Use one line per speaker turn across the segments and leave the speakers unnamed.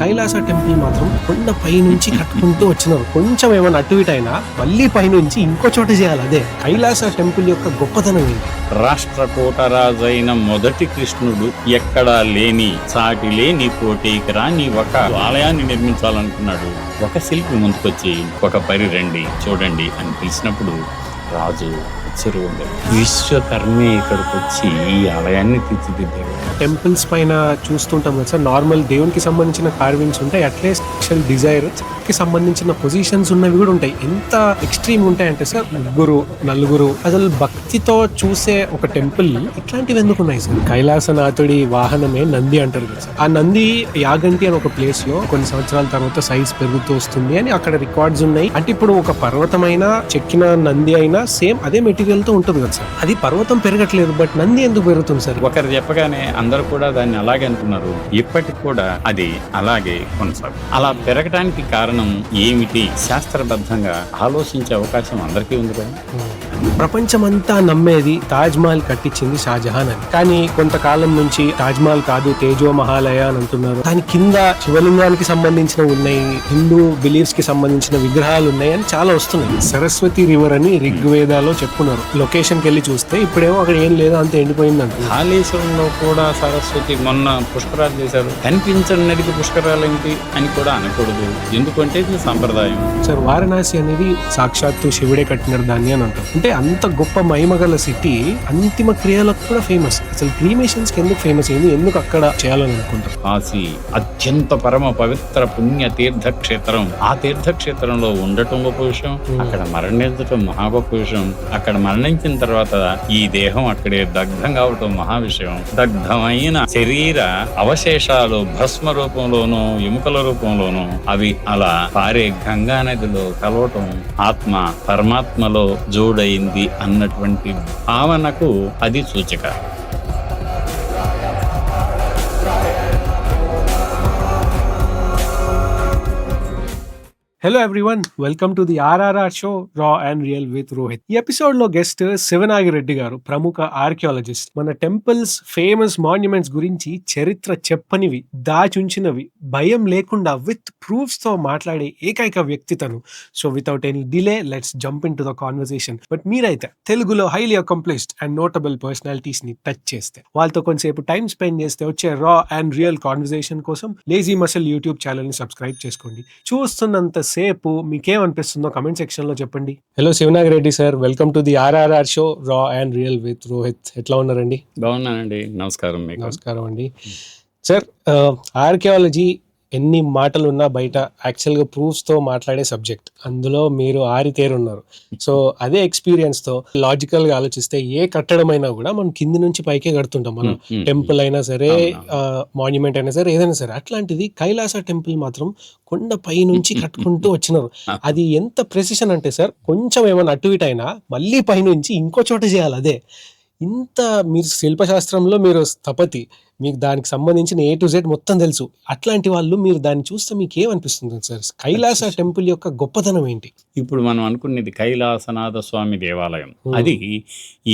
Kailasa temple మాత్రం కొండ పైనుంచి కట్టుకుంటూ వచ్చినారు. కొంచెం ఏమైనా అటు ఇటు అయినా మళ్ళీ పైనుంచి ఇంకో చోట చేయాలి. అదే కైలాస టెంపుల్ యొక్క గొప్పతనం ఏంటి?
రాష్ట్రకూటరాజైన మొదటి కృష్ణుడు ఎక్కడా లేని సాటి లేని పోటీకి రాని ఒక ఆలయాన్ని నిర్మించాలనుకున్నాడు. ఒక శిల్పి ముందుకొచ్చి ఒక పరి రండి చూడండి అని పిలిచినప్పుడు రాజు చెరువు విశ్వకర్మే ఇక్కడికి వచ్చి ఈ ఆలయాన్ని తీర్చిదిద్దాడు.
టెంపుల్స్ పైన చూస్తుంటాం కదా సార్, నార్మల్ దేవునికి సంబంధించిన కార్వింగ్స్ ఉంటాయి, అట్లే స్పెషల్ డిజైర్ కి సంబంధించిన పొజిషన్స్ ఉన్నవి కూడా ఉంటాయి. ఎంత ఎక్స్ట్రీమ్ ఉంటాయంటే సార్, ముగ్గురు నలుగురు అసలు భక్తితో చూసే ఒక టెంపుల్ ఇట్లాంటివి ఎందుకు ఉన్నాయి సార్? కైలాసనాథుడి వాహనమే నంది అంటారు కదా సార్. ఆ నంది యాగంటి అని ఒక ప్లేస్ లో కొన్ని సంవత్సరాల తర్వాత సైజ్ పెరుగుతూ వస్తుంది అని అక్కడ రికార్డ్స్ ఉన్నాయి. అంటే ఇప్పుడు ఒక పర్వతమైన చెక్కిన నంది అయినా సేమ్ అదే మెటీరియల్ తో ఉంటుంది కదా సార్. అది పర్వతం పెరగట్లేదు, బట్ నంది ఎందుకు పెరుగుతుంది సార్?
ఒకరు చెప్పగానే అందరూ కూడా దాన్ని అలాగే అనుకున్నారు. ఇప్పటికి కూడా అది అలాగే కొనసాగు. అలా పెరగడానికి కారణం ఏమిటి? శాస్త్రబద్ధంగా ఆలోచించే అవకాశం అందరికీ ఉంది కదా.
ప్రపంచమంతా నమ్మేది తాజ్ మహల్ కట్టించింది షాజహాన్ అని, కానీ కొంతకాలం నుంచి తాజ్ మహల్ కాదు తేజో మహాలయ అని అంటున్నారు. దాని కింద శివలింగానికి సంబంధించిన ఉన్నాయి, హిందూ బిలీఫ్స్ కి సంబంధించిన విగ్రహాలు ఉన్నాయి అని చాలా వస్తున్నాయి. సరస్వతి రివర్ అని ఋగ్వేదాలో చెప్పుకున్నారు. లొకేషన్ కి వెళ్ళి చూస్తే ఇప్పుడేమో అక్కడ ఏం లేదు, అంత ఎండిపోయిందంట.
కాళేశ్వరంలో కూడా సరస్వతి మొన్న పుష్కరాలు చేశారు. కనిపించని నదికి పుష్కరాలు ఏంటి అని కూడా అనకూడదు, ఎందుకంటే ఇది సంప్రదాయం.
సార్, వారణాసి అనేది సాక్షాత్తు శివుడే కట్టినారు దాన్ని అని అంటారు. అంటే అంత గొప్ప మహిమగల సిటీ అంతిమ క్రియలకు కూడా ఫేమస్. అసలు క్రీమేషన్స్ కి ఎందుకు ఫేమస్ అయింది, ఎందుకు అక్కడ చేయాలని అనుకుంటారు?
కాశీ అత్యంత పరమ పవిత్ర పుణ్య తీర్థక్షేత్రం. ఆ తీర్థక్షేత్రంలో ఉండటం గొప్ప విషయం, అక్కడ మరణించటం మహా గొప్ప విషయం. అక్కడ మరణించిన తర్వాత ఈ దేహం అక్కడే దగ్ధం కావటం మహా విషయం. దగ్ధమైన శరీర అవశేషాలు భస్మ రూపంలోనూ ఎముకల రూపంలోనూ అవి అలా పారే గంగా నదిలో కలవటం ఆత్మ పరమాత్మలో జోడైంది అన్నటువంటి భావనకు అది సూచిక.
Hello everyone, welcome to the RRR show రా అండ్ రియల్ విత్ రోహిత్. ఈ ఎపిసోడ్ లో గెస్ట్ శివనాగిరెడ్డి గారు, ప్రముఖ ఆర్కియాలజిస్ట్. మన టెంపుల్స్, ఫేమస్ మాన్యుమెంట్స్ గురించి చరిత్ర చెప్పనివి, దాచుంచినవి భయం లేకుండా విత్ ప్రూఫ్స్ తో మాట్లాడే ఏకైక వ్యక్తి తను. So without any delay let's jump in to the conversation. But మీరైతే తెలుగులో highly accomplished and notable personalities ని టచ్ చేస్తే, వాళ్ళతో కొంచెంసేపు టైం స్పెండ్ చేస్తే వచ్చే రా అండ్ రియల్ కాన్వర్సేషన్ కోసం లేజీ మసిల్ యూట్యూబ్ ఛానల్ ని సబ్స్క్రైబ్ చేసుకోండి. చూస్తున్నంత సేపు మీకేమనిపిస్తుందో కమెంట్ సెక్షన్ లో చెప్పండి. Hello Siva Nagi Reddy sir, welcome to the RRR show రా అండ్ రియల్ విత్ రోహిత్. ఎట్లా ఉన్నారండి?
బాగున్నానండి, నమస్కారం.
నమస్కారం అండి. సార్, ఆర్కియాలజీ ఎన్ని మాటలు ఉన్నా బయట యాక్చువల్గా ప్రూఫ్స్ తో మాట్లాడే సబ్జెక్ట్. అందులో మీరు ఆరితేరున్నారు. సో అదే ఎక్స్పీరియన్స్ తో లాజికల్ గా ఆలోచిస్తే ఏ కట్టడమైనా కూడా మనం కింది నుంచి పైకే కడుతుంటాం. మనం టెంపుల్ అయినా సరే, మాన్యుమెంట్ అయినా సరే, ఏదైనా సరే. అట్లాంటిది కైలాస టెంపుల్ మాత్రం కొండ పై నుంచి కట్టుకుంటూ వచ్చినారు. అది ఎంత ప్రెసిషన్ అంటే సార్, కొంచెం ఏమైనా అటు ఇటు అయినా మళ్ళీ పైనుంచి ఇంకో చోట చేయాలి. అదే ఇంత, మీరు శిల్పశాస్త్రంలో మీరు స్థపతి, మీకు దానికి సంబంధించిన A to Z మొత్తం తెలుసు. అట్లాంటి వాళ్ళు మీరు దాన్ని చూస్తే మీకు ఏమనిపిస్తుంది సార్? కైలాస టెంపుల్ యొక్క గొప్పతనం ఏంటి?
ఇప్పుడు మనం అనుకునేది కైలాసనాథ స్వామి దేవాలయం. అది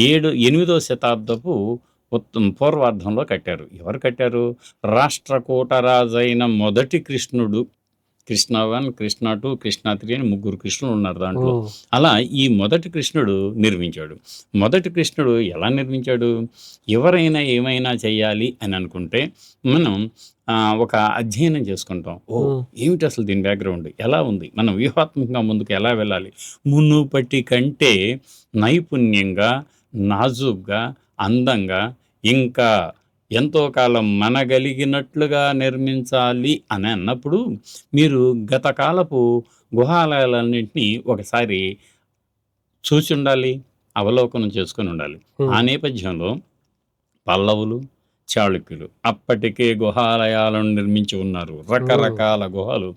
8వ శతాబ్దపు పూర్వార్ధంలో కట్టారు. ఎవరు కట్టారు? రాష్ట్రకూటరాజైన మొదటి కృష్ణుడు, కృష్ణ 1, కృష్ణ 2, కృష్ణ 3 అని 3 కృష్ణులు ఉన్నారు దాంట్లో. అలా ఈ మొదటి కృష్ణుడు నిర్మించాడు. మొదటి కృష్ణుడు ఎలా నిర్మించాడు? ఎవరైనా ఏమైనా చేయాలి అని అనుకుంటే మనం ఒక అధ్యయనం చేసుకుంటాం. ఏమిటి అసలు దీని బ్యాక్గ్రౌండ్ ఎలా ఉంది, మనం వ్యూహాత్మకంగా ముందుకు ఎలా వెళ్ళాలి, మునుపటి కంటే నైపుణ్యంగా, నాజూగ్గా, అందంగా, ఇంకా ఎంతో కాలం మనగలిగినట్లుగా నిర్మించాలి అని అన్నప్పుడు మీరు గత కాలపు గుహాలయాలన్నింటినీ ఒకసారి చూసి ఉండాలి, అవలోకనం చేసుకొని ఉండాలి. ఆ నేపథ్యంలో పల్లవులు, చాళుక్యులు అప్పటికే గుహాలయాలను నిర్మించి ఉన్నారు. రకరకాల గుహలు,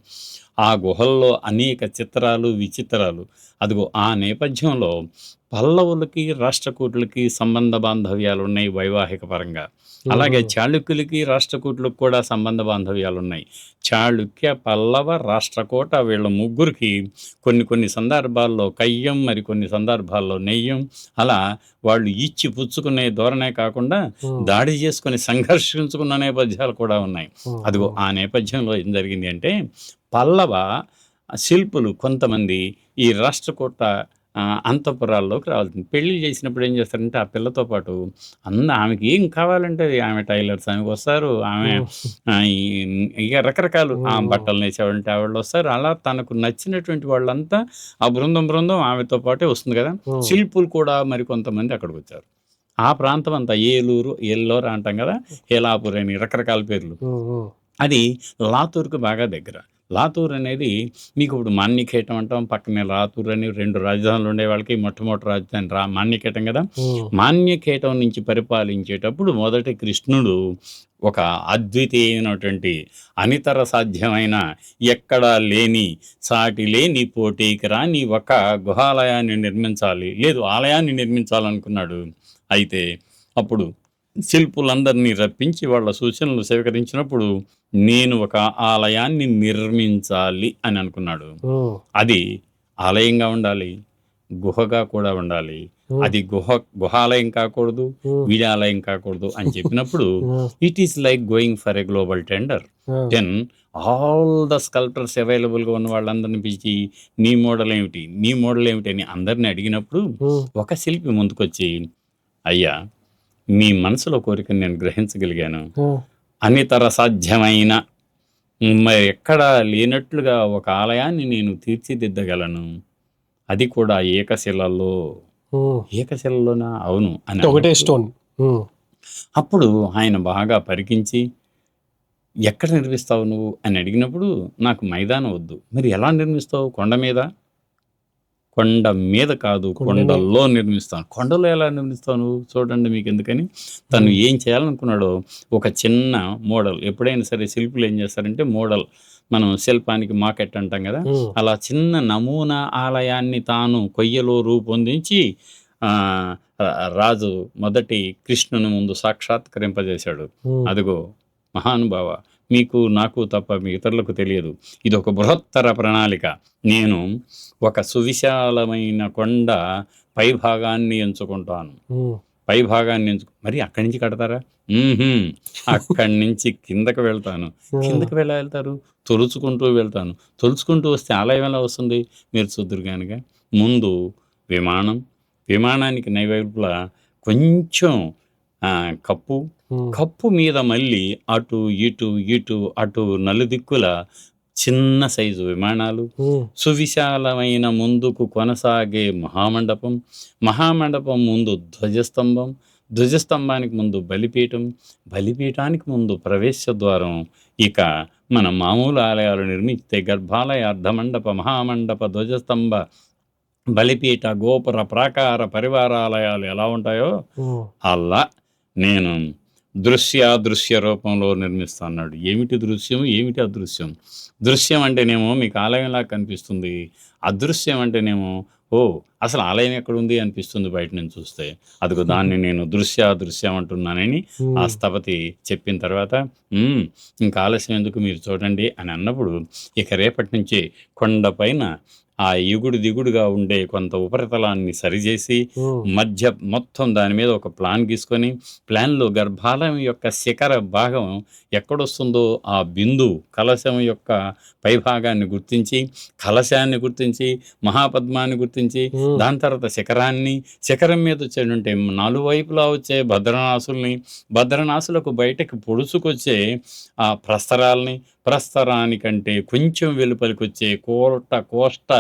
ఆ గుహల్లో అనేక చిత్రాలు, విచిత్రాలు. అదిగో ఆ నేపథ్యంలో పల్లవులకి, రాష్ట్రకూటులకి సంబంధ బాంధవ్యాలున్నాయి వైవాహిక పరంగా. అలాగే చాళుక్యులకి, రాష్ట్రకూటులకు కూడా సంబంధ బాంధవ్యాలున్నాయి. చాళుక్య, పల్లవ, రాష్ట్రకూట వీళ్ళ ముగ్గురికి కొన్ని సందర్భాల్లో కయ్యం, మరికొన్ని సందర్భాల్లో నెయ్యం. అలా వాళ్ళు ఇచ్చి పుచ్చుకునే ధోరణే కాకుండా దాడి చేసుకొని సంఘర్షించుకున్న నేపథ్యాలు కూడా ఉన్నాయి. అదిగో ఆ నేపథ్యంలో ఏం జరిగింది అంటే, పల్లవ శిల్పులు కొంతమంది ఈ రాష్ట్రకూట అంతఃపురాల్లోకి రావాల్సింది. పెళ్లి చేసినప్పుడు ఏం చేస్తారంటే, ఆ పిల్లతో పాటు ఆమెకి ఏం కావాలంటే అది, ఆమె టైలర్స్ ఆమెకొస్తారు, ఆమె ఇక రకరకాలు బట్టలు నేసేవాళ్ళంటే ఆవిళ్ళొస్తారు. అలా తనకు నచ్చినటువంటి వాళ్ళంతా ఆ బృందం ఆమెతో పాటే వస్తుంది కదా. శిల్పులు కూడా మరి కొంతమంది అక్కడికొచ్చారు. ఆ ప్రాంతం అంతా ఏలూరు, ఎల్లోరా అంటాం కదా, ఏలాపూర్ అని రకరకాల పేర్లు. అది లాతూర్‌కి బాగా దగ్గర. లాతూర్ అనేది మీకు ఇప్పుడు మాన్యఖేటం అంటాం, పక్కనే లాతూర్ అని 2 రాజధానులు ఉండే వాళ్ళకి మొట్టమొదటి రాజధాని మాన్యఖేటం కదా. మాన్యఖేటం నుంచి పరిపాలించేటప్పుడు మొదటి కృష్ణుడు ఒక అద్వితీయమైనటువంటి అనితర సాధ్యమైన ఎక్కడా లేని సాటి లేని పోటీకి రాని ఒక గుహాలయాన్ని నిర్మించాలి, లేదు ఆలయాన్ని నిర్మించాలనుకున్నాడు. అయితే అప్పుడు శిల్పులందరినీ రప్పించి వాళ్ళ సూచనలు స్వీకరించినప్పుడు నేను ఒక ఆలయాన్ని నిర్మించాలి అని అనుకున్నాడు. అది ఆలయంగా ఉండాలి, గుహగా కూడా ఉండాలి. అది గుహాలయం కాకూడదు, వీడాలయం కాకూడదు అని చెప్పినప్పుడు it is like going for a global tender. Then all the sculptors అవైలబుల్గా ఉన్న వాళ్ళందరినీ పిలిచి నీ మోడల్ ఏమిటి అని అందరిని అడిగినప్పుడు ఒక శిల్పి ముందుకొచ్చి, అయ్యా మీ మనసులో కోరికను నేను గ్రహించగలిగాను. అనితర సాధ్యమైన మరి ఎక్కడా లేనట్లుగా ఒక ఆలయాన్ని నేను తీర్చిదిద్దగలను, అది కూడా ఏకశిలలోనా? అవును అని
ఒకటే స్టోన్.
అప్పుడు ఆయన బాగా పరికించి, ఎక్కడ నిర్మిస్తావు నువ్వు అని అడిగినప్పుడు, నాకు మైదానం వద్దు, మరి ఎలా నిర్మిస్తావు? కొండ మీద కాదు, కొండల్లో నిర్మిస్తాను. కొండలో ఎలా నిర్మిస్తావు నువ్వు? చూడండి మీకు ఎందుకని. తను ఏం చేయాలనుకున్నాడో ఒక చిన్న మోడల్. ఎప్పుడైనా సరే శిల్పులు ఏం చేస్తారంటే, మోడల్ మనం శిల్పానికి మాకెట్ అంటాం కదా, అలా చిన్న నమూనా ఆలయాన్ని తాను కొయ్యలో రూపొందించి రాజు మొదటి కృష్ణుని ముందు సాక్షాత్కరింపజేశాడు. అదిగో మహానుభావ, మీకు నాకు తప్ప మీ ఇతరులకు తెలియదు, ఇది ఒక బృహత్తర ప్రణాళిక. నేను ఒక సువిశాలమైన కొండ పైభాగాన్ని ఎంచుకుంటాను. మరి అక్కడి నుంచి కడతారా? అక్కడి నుంచి కిందకి వెళ్తాను. కిందకి వెళ్తారు? తొలుచుకుంటూ వెళ్తాను. తొలుచుకుంటూ వస్తే ఆలయం ఎలా వస్తుంది? మీరు చూద్దురు కనుక ముందు విమానానికి నైవైపులా కొంచెం కప్పు మీద మళ్ళీ అటు అటు నలుదిక్కుల చిన్న సైజు విమానాలు, సువిశాలమైన ముందుకు కొనసాగే మహామండపం ముందు ధ్వజస్తంభానికి ముందు బలిపీఠానికి ముందు ప్రవేశ ద్వారం. ఇక మన మామూలు ఆలయాలు నిర్మిస్తే గర్భాలయ, అర్ధమండప, మహామండప, ధ్వజస్తంభ, బలిపీఠ, గోపుర, ప్రాకార, పరివారాలయాలు ఎలా ఉంటాయో అలా నేను దృశ్య రూపంలో నిర్మిస్తున్నాడు. ఏమిటి దృశ్యం, ఏమిటి అదృశ్యం? దృశ్యం అంటేనేమో మీకు ఆలయంలా కనిపిస్తుంది, అదృశ్యం అంటేనేమో అసలు ఆలయం ఎక్కడుంది అనిపిస్తుంది బయట నుంచి చూస్తే. అదిగో దాన్ని నేను దృశ్యం అంటున్నానని ఆ స్థపతి చెప్పిన తర్వాత, ఇంకా ఆలస్యం ఎందుకు, మీరు చూడండి అని అన్నప్పుడు, ఇక రేపటి నుంచి కొండపైన ఆ దిగుడుగా ఉండే కొంత ఉపరితలాన్ని సరిచేసి మధ్య మొత్తం దాని మీద ఒక ప్లాన్ గీసుకొని, ప్లాన్లో గర్భాలయం యొక్క శిఖర భాగం ఎక్కడొస్తుందో ఆ బిందు కలశం యొక్క పైభాగాన్ని గుర్తించి, కలశాన్ని గుర్తించి, మహాపద్మాన్ని గుర్తించి, దాని తర్వాత శిఖరం మీద వచ్చేటువంటి 4 వైపులా వచ్చే భద్రనాసులకు బయటకు పొడుచుకొచ్చే ఆ ప్రస్తరానికంటే కొంచెం వెలుపలికి వచ్చే కోష్ట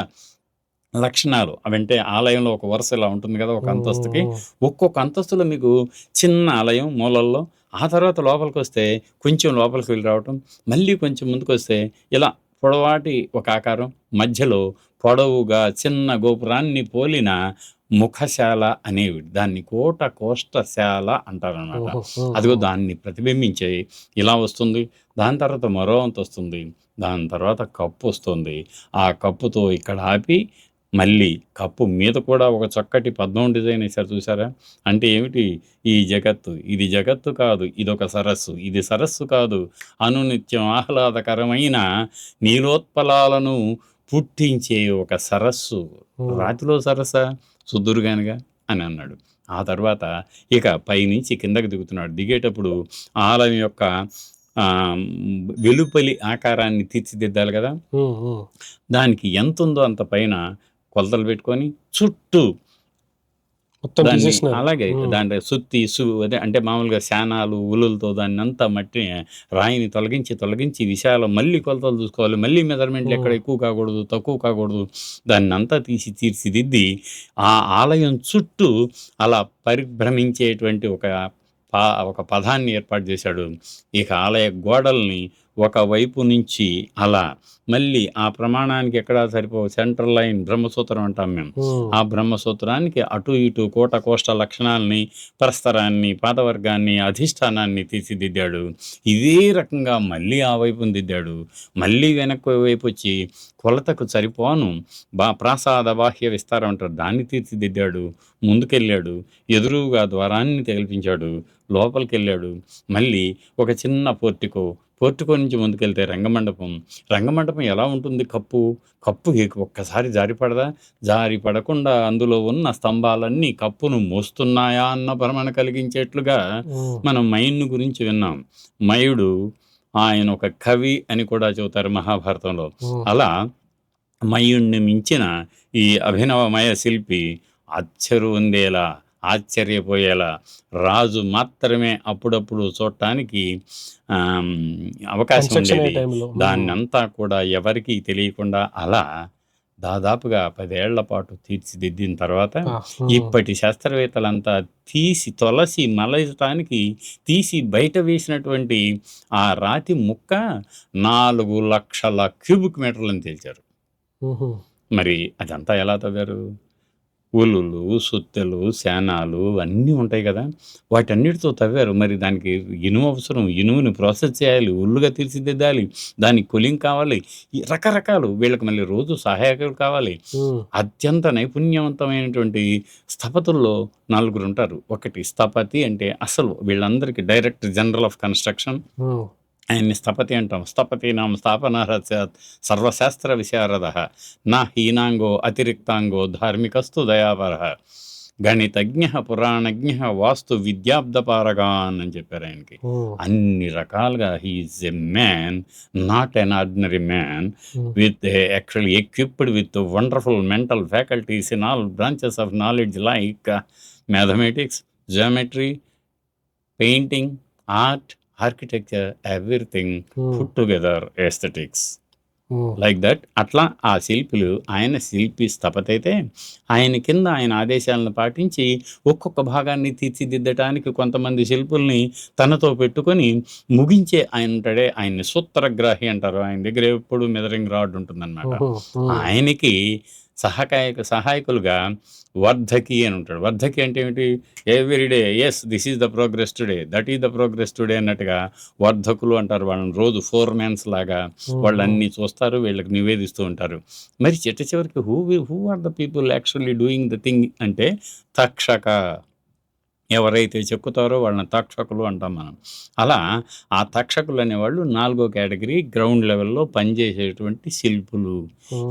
లక్షణాలు. అవంటే ఆలయంలో ఒక వరుస ఇలా ఉంటుంది కదా, ఒక అంతస్తుకి ఒక్కొక్క అంతస్తులో మీకు చిన్న ఆలయం మూలల్లో, ఆ తర్వాత లోపలికి వస్తే కొంచెం లోపలికి వెళ్ళి రావటం, మళ్ళీ కొంచెం ముందుకు వస్తే ఇలా పొడవాటి ఒక ఆకారం, మధ్యలో పొడవుగా చిన్న గోపురాన్ని పోలిన ముఖశాల అనేవి, దాన్ని కోష్టశాల అంటారన్నమాట. అదిగో దాన్ని ప్రతిబింబించే ఇలా వస్తుంది. దాని తర్వాత మరో అంత వస్తుంది, దాని తర్వాత కప్పు వస్తుంది. ఆ కప్పుతో ఇక్కడ ఆపి మళ్ళీ కప్పు మీద కూడా ఒక చక్కటి పద్మం డిజైన్ వేశారు చూసారా? అంటే ఏమిటి? ఈ జగత్తు ఇది జగత్తు కాదు, ఇదొక సరస్సు, ఇది సరస్సు కాదు, అనునిత్యం ఆహ్లాదకరమైన నీలోత్పలాలను పుట్టించే ఒక సరస్సు. రాతిలో సరస్సా? సుదురుగానుగా అని అన్నాడు. ఆ తర్వాత ఇక పైనుంచి కిందకి దిగుతున్నాడు. దిగేటప్పుడు ఆలయం యొక్క వెలుపలి ఆకారాన్ని తీర్చిదిద్దాలి కదా! దానికి ఎంతుందో అంత పైన కొలతలు పెట్టుకొని చుట్టూ
మొత్తం
దాన్ని
తీసేసినారు.
అలాగే దాంట్లో సుత్తి అదే అంటే మామూలుగా శానాలు, ఉలులతో దాన్నంతా రాయిని తొలగించి విశాలం మళ్ళీ కొలతలు చూసుకోవాలి. మళ్ళీ మెజర్మెంట్లు ఎక్కడ ఎక్కువ కాకూడదు, తక్కువ కాకూడదు. దాన్నంతా తీర్చిదిద్ది ఆ ఆలయం చుట్టూ అలా పరిభ్రమించేటువంటి ఒక పదాన్ని ఏర్పాటు చేశాడు. ఇక ఆలయ గోడల్ని ఒకవైపు నుంచి అలా మళ్ళీ ఆ ప్రమాణానికి ఎక్కడా సరిపోవు సెంట్రల్ లైన్ బ్రహ్మసూత్రం అంటాం మేము. ఆ బ్రహ్మసూత్రానికి అటు ఇటు కోష్ట లక్షణాలని, పరస్పరాన్ని, పాదవర్గాన్ని, అధిష్టానాన్ని తీర్చిదిద్దాడు. ఇదే రకంగా మళ్ళీ ఆ వైపును దిద్దాడు. మళ్ళీ వెనక్కి వైపు వచ్చి కొలతకు సరిపోను ప్రాసాద బాహ్య విస్తారం అంటారు, దాన్ని తీర్చిదిద్దాడు. ముందుకెళ్ళాడు, ఎదురుగా ద్వారాన్ని కల్పించాడు, లోపలికి వెళ్ళాడు. మళ్ళీ ఒక చిన్న పోర్టికో నుంచి ముందుకెళ్తే రంగమండపం ఎలా ఉంటుంది? కప్పు ఒక్కసారి జారి పడకుండా అందులో ఉన్న స్తంభాలన్నీ కప్పును మోస్తున్నాయా అన్న భ్రమణ కలిగించేట్లుగా మనం మయుణ్ణి గురించి విన్నాం. మయుడు ఆయన ఒక కవి అని కూడా చెబుతారు మహాభారతంలో. అలా మయుణ్ణి మించిన ఈ అభినవమయ శిల్పి ఆశ్చర్యపోయేలా రాజు మాత్రమే అప్పుడప్పుడు చూడటానికి అవకాశం ఉండేది. దాన్నంతా కూడా ఎవరికీ తెలియకుండా అలా దాదాపుగా 10 ఏళ్ల పాటు తీర్చిదిద్దిన తర్వాత ఇప్పటి శాస్త్రవేత్తలంతా తీసి బయట వేసినటువంటి ఆ రాతి ముక్క 4 లక్షల క్యూబిక్ మీటర్లని తేల్చారు. మరి అదంతా ఎలా తవ్వారు? ఉలులు, సుత్తెలు, శానాలు అన్నీ ఉంటాయి కదా, వాటన్నిటితో తవ్వారు. మరి దానికి ఇనుము అవసరం, ఇనుముని ప్రాసెస్ చేయాలి, ఉల్లుగా తీర్చిదిద్దాలి, దానికి కొలింగ్ కావాలి, రకరకాలు. వీళ్ళకి మళ్ళీ రోజు సహాయకులు కావాలి. అత్యంత నైపుణ్యవంతమైనటువంటి స్థపతుల్లో 4 ఉంటారు. ఒకటి స్థపతి, అంటే అసలు వీళ్ళందరికీ డైరెక్టర్ జనరల్ ఆఫ్ కన్స్ట్రక్షన్, ఆయన్ని స్థపతి అంటాం. స్థపతీనాం స్థాపనార్హస్యాత్ సర్వశాస్త్ర విశారదః నా హీనాంగో అతిరిక్తాంగో ధార్మికస్తు దయాపరః గణితజ్ఞ పురాణజ్ఞ వాస్తు విద్యాబ్దపారగాన్ అని చెప్పారు ఆయనకి. అన్ని రకాలుగా he is a man, not an ordinary man, with actually equipped with wonderful mental faculties in all branches of knowledge like mathematics, geometry, painting, art, architecture, everything put together, aesthetics like that. అట్లా ఆ శిల్పులు, ఆయన శిల్పి స్థపతి అయితే ఆయన కింద ఆయన ఆదేశాలను పాటించి ఒక్కొక్క భాగాన్ని తీర్చిదిద్దటానికి కొంతమంది శిల్పుల్ని తనతో పెట్టుకొని ముగించే ఆయన ఉంటాడే, ఆయన్ని సూత్రగ్రాహి అంటారు. ఆయన దగ్గర ఎప్పుడు మెజరింగ్ రాడ్ ఉంటుందన్నమాట. ఆయనకి సహాయకులుగా వర్ధకి అని ఉంటాడు. వర్ధకి అంటే ఏమిటి? Everyday as this is the progress today, that is the progress today అన్నట్టుగా వర్ధకులు అంటారు వాళ్ళని. రోజు 4 మ్యాన్స్ లాగా వాళ్ళు అన్నీ చూస్తారు, వీళ్ళకి నివేదిస్తూ ఉంటారు. మరి చివరికి who are the people actually doing the thing అంటే తక్షక. ఎవరైతే చెక్కుతారో వాళ్ళని తక్షకులు అంటాం మనం. అలా ఆ తక్షకులు అనేవాళ్ళు 4వ కేటగిరీ, గ్రౌండ్ లెవెల్లో పనిచేసేటువంటి శిల్పులు.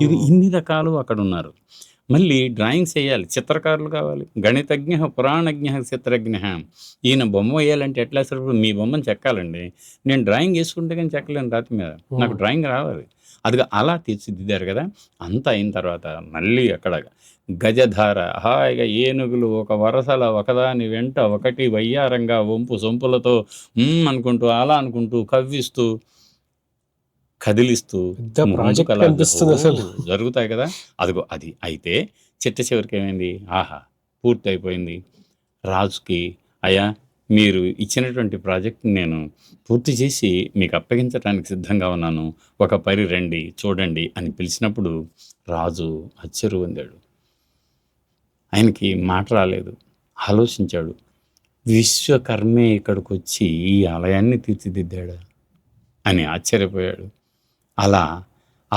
ఇవి ఇన్ని రకాలు అక్కడ ఉన్నారు. మళ్ళీ డ్రాయింగ్స్ వేయాలి, చిత్రకారులు కావాలి. గణితజ్ఞ పురాణజ్ఞ చిత్రజ్ఞ. ఈయన బొమ్మ వేయాలంటే ఎట్లా సరిపడు? మీ బొమ్మను చెక్కాలండి, నేను డ్రాయింగ్ వేసుకుంటే కానీ చెక్కలేను రాతి మీద, నాకు డ్రాయింగ్ రావాలి. అదిగా అలా తీర్చిదిద్దారు కదా. అంతా అయిన తర్వాత మళ్ళీ అక్కడ గజధార, హాయిగా ఏనుగులు ఒక వరసల ఒకదాని వెంట ఒకటి వయ్యారంగా వంపు సొంపులతో అనుకుంటూ అలా అనుకుంటూ కవ్విస్తూ కదిలిస్తూ జరుగుతాయి కదా. అదిగో అది అయితే చివరికి ఏమైంది? ఆహా, పూర్తి అయిపోయింది. రాజుకి, అయ్యా మీరు ఇచ్చినటువంటి ప్రాజెక్ట్ నేను పూర్తి చేసి మీకు అప్పగించడానికి సిద్ధంగా ఉన్నాను, ఒక పరి రండి చూడండి అని పిలిచినప్పుడు రాజు ఆశ్చర్యం పొందాడు. ఆయనకి మాట రాలేదు. ఆలోచించాడు, విశ్వకర్మే ఇక్కడికి వచ్చి ఈ ఆలయాన్ని తీర్చిదిద్దాడా అని ఆశ్చర్యపోయాడు. అలా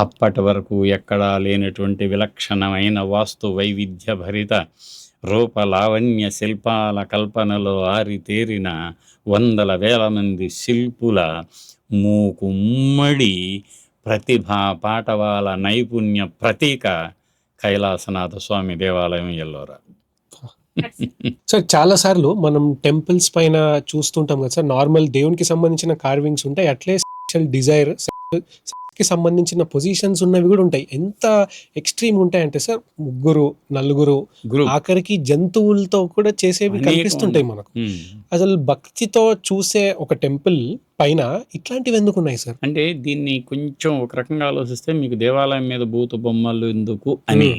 అప్పటి వరకు ఎక్కడా లేనటువంటి విలక్షణమైన వాస్తు వైవిధ్య భరిత రూపలావణ్య శిల్పాల కల్పనలో ఆరితేరిన వందల వేల మంది శిల్పుల మూకుమ్మడి ప్రతిభా పాటవాల నైపుణ్య ప్రతీక కైలాసనాథ స్వామి దేవాలయం ఎల్లోరా.
సార్ చాలా సార్లు మనం టెంపుల్స్ పైన చూస్తుంటాం కదా సార్, నార్మల్ దేవునికి సంబంధించిన కార్వింగ్స్ ఉంటాయి, అట్లే సెక్షువల్ డిజైర్ కి సంబంధించిన పొజిషన్స్ ఉన్నవి కూడా ఉంటాయి. ఎంత ఎక్స్ట్రీమ్ ఉంటాయంటే సార్, ముగ్గురు నలుగురు
గ్రూప్
ఆఖరికి జంతువులతో కూడా చేసేవి
అనేకం
కనిపిస్తుంటాయి మనకు. అసలు భక్తితో చూసే ఒక టెంపుల్ పైన ఇట్లాంటివి ఎందుకు ఉన్నాయి సార్?
అంటే దీన్ని కొంచెం ఒక రకంగా ఆలోచిస్తే మీకు దేవాలయం మీద భూత బొమ్మలు ఎందుకు అని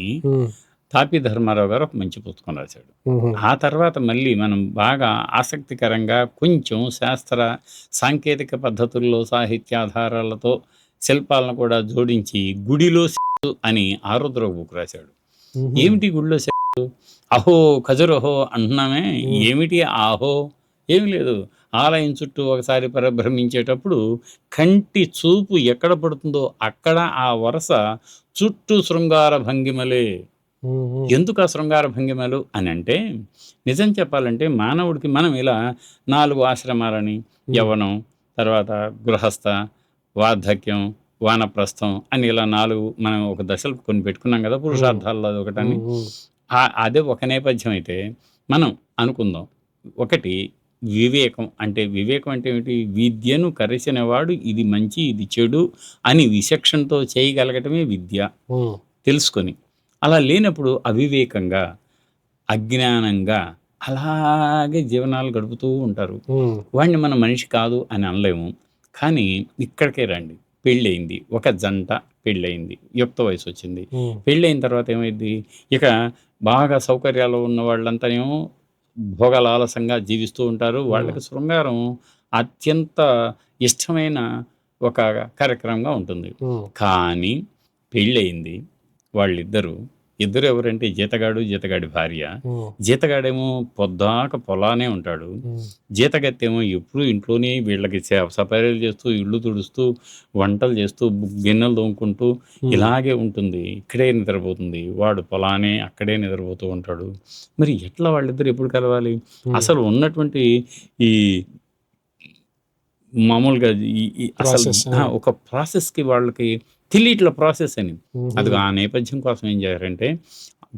తాపి ధర్మారావు గారు ఒక మంచి పుస్తకం రాశాడు. ఆ తర్వాత మళ్ళీ మనం బాగా ఆసక్తికరంగా కొంచెం శాస్త్ర సాంకేతిక పద్ధతుల్లో సాహిత్యాధారాలతో శిల్పాలను కూడా జోడించి గుడిలో శిల్పులు అని ఆరుద్ర బుక్ రాశాడు. ఏమిటి గుడిలో శిల్పులు? అహో ఖజురహో అంటున్నామే, ఏమిటి ఆహో? ఏమి లేదు. ఆలయం చుట్టూ ఒకసారి పరిభ్రమించేటప్పుడు కంటి చూపు ఎక్కడ పడుతుందో అక్కడ ఆ వరుస చుట్టూ శృంగార భంగిమలే. ఎందుకు ఆ శృంగార భంగిమలు అని అంటే, నిజం చెప్పాలంటే మానవుడికి మనం ఇలా 4 ఆశ్రమాలని, యవ్వనం, తర్వాత గృహస్థ, వార్ధక్యం, వానప్రస్థం అని ఇలా 4 మనం ఒక దశలు కొన్ని పెట్టుకున్నాం కదా, పురుషార్థాల్లో ఒకటని. అదే ఒక నేపథ్యం అయితే మనం అనుకుందాం. ఒకటి వివేకం. అంటే వివేకం అంటే ఏమిటి? విద్యను కరిసినవాడు ఇది మంచి ఇది చెడు అని విచక్షణతో చేయగలగటమే విద్య. తెలుసుకొని అలా లేనప్పుడు అవివేకంగా అజ్ఞానంగా అలాగే జీవనాలు గడుపుతూ ఉంటారు. వాడిని మనం మనిషి కాదు అని అనలేము. కానీ ఇక్కడికే రండి, పెళ్ళయింది, ఒక జంట పెళ్ళయింది, యుక్త వయసు వచ్చింది. పెళ్ళయిన తర్వాత ఏమైంది? ఇక బాగా సౌకర్యాలు ఉన్న వాళ్ళంతానేమో భోగలాలసంగా జీవిస్తూ ఉంటారు. వాళ్ళకి శృంగారం అత్యంత ఇష్టమైన ఒక కార్యక్రమంగా ఉంటుంది. కానీ పెళ్ళయింది, వాళ్ళిద్దరు ఎవరంటే జీతగాడు, జీతగాడి భార్య. జీతగాడేమో పొద్దాక పొలానే ఉంటాడు, జీతగత్తేమో ఎప్పుడు ఇంట్లోనే వీళ్ళకి సపర్యలు చేస్తూ, ఇళ్ళు తుడుస్తూ, వంటలు చేస్తూ, గిన్నెలు తోముకుంటూ ఇలాగే ఉంటుంది. ఇక్కడే నిద్రపోతుంది. వాడు పొలానే అక్కడే నిద్రపోతూ ఉంటాడు. మరి ఎట్లా వాళ్ళిద్దరు ఎప్పుడు కలవాలి? అసలు ఉన్నటువంటి ఈ మామూలుగా అసలు ఒక ప్రాసెస్కి వాళ్ళకి తెలియట్ల ప్రాసెస్ అని. అది ఆ నేపథ్యం కోసం ఏం చేయారంటే,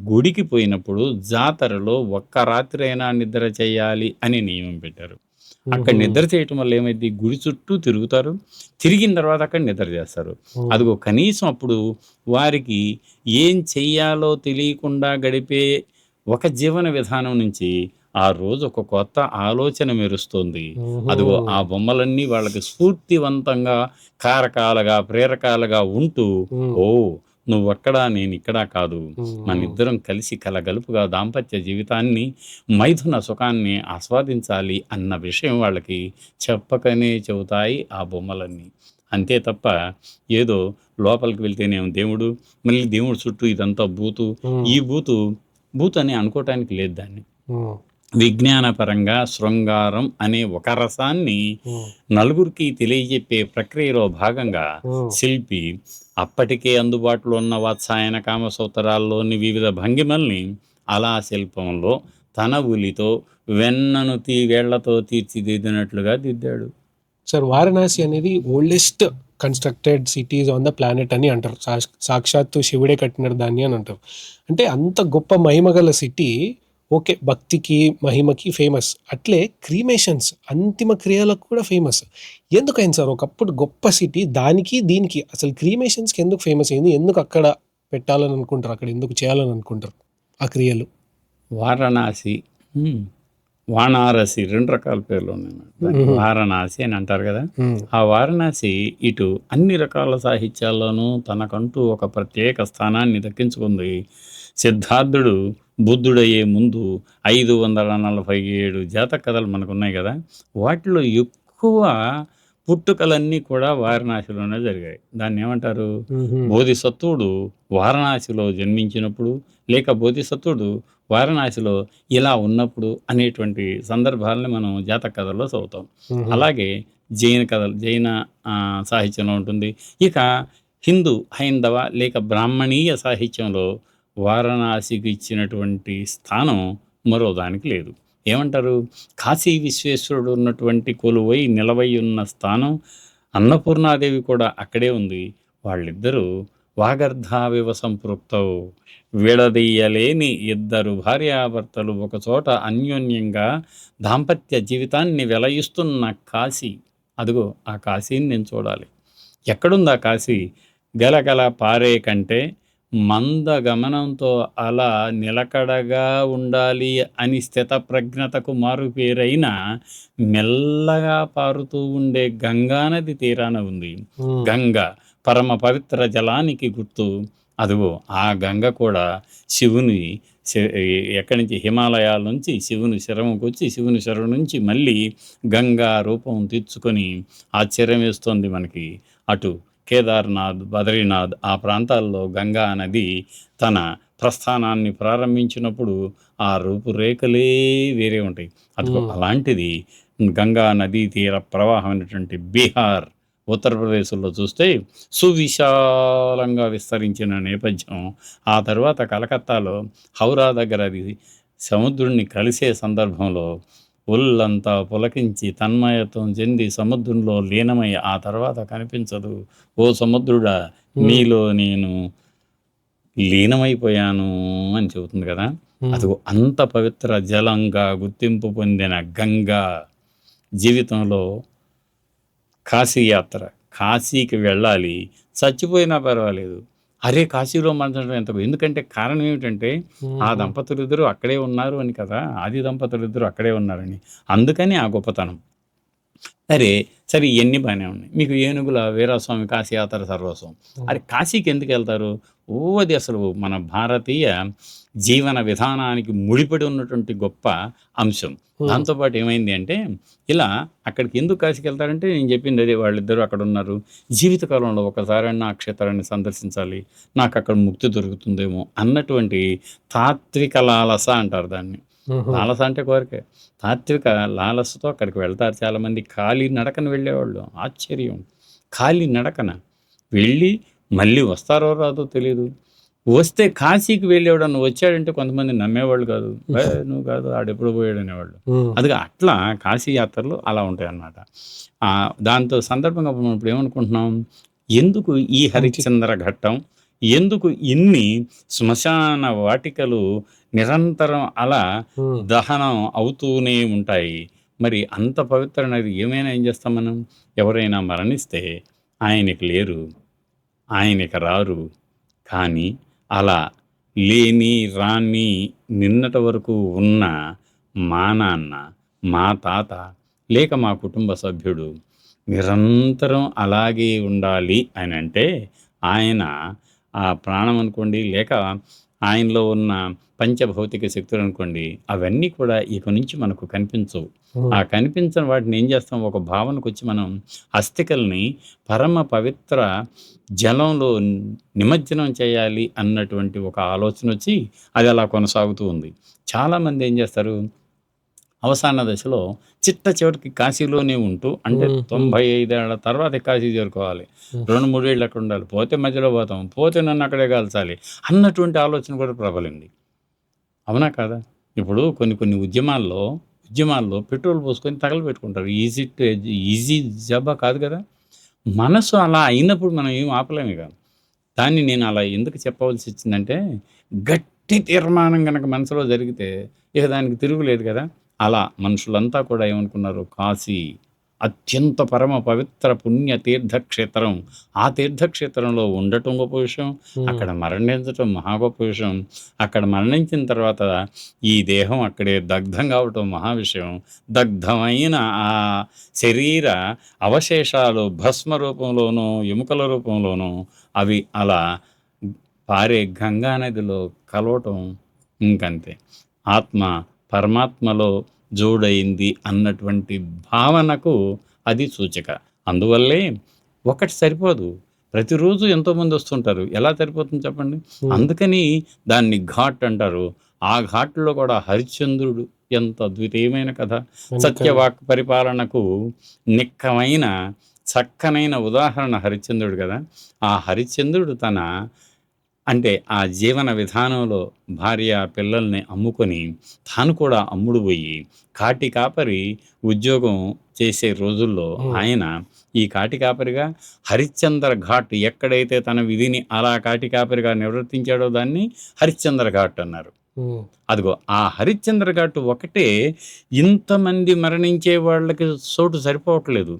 గుడికి పోయినప్పుడు జాతరలో ఒక్క రాత్రి అయినా నిద్ర చేయాలి అని నియమం పెట్టారు. అక్కడ నిద్ర చేయటం వల్ల ఏమైంది? గుడి చుట్టూ తిరుగుతారు, తిరిగిన తర్వాత అక్కడ నిద్ర చేస్తారు. అదిగో కనీసం అప్పుడు వారికి ఏం చెయ్యాలో తెలియకుండా గడిపే ఒక జీవన విధానం నుంచి ఆ రోజు ఒక కొత్త ఆలోచన మెరుస్తుంది. అదిగో ఆ బొమ్మలన్నీ వాళ్ళకి స్ఫూర్తివంతంగా, కారకాలుగా, ప్రేరకాలుగా ఉంటూ, ఓ నువ్వక్కడా నేను ఇక్కడా కాదు, మన ఇద్దరం కలిసి కలగలుపుగా దాంపత్య జీవితాన్ని, మైథున సుఖాన్ని ఆస్వాదించాలి అన్న విషయం వాళ్ళకి చెప్పకనే చెబుతాయి ఆ బొమ్మలన్నీ. అంతే తప్ప ఏదో లోపలికి వెళ్తేనేమో దేవుడు, మళ్ళీ దేవుడు చుట్టూ ఇదంతా బూతు, ఈ బూతు అని అనుకోవటానికి లేదు. దాన్ని విజ్ఞానపరంగా శృంగారం అనే ఒక రసాన్ని నలుగురికి తెలియజెప్పే ప్రక్రియలో భాగంగా శిల్పి అప్పటికే అందుబాటులో ఉన్న వాత్సాయన కామసూత్రాల్లోని వివిధ భంగిమల్ని అలా శిల్పంలో తన ఉలితో వెన్నను వేళ్లతో తీర్చిదిద్దినట్లుగా దిద్దాడు.
సార్, వారణాసి అనేది oldest constructed cities on the planet అని అంటారు. సాక్షాత్తు శివుడే కట్టినారు దాన్ని అని అంటారు. అంటే అంత గొప్ప మహిమగల సిటీ ఓకే, భక్తికి మహిమకి ఫేమస్, అట్లే క్రీమేషన్స్ అంతిమ క్రియలకు కూడా ఫేమస్. ఎందుకైంది సార్ ఒకప్పుడు గొప్ప సిటీ దానికి దీనికి అసలు క్రీమేషన్స్కి ఎందుకు ఫేమస్ అయింది? ఎందుకు అక్కడ పెట్టాలని అనుకుంటారు, అక్కడ ఎందుకు చేయాలని అనుకుంటారు ఆ క్రియలు?
వారణాసి, వాణారసి 2 రకాల పేర్లు ఉన్నాయి. వారణాసి అని అంటారు కదా. ఆ వారణాసి ఇటు అన్ని రకాల సాహిత్యాల్లోనూ తనకంటూ ఒక ప్రత్యేక స్థానాన్ని దక్కించుకుంది. సిద్ధార్థుడు బుద్ధుడయ్యే ముందు 547 జాతక కథలు మనకున్నాయి కదా. వాటిలో ఎక్కువ పుట్టుకలన్నీ కూడా వారణాసిలోనే జరిగాయి. దాన్ని ఏమంటారు? బోధిసత్వుడు వారణాసిలో జన్మించినప్పుడు, లేక బోధిసత్వుడు వారణాసిలో ఇలా ఉన్నప్పుడు అనేటువంటి సందర్భాలని మనం జాతక కథల్లో చదువుతాం. అలాగే జైన కథలు, జైన సాహిత్యంలో ఉంటుంది. ఇక హిందూ, హైందవ లేక బ్రాహ్మణీయ సాహిత్యంలో వారణాసికి ఇచ్చినటువంటి స్థానం మరో దానికి లేదు. ఏమంటారు? కాశీ విశ్వేశ్వరుడు ఉన్నటువంటి కొలువై నిలవై ఉన్న స్థానం, అన్నపూర్ణాదేవి కూడా అక్కడే ఉంది. వాళ్ళిద్దరూ వాగర్ధావివ సంపృక్తౌ, విడదీయలేని ఇద్దరు భార్యాభర్తలు ఒకచోట అన్యోన్యంగా దాంపత్య జీవితాన్ని వెలయిస్తున్న కాశీ. అదిగో ఆ కాశీని నేను చూడాలి. ఎక్కడుందా కాశీ? గలగల పారే కంటే మందగమనంతో అలా నిలకడగా ఉండాలి అని స్థితప్రజ్ఞతకు మారుపేరైన మెల్లగా పారుతూ ఉండే గంగానది తీరాన ఉంది. గంగ పరమ పవిత్ర జలానికి గుర్తు. అదిగో ఆ గంగ కూడా శివుని ఎక్కడి నుంచి, హిమాలయాల నుంచి శివుని శిరముకు వచ్చి, శివుని శిరం నుంచి మళ్ళీ గంగా రూపం తెచ్చుకొని ఆశ్చర్యం వేస్తోంది మనకి. అటు కేదార్నాథ్, బద్రీనాథ్ ఆ ప్రాంతాల్లో గంగా నది తన ప్రస్థానాన్ని ప్రారంభించినప్పుడు ఆ రూపురేఖలే వేరే ఉంటాయి. అదిగో అలాంటిది గంగా నదీ తీర ప్రవాహమైనటువంటి బీహార్, ఉత్తరప్రదేశ్లో చూస్తే సువిశాలంగా విస్తరించిన నేపథ్యం. ఆ తర్వాత కలకత్తాలో హౌరా దగ్గర అది సముద్రుడిని కలిసే సందర్భంలో ఒళ్ళంతా పులకించి తన్మయత్వం చెంది సముద్రంలో లీనమై ఆ తర్వాత కనిపించదు. ఓ సముద్రుడా, నీలో నేను లీనమైపోయాను అని చెబుతుంది కదా. అదిగో అంత పవిత్ర జలంగా గుర్తింపు పొందిన గంగా జీవితంలో కాశీ యాత్ర. కాశీకి వెళ్ళాలి, చచ్చిపోయినా పర్వాలేదు. అరే కాశీలో మరణం ఎంత, ఎందుకంటే కారణం ఏమిటంటే ఆ దంపతులిద్దరూ అక్కడే ఉన్నారు అని కదా, ఆది దంపతులిద్దరూ అక్కడే ఉన్నారని. అందుకని ఆ గొప్పతనం. సరే ఇవన్నీ బాగానే ఉన్నాయి. మీకు ఏనుగుల వీరాస్వామి కాశీ యాత్ర సర్వస్వం. అది కాశీకి ఎందుకు వెళ్తారు? అది అసలు మన భారతీయ జీవన విధానానికి ముడిపడి ఉన్నటువంటి గొప్ప అంశం. దాంతోపాటు ఏమైంది అంటే, ఇలా అక్కడికి ఎందుకు కాశీకి వెళ్తారంటే నేను చెప్పింది అదే, వాళ్ళిద్దరూ అక్కడ ఉన్నారు. జీవితకాలంలో ఒకసారైనా ఆ క్షేత్రాన్ని సందర్శించాలి, నాకు అక్కడ ముక్తి దొరుకుతుందేమో అన్నటువంటి తాత్విక లాలస అంటారు దాన్ని. లాలస అంటే కోరిక. తాత్విక లాలసతో అక్కడికి వెళ్తారు చాలామంది. ఖాళీ నడకన వెళ్ళేవాళ్ళు. ఆశ్చర్యం, ఖాళీ నడకన వెళ్ళి మళ్ళీ వస్తారో రాదో తెలియదు. వస్తే కాశీకి వెళ్ళేవాడు వచ్చాడంటే కొంతమంది నమ్మేవాళ్ళు కాదు. నువ్వు కాదు, ఆడెప్పుడు పోయాడు అనేవాళ్ళు. అది అట్లా కాశీ యాత్రలు అలా ఉంటాయి అన్నమాట. దాంతో సందర్భంగా మనం ఇప్పుడు ఏమనుకుంటున్నాం, ఎందుకు ఈ హరిశ్చంద్ర ఘట్టం, ఎందుకు ఇన్ని శ్మశాన వాటికలు నిరంతరం అలా దహనం అవుతూనే ఉంటాయి? మరి అంత పవిత్రమైనది ఏమైనా ఏం చేస్తాం మనం? ఎవరైనా మరణిస్తే ఆయనకి లేరు, ఆయనకి రారు. కానీ అలా లేని రాని నిన్నటి వరకు ఉన్న మా నాన్న, మా తాత లేక మా కుటుంబ సభ్యుడు నిరంతరం అలాగే ఉండాలి అని అంటే, ఆయన ఆ ప్రాణం అనుకోండి, లేక ఆయనలో ఉన్న పంచభౌతిక శక్తులు అనుకోండి, అవన్నీ కూడా ఇక నుంచి మనకు కనిపించవు. ఆ కనిపించిన వాటిని ఏం చేస్తాం, ఒక భావనకు వచ్చి మనం అస్థికల్ని పరమ పవిత్ర జలంలో నిమజ్జనం చేయాలి అన్నటువంటి ఒక ఆలోచన వచ్చి అది అలా కొనసాగుతూ ఉంది. చాలామంది ఏం చేస్తారు, అవసాన దశలో చిట్ట చివరికి కాశీలోనే ఉంటూ, అంటే 95 ఏళ్ల తర్వాత కాశీ చేరుకోవాలి, 2-3 ఏళ్ళు అక్కడ ఉండాలి, పోతే మధ్యలో పోతాం, పోతే నన్ను అక్కడే కాల్చాలి అన్నటువంటి ఆలోచన కూడా ప్రబలింది. అవునా కాదా? ఇప్పుడు కొన్ని ఉద్యమాల్లో పెట్రోల్ పోసుకొని తగలబెట్టుకుంటారు. ఈజీ జబ్బా కాదు కదా. మనసు అలా అయినప్పుడు మనం ఏం ఆపలేము ఇక. దాన్ని నేను అలా ఎందుకు చెప్పవలసి వచ్చిందంటే, గట్టి తీర్మానం కనుక మనసులో జరిగితే ఇక దానికి తిరుగులేదు కదా. అలా మనుషులంతా కూడా ఏమనుకున్నారు, కాశీ అత్యంత పరమ పవిత్ర పుణ్య తీర్థక్షేత్రం. ఆ తీర్థక్షేత్రంలో ఉండటం గొప్ప విషయం, అక్కడ మరణించటం మహా గొప్ప విషయం. అక్కడ మరణించిన తర్వాత ఈ దేహం అక్కడే దగ్ధం కావటం మహా విషయం. దగ్ధమైన ఆ శరీర అవశేషాలు భస్మ రూపంలోనూ ఎముకల రూపంలోనూ అవి అలా పారే గంగా నదిలో కలవటం ఇంకంతే. ఆత్మ పరమాత్మలో జోడైంది అన్నటువంటి భావనకు అది సూచిక. అందువల్లే ఒకటి సరిపోదు, ప్రతిరోజు ఎంతోమంది వస్తుంటారు, ఎలా సరిపోతుంది చెప్పండి. అందుకని దాన్ని ఘాట్ అంటారు. ఆ ఘాట్లో కూడా హరిశ్చంద్రుడు ఎంత అద్భుతమైన కథ. సత్యవాక్ పరిపాలనకు నిక్కమైన చక్కనైన ఉదాహరణ హరిశ్చంద్రుడు కదా. ఆ హరిశ్చంద్రుడు అంటే ఆ జీవన విధానంలో భార్య పిల్లల్ని అమ్ముకొని తాను కూడా అమ్ముడు పోయి కాటి కాపరి ఉద్యోగం చేసే రోజుల్లో ఆయన ఈ కాటి కాపరిగా హరిశ్చంద్ర ఘాట్ ఎక్కడైతే తన విధిని అలా కాటి కాపరిగా నిర్వర్తించాడో దాన్ని హరిశ్చంద్ర ఘాట్ అన్నారు. అదిగో ఆ హరిశ్చంద్ర ఘాట్ ఒకటే ఇంతమంది మరణించే వాళ్ళకి చోటు సరిపోవట్లేదు.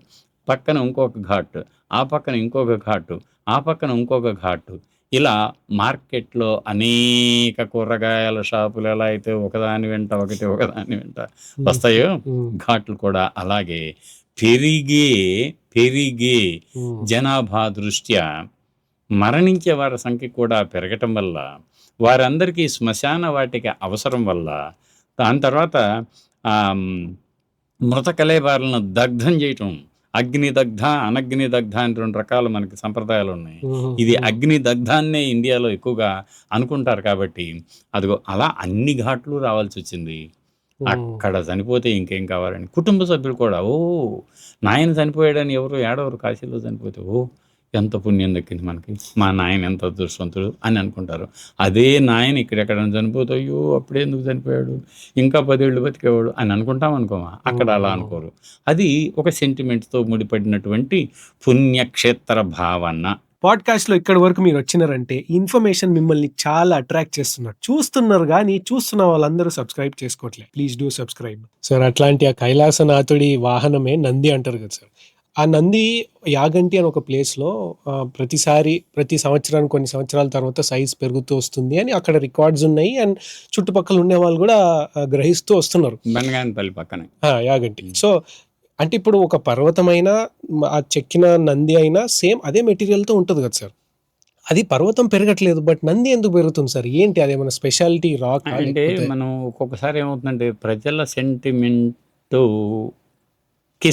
పక్కన ఇంకొక ఘాట్, ఆ పక్కన ఇంకొక ఘాటు, ఆ పక్కన ఇంకొక ఘాటు, ఇలా మార్కెట్‌లో అనేక కూరగాయల షాపులు ఎలా అయితే ఒకదాని వెంట ఒకటి, ఒకదాని వెంట వస్తాయో ఘాట్లు కూడా అలాగే పెరిగే పెరిగే జనాభా దృష్ట్యా మరణించే వారి సంఖ్య కూడా పెరగటం వల్ల, వారందరికీ శ్మశాన వాటిక అవసరం వల్ల, దాని తర్వాత మృత కళేబరాలను దగ్ధం చేయటం, అగ్నిదగ్ధ, అనగ్నిదగ్ధ అని 2 రకాలు మనకి సంప్రదాయాలు ఉన్నాయి. ఇది అగ్నిదగ్ధాన్నే ఇండియాలో ఎక్కువగా అనుకుంటారు కాబట్టి, అదిగో అలా అన్ని ఘాట్లు రావాల్సి వచ్చింది. అక్కడ చనిపోతే ఇంకేం కావాలని కుటుంబ సభ్యులు కూడా, నాయన చనిపోయాడని ఎవరు ఏడవరు. కాశీలో చనిపోతే ఎంత పుణ్యం దక్కింది మనకి, మా నాయన ఎంత అదృష్టవంతుడు అని అనుకుంటారు. అదే నాయన ఇక్కడెక్కడైనా చనిపోతే అయ్యో అప్పుడే ఎందుకు చనిపోయాడు, ఇంకా 10 ఏళ్ళు బతికేవాడు అని అనుకుంటాం అనుకోమా. అక్కడ అలా అనుకోరు. అది ఒక సెంటిమెంట్తో ముడిపడినటువంటి పుణ్యక్షేత్ర భావన.
పాడ్కాస్ట్లో ఇక్కడి వరకు మీరు వచ్చినారంటే ఇన్ఫర్మేషన్ మిమ్మల్ని చాలా అట్రాక్ట్ చూస్తున్నారు కానీ చూస్తున్న వాళ్ళందరూ సబ్స్క్రైబ్ చేసుకోవట్లేదు. Please do subscribe sir. అట్లాంటి ఆ కైలాసనాథుడి వాహనమే నంది అంటారు కదా సార్. ఆ నంది యాగంటి అని ఒక ప్లేస్లో ప్రతి సంవత్సరానికి కొన్ని సంవత్సరాల తర్వాత సైజ్ పెరుగుతూ వస్తుంది అని అక్కడ రికార్డ్స్ ఉన్నాయి. అండ్ చుట్టుపక్కల ఉండే వాళ్ళు కూడా గ్రహిస్తూ వస్తున్నారు.
బనగానపల్లి పక్కనే
యాగంటి. సో అంటే ఇప్పుడు ఒక పర్వతమైన ఆ చెక్కిన నంది అయినా సేమ్ అదే మెటీరియల్తో ఉంటుంది కదా సార్. అది పర్వతం పెరగట్లేదు, బట్ నంది ఎందుకు పెరుగుతుంది సార్? ఏంటి అదేమన్నా స్పెషాలిటీ రాక్
అంటే మనం ఒక్కొక్కసారి ఏమవుతుందంటే ప్రజల సెంటిమెంటుకి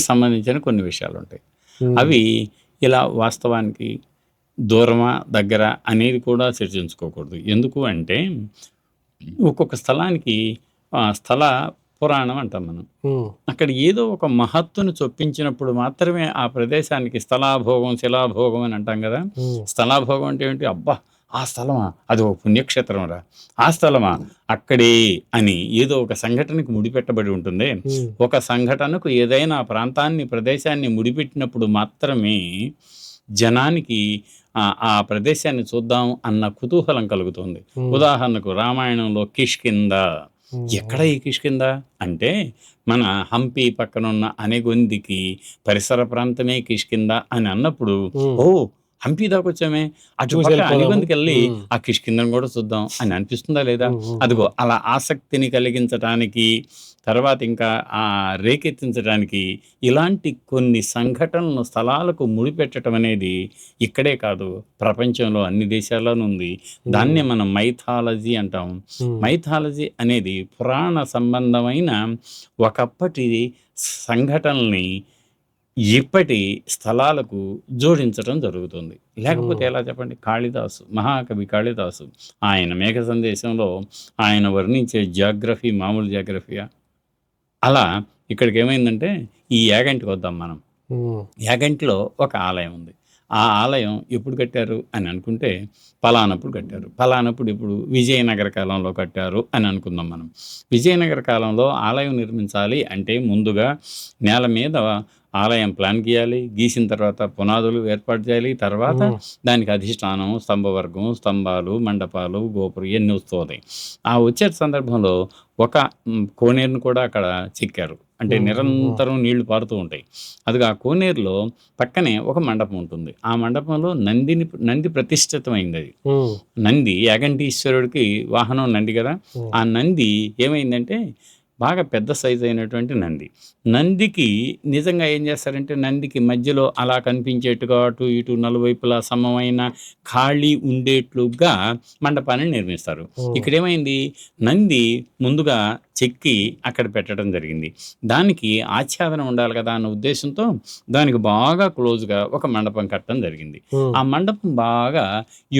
సంబంధించిన కొన్ని విషయాలు ఉంటాయి. అవి ఇలా వాస్తవానికి దూరమా దగ్గర అనేది కూడా చర్చించుకోకూడదు. ఎందుకు అంటే ఒక్కొక్క స్థలానికి స్థల పురాణం అంటాం మనం. అక్కడ ఏదో ఒక మహత్తును చొప్పించినప్పుడు మాత్రమే ఆ ప్రదేశానికి స్థలాభోగం శిలాభోగం అని అంటాం కదా. స్థలాభోగం అంటే ఏంటి? అబ్బా ఆ స్థలమా, అది ఒక పుణ్యక్షేత్రం రా, ఆ స్థలమా అక్కడే అని ఏదో ఒక సంఘటనకు ముడిపెట్టబడి ఉంటుంది. ఒక సంఘటనకు ఏదైనా ప్రాంతాన్ని ప్రదేశాన్ని ముడిపెట్టినప్పుడు మాత్రమే జనానికి ఆ ప్రదేశాన్ని చూద్దాం అన్న కుతూహలం కలుగుతుంది. ఉదాహరణకు రామాయణంలో కిష్కింద. ఎక్కడ ఈ కిష్కింద అంటే మన హంపి పక్కనున్న అనెగొందికి పరిసర ప్రాంతమే కిష్కింద అని అన్నప్పుడు హంపి దాకా వచ్చామే, అటు పక్క అనెగొందికి వెళ్ళి ఆ కిష్కిందను కూడా చూద్దాం అని అనిపిస్తుందా లేదా? అదిగో అలా ఆసక్తిని కలిగించడానికి, తర్వాత ఇంకా రేకెత్తించడానికి ఇలాంటి కొన్ని సంఘటనలు స్థలాలకు ముడిపెట్టడం అనేది ఇక్కడే కాదు, ప్రపంచంలో అన్ని దేశాల్లోనూ ఉంది. దాన్నే మనం మైథాలజీ అంటాం. మైథాలజీ అనేది పురాణ సంబంధమైన ఒకప్పటి సంఘటనల్ని ఇప్పటి స్థలాలకు జోడించడం జరుగుతుంది. లేకపోతే ఎలా చెప్పండి? కాళిదాసు, మహాకవి కాళిదాసు, ఆయన మేఘ సందేశంలో ఆయన వర్ణించే జియోగ్రఫీ మామూలు జియోగ్రఫీయా? అలా ఇక్కడికి ఏమైందంటే ఈ యాగంటికి వద్దాం మనం. యాగంటిలో ఒక ఆలయం ఉంది. ఆ ఆలయం ఎప్పుడు కట్టారు అని అనుకుంటే పలానప్పుడు కట్టారు. పలానప్పుడు ఇప్పుడు విజయనగర కాలంలో కట్టారు అని అనుకుందాం మనం. విజయనగర కాలంలో ఆలయం నిర్మించాలి అంటే ముందుగా నేల మీద ఆలయం ప్లాన్ గీయాలి. గీసిన తర్వాత పునాదులు ఏర్పాటు చేయాలి. తర్వాత దానికి అధిష్టానం, స్తంభవర్గం, స్తంభాలు, మండపాలు, గోపురం ఇవన్నీ వస్తాయి. ఆ వచ్చే సందర్భంలో ఒక కోనేరును కూడా అక్కడ చెక్కారు. అంటే నిరంతరం నీళ్లు పారుతూ ఉంటాయి. అది ఆ కోనేరులో పక్కనే ఒక మండపం ఉంటుంది. ఆ మండపంలో నంది ప్రతిష్ఠితమైంది. అది నంది యాగంటీశ్వరుడికి వాహనం నంది కదా. ఆ నంది ఏమైందంటే బాగా పెద్ద సైజు అయినటువంటి నందికి నిజంగా ఏం చేస్తారంటే నందికి మధ్యలో అలా కనిపించేట్టుగా అటు ఇటు నలువైపులా సమమైన ఖాళీ ఉండేట్లుగా మండపాన్ని నిర్మిస్తారు. ఇక్కడ ఏమైంది, నంది ముందుగా చెక్కి అక్కడ పెట్టడం జరిగింది. దానికి ఆచ్ఛాదనం ఉండాలి కదా అన్న ఉద్దేశంతో దానికి బాగా క్లోజ్గా ఒక మండపం కట్టడం జరిగింది. ఆ మండపం బాగా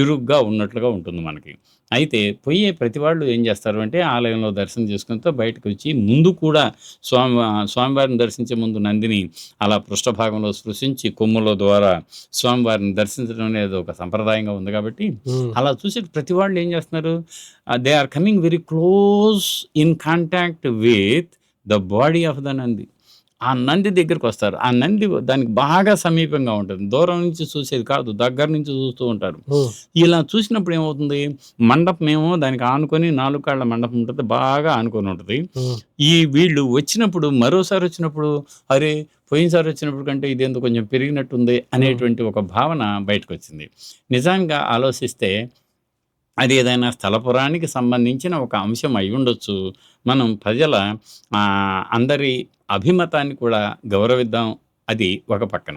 ఇరుగ్గా ఉన్నట్లుగా ఉంటుంది మనకి. అయితే పోయే ప్రతి వాళ్ళు ఏం చేస్తారు అంటే ఆలయంలో దర్శనం చేసుకునితో బయటకు వచ్చి ముందు కూడా స్వామివారి స్వామివారిని దర్శించే ముందు నందిని అలా పృష్ఠభాగంలో స్పృశించి కొమ్ముల ద్వారా స్వామివారిని దర్శించడం అనేది ఒక సంప్రదాయంగా ఉంది కాబట్టి
ఉమ్,
అలా చూసి ప్రతి వాళ్ళు ఏం చేస్తున్నారు, they are coming very close in contact with the body of the Nandi. ఆ నంది దగ్గరికి వస్తారు. ఆ నంది దానికి బాగా సమీపంగా ఉంటుంది. దూరం నుంచి చూసేది కాదు, దగ్గర నుంచి చూస్తూ ఉంటారు.
ఉమ్,
ఇలా చూసినప్పుడు ఏమవుతుంది, మండపం ఏమో దానికి ఆనుకొని 4 కాళ్ళ మండపం ఉంటుంది. బాగా ఆనుకొని ఉంటుంది.
ఉమ్,
ఈ వీళ్ళు వచ్చినప్పుడు మరోసారి వచ్చినప్పుడు, అరే! పోయినసారి వచ్చినప్పుడు కంటే ఇదేందో కొంచెం పెరిగినట్టుంది అనేటువంటి ఒక భావన బయటకొచ్చింది. నిజంగా ఆలోచిస్తే అది ఏదైనా స్థలపురానికి సంబంధించిన ఒక అంశం అయ్యుండొచ్చు. మనం ప్రజల అందరి అభిమతాన్ని కూడా గౌరవిద్దాం. అది ఒక పక్కన.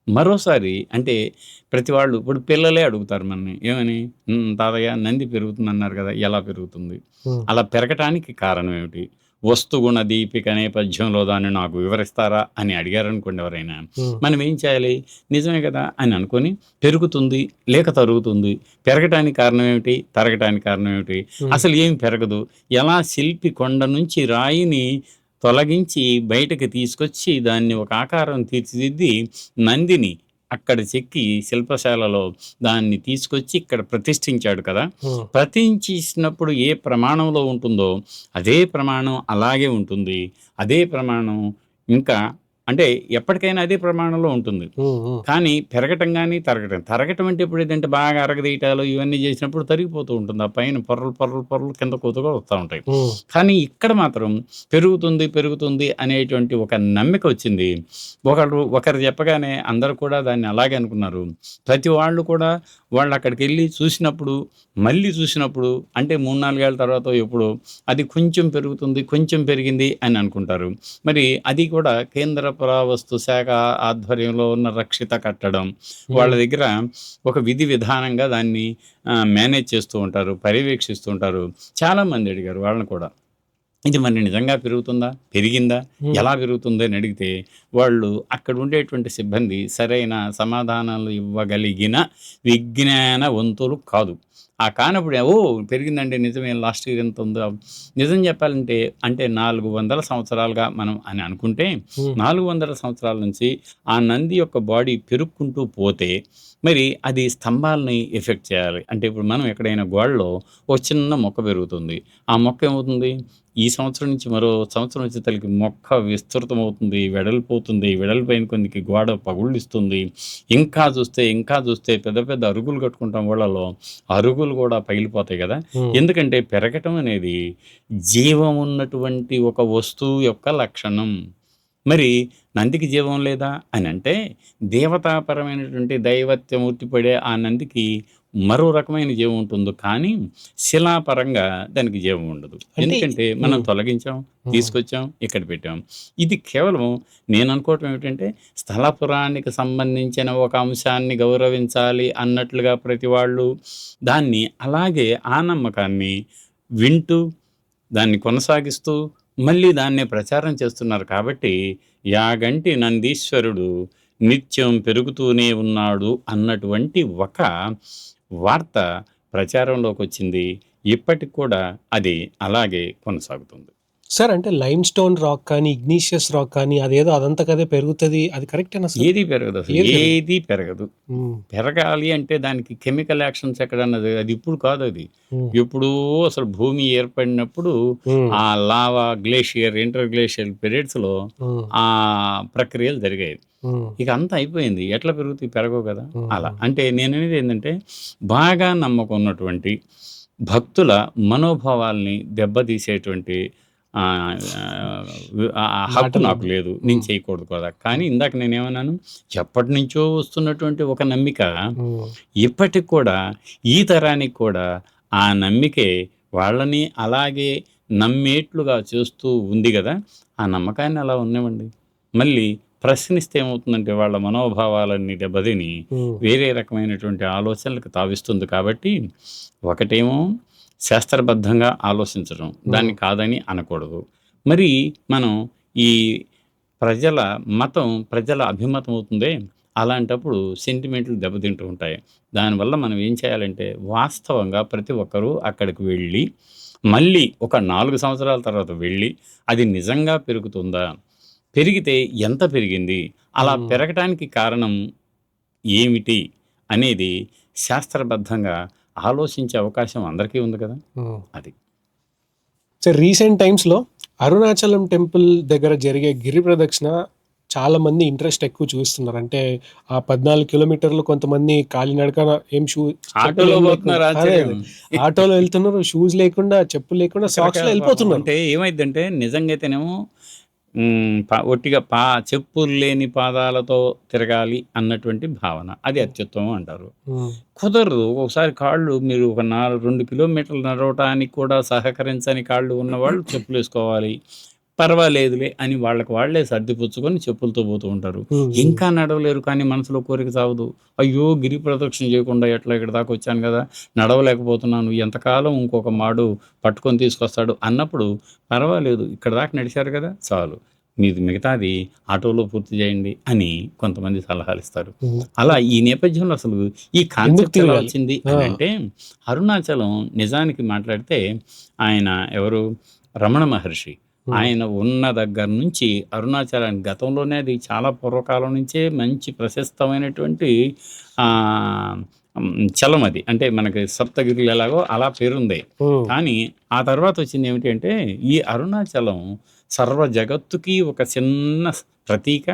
మరోసారి అంటే ప్రతి వాళ్ళు ఇప్పుడు పిల్లలే అడుగుతారు మనని. ఏమని? తాతయ్య నంది పెరుగుతుందన్నారు కదా! ఎలా పెరుగుతుంది?
ఉమ్,
అలా పెరగటానికి కారణం ఏమిటి? వస్తుగుణ దీపిక నేపథ్యంలో దాన్ని నాకు వివరిస్తారా? అని అడిగారనుకోండి ఎవరైనా.
ఉమ్,
మనం ఏం చేయాలి? నిజమే కదా! అని అనుకోని పెరుగుతుంది, లేక తరుగుతుంది. పెరగటానికి కారణం ఏమిటి? తరగటానికి కారణం ఏమిటి?
ఉమ్,
అసలు ఏం పెరగదు? ఎలా శిల్పి కొండ నుంచి రాయిని తొలగించి బయటకి తీసుకొచ్చి దాన్ని ఒక ఆకారం తీర్చిదిద్ది నందిని అక్కడ చెక్కి శిల్పశాలలో దాన్ని తీసుకొచ్చి ఇక్కడ ప్రతిష్ఠించాడు కదా!
ఉమ్,
ప్రతిష్ఠించినప్పుడు ఏ ప్రమాణంలో ఉంటుందో అదే ప్రమాణం అలాగే ఉంటుంది. అదే ప్రమాణం ఇంకా అంటే ఎప్పటికైనా అదే ప్రమాణంలో ఉంటుంది.
ఉమ్, ఉమ్,
కానీ పెరగటం గాని, తరగటం అంటే ఎప్పుడేంటంటే బాగా అరగదీయటాలు ఇవన్నీ చేసినప్పుడు తరిగిపోతూ ఉంటుంది. ఆ పైన పొరలు, పొరలు, పొరలు కింద కూతగా వస్తా ఉంటాయి.
ఉమ్,
కానీ ఇక్కడ మాత్రం పెరుగుతుంది, పెరుగుతుంది అనేటువంటి ఒక నమ్మిక వచ్చింది. ఒకరు చెప్పగానే అందరూ కూడా దాన్ని అలాగే అనుకున్నారు. ప్రతి వాళ్ళు కూడా వాళ్ళక్కడికెళ్ళి చూసినప్పుడు, మళ్ళీ చూసినప్పుడు అంటే 3, 4 ఏళ్ల తర్వాతో ఎప్పుడో అది కొంచెం పెరుగుతుంది, కొంచెం పెరిగింది అని అనుకుంటారు. మరి అది కూడా కేంద్ర పురావస్తు శాఖ ఆధ్వర్యంలో ఉన్న రక్షిత కట్టడం. వాళ్ళ
ఉమ్.
దగ్గర ఒక విధి విధానంగా దాన్ని మేనేజ్ చేస్తూ ఉంటారు, పర్యవేక్షిస్తూ ఉంటారు. చాలామంది అడిగారు వాళ్ళని కూడా. ఇది మరి నిజంగా పెరుగుతుందా? పెరిగిందా?
ఉమ్,
ఎలా పెరుగుతుంది అని అడిగితే, వాళ్ళు అక్కడ ఉండేటువంటి సిబ్బంది సరైన సమాధానాలు ఇవ్వగలిగిన విజ్ఞానవంతులు కాదు. కానప్పుడు పెరిగిందండి నిజమే లాస్ట్ ఇయర్ ఎంత ఉందో. నిజం చెప్పాలంటే అంటే 400 సంవత్సరాలుగా మనం అని అనుకుంటే,
ఉమ్,
400 సంవత్సరాల నుంచి ఆ నంది యొక్క బాడీ పెరుక్కుంటూ పోతే, మరి అది స్తంభాలని ఎఫెక్ట్ చేయాలి. అంటే ఇప్పుడు మనం ఎక్కడైనా గోడలో ఒక చిన్న మొక్క పెరుగుతుంది. ఆ మొక్క ఏమవుతుంది? ఈ సంవత్సరం నుంచి మరో సంవత్సరం వచ్చేసరికి మొక్క విస్తృతమవుతుంది, వెడల్పోతుంది. వెడల్పైన కొద్దికి గోడ పగుళ్ళిస్తుంది. ఇంకా చూస్తే పెద్ద పెద్ద అరుగులు కట్టుకుంటాం ఊళ్ళలో. అరుగులు కూడా పగిలిపోతాయి కదా!
ఉమ్,
ఎందుకంటే పెరగటం అనేది జీవం ఉన్నటువంటి ఒక వస్తువు యొక్క లక్షణం. మరి నందికి జీవం లేదా అని అంటే, దేవతాపరమైనటువంటి దైవత్వం ఉట్టిపడే ఆ నందికి మరో రకమైన జీవం ఉంటుంది. కానీ శిలాపరంగా దానికి జీవం ఉండదు.
అంటే
ఎందుకంటే మనం
ఉమ్,
తొలగించాం,
ఉమ్,
తీసుకొచ్చాం, ఇక్కడ పెట్టాం. ఇది కేవలం నేను అనుకోవటం ఏమిటంటే, స్థలపురానికి సంబంధించిన ఒక అంశాన్ని గౌరవించాలి అన్నట్లుగా ప్రతి వాళ్ళు దాన్ని అలాగే ఆ నమ్మకాన్ని వింటూ, దాన్ని కొనసాగిస్తూ, మళ్ళీ దాన్నే ప్రచారం చేస్తున్నారు కాబట్టి, యాగంటి నందీశ్వరుడు నిత్యం పెరుగుతూనే ఉన్నాడు అన్నటువంటి ఒక వార్త ప్రచారంలోకొచ్చింది. ఇప్పటికి కూడా అది అలాగే కొనసాగుతుంది.
సార్ అంటే లైమ్ స్టోన్ రాక్ కానీ ఇగ్నీషియస్ రాక్ కానీ అదేదో అదంతకదే పెరుగుతుంది అది కరెక్టేనా సార్?
ఏది పెరగదు అసలు.
ఏది పెరగదు.
ఏది పెరగదు.
ఉమ్,
పెరగాలి అంటే దానికి కెమికల్ యాక్షన్స్ ఎక్కడన్నది అది ఇప్పుడు కాదు అది.
ఉమ్,
ఎప్పుడో అసలు భూమి ఏర్పడినప్పుడు
ఉమ్,
ఆ లావా, గ్లేషియర్, ఇంటర్ గ్లేషియర్ పీరియడ్స్‌లో
ఉమ్,
ఆ ప్రక్రియలు జరిగాయి.
ఉమ్,
ఇక అంతా అయిపోయింది. ఎట్లా పెరుగుతాయి? పెరగవు కదా! అలా.
ఉమ్,
అంటే నేననేది ఏందంటే, బాగా నమ్మకం ఉన్నటువంటి భక్తుల మనోభావాల్ని దెబ్బతీసేటువంటి ఆహ్, హక్కు
మాటలు
నాకు లేదు. నేను
ఉమ్,
చేయకూడదు కదా! కానీ ఇందాక నేనేమన్నాను? ఎప్పటినుంచో వస్తున్నటువంటి ఒక నమ్మిక
ఉమ్,
ఇప్పటికి కూడా ఈ తరానికి కూడా ఆ నమ్మికే వాళ్ళని అలాగే నమ్మేట్లుగా చేస్తూ ఉంది గదా! ఆ నమ్మకాన్ని అలా ఉన్నివ్వండి. మళ్ళీ ప్రశ్నిస్తే ఏమవుతుందంటే వాళ్ళ మనోభావాలన్నీ దెబ్బతిని
ఉమ్,
వేరే రకమైనటువంటి ఆలోచనలకు తావిస్తుంది కాబట్టి, ఒకటేమో శాస్త్రబద్ధంగా ఆలోచించడం. దాన్ని కాదని అనకూడదు. మరి మనం ఈ ప్రజల అభిమతం అవుతుందే, అలాంటప్పుడు సెంటిమెంట్లు దెబ్బతింటూ ఉంటాయి. దానివల్ల మనం ఏం చేయాలంటే, వాస్తవంగా ప్రతి ఒక్కరూ అక్కడికి వెళ్ళి, మళ్ళీ ఒక 4 సంవత్సరాల తర్వాత వెళ్ళి, అది నిజంగా పెరుగుతుందా? పెరిగితే ఎంత పెరిగింది, అలా పెరగటానికి కారణం ఏమిటి అనేది శాస్త్రబద్ధంగా ఆలోచించే అవకాశం అందరికీ ఉంది కదా. అది
సో రీసెంట్ టైమ్స్లో అరుణాచలం టెంపుల్ దగ్గర జరిగే గిరి ప్రదక్షిణ చాలా మంది ఇంట్రెస్ట్ ఎక్కువ చూస్తున్నారు. అంటే ఆ 14 కిలోమీటర్లు కొంతమంది కాలినడకన ఏం
ఆటోలో పోతున్నారు, ఆశ్చర్యం.
ఆటోలో వెళ్తున్నారు, షూస్ లేకుండా, చెప్పులు లేకుండా, సాక్స్ లో వెళ్ళిపోతున్నారు.
అంటే ఏమైందంటే నిజంగా అయితేనేమో ఒట్టిగా చెప్పులు లేని పాదాలతో తిరగాలి అన్నటువంటి భావన, అది అత్యుత్తమం అంటారు. కుదరదు. ఒకసారి కాళ్ళు మీరు ఒక 2 కిలోమీటర్లు నడవటానికి కూడా సహకరించని కాళ్ళు ఉన్నవాళ్ళు చెప్పులు వేసుకోవాలి. పర్వాలేదులే అని వాళ్ళకి వాళ్ళే సర్దిపుచ్చుకొని చెప్పులతో పోతూ ఉంటారు. ఇంకా నడవలేరు, కానీ మనసులో కోరిక సాగదు. అయ్యో, గిరి ప్రదక్షిణ చేయకుండా ఎట్లా ఇక్కడ దాకా వచ్చాను కదా, నడవలేకపోతున్నాను, ఎంతకాలం ఇంకొక మాడు పట్టుకొని తీసుకొస్తాడు అన్నప్పుడు పర్వాలేదు, ఇక్కడ దాకా నడిచారు కదా చాలు, మీది మిగతాది ఆటోలో పూర్తి చేయండి అని కొంతమంది సలహాలు ఇస్తారు. అలా ఈ నేపథ్యంలో అసలు ఈ కాన్సెప్ట్ ఎలా వచ్చింది అని అంటే, అరుణాచలం నిజానికి మాట్లాడితే ఆయన ఎవరు, రమణ మహర్షి, ఆయన ఉన్న దగ్గర నుంచి అరుణాచలానికి గతంలోనే అది చాలా పూర్వకాలం నుంచే మంచి ప్రశస్తమైనటువంటి చలం. అది అంటే మనకి సప్తగిరులు ఎలాగో అలా పేరుంది. కానీ ఆ తర్వాత వచ్చింది ఏమిటి అంటే, ఈ అరుణాచలం సర్వ జగత్తుకి ఒక చిన్న ప్రతీక.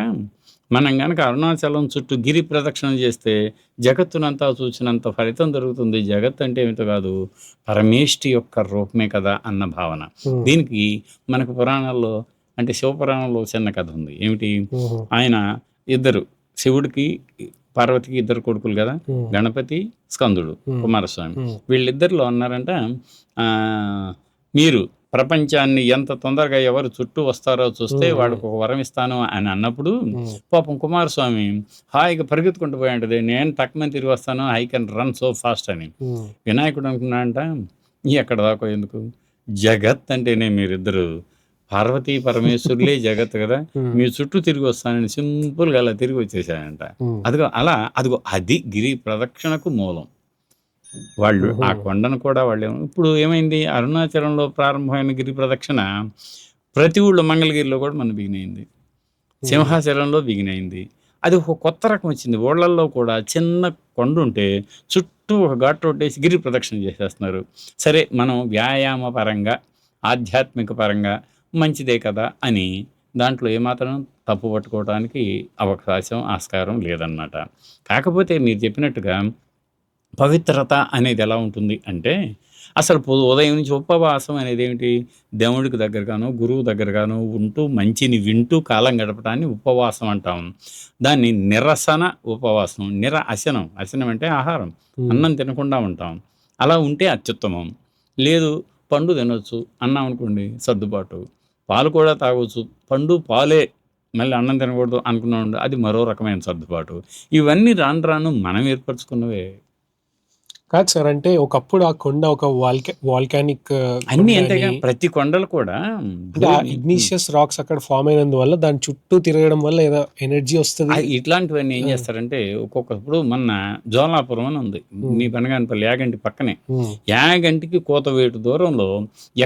మనం కనుక అరుణాచలం చుట్టూ గిరి ప్రదక్షిణ చేస్తే జగత్తునంతా చూసినంత ఫలితం దొరుకుతుంది. జగత్ అంటే ఏమిటో కాదు, పరమేష్టి యొక్క రూపమే కదా అన్న భావన. దీనికి మనకు పురాణాల్లో అంటే శివపురాణంలో చిన్న కథ ఉంది. ఏమిటి, ఆయన ఇద్దరు, శివుడికి పార్వతికి ఇద్దరు కొడుకులు కదా, గణపతి, స్కందుడు, కుమారస్వామి. వీళ్ళిద్దరిలో అన్నారంట, మీరు ప్రపంచాన్ని ఎంత తొందరగా ఎవరు చుట్టూ వస్తారో చూస్తే వాడికి ఒక వరం ఇస్తాను అని అన్నప్పుడు పాపం కుమారస్వామి హాయిగా పరిగెత్తుకుంటూ పోయి ఉంటుంది, నేను తక్కువ తిరిగి వస్తాను, I can run so fast అని. వినాయకుడు అనుకున్నాడంట, ఎక్కడ దాకా ఎందుకు, జగత్ అంటేనే మీరిద్దరు పార్వతీ పరమేశ్వరులే జగత్ కదా, మీ చుట్టూ తిరిగి వస్తానని సింపుల్గా అలా తిరిగి వచ్చేసాడంట. అదిగో అది గిరి ప్రదక్షిణకు మూలం. వాళ్ళు ఆ కొండను కూడా వాళ్ళు ఇప్పుడు ఏమైంది, అరుణాచలంలో ప్రారంభమైన గిరి ప్రదక్షిణ ప్రతి ఊళ్ళో, మంగళగిరిలో కూడా మన బిగినైంది, సింహాచలంలో బిగినైంది. అది ఒక కొత్త రకం వచ్చింది. ఊళ్ళల్లో కూడా చిన్న కొండ ఉంటే చుట్టూ ఒక ఘాట్ రోడ్ వేసి గిరి ప్రదక్షిణ చేసేస్తున్నారు. సరే, మనం వ్యాయామ పరంగా, ఆధ్యాత్మిక పరంగా మంచిదే కదా అని దాంట్లో ఏమాత్రం తప్పు పట్టుకోవడానికి అవకాశం, ఆస్కారం లేదన్నమాట. కాకపోతే మీరు చెప్పినట్టుగా పవిత్రత అనేది ఎలా ఉంటుంది అంటే, అసలు ఉదయం నుంచి ఉపవాసం అనేది ఏమిటి, దేవుడికి దగ్గరగాను, గురువు దగ్గరగాను ఉంటూ మంచిని వింటూ కాలం గడపడాన్ని ఉపవాసం అంటాం. దాన్ని నిరసన ఉపవాసం, అశనం అంటే ఆహారం, అన్నం తినకుండా ఉంటాం, అలా ఉంటే అత్యుత్తమం. లేదు, పండు తినొచ్చు అన్నాం అనుకోండి సర్దుబాటు, పాలు కూడా తాగొచ్చు, పండు పాలే మళ్ళీ అన్నం తినకూడదు అనుకున్నాం, అది మరో రకమైన సర్దుబాటు. ఇవన్నీ రాను రాను మనం ఏర్పరచుకున్నవే
కాదు సార్. అంటే ఒకప్పుడు ఆ కొండ ఒక వాల్కానిక్
అన్ని అంతేగా, ప్రతి కొండలు కూడా
ఇగ్నిషియస్ రాక్స్ అక్కడ ఫామ్ అయినందువల్ల దాని చుట్టూ తిరగడం వల్ల ఏదో ఎనర్జీ వస్తుంది.
ఇట్లాంటివన్నీ ఏం చేస్తారంటే, ఒక్కొక్కప్పుడు మొన్న జోలాపురం అని ఉంది మీ బనగానపల్లి యాగంటి పక్కనే, యాగంటికి కోతవేటు దూరంలో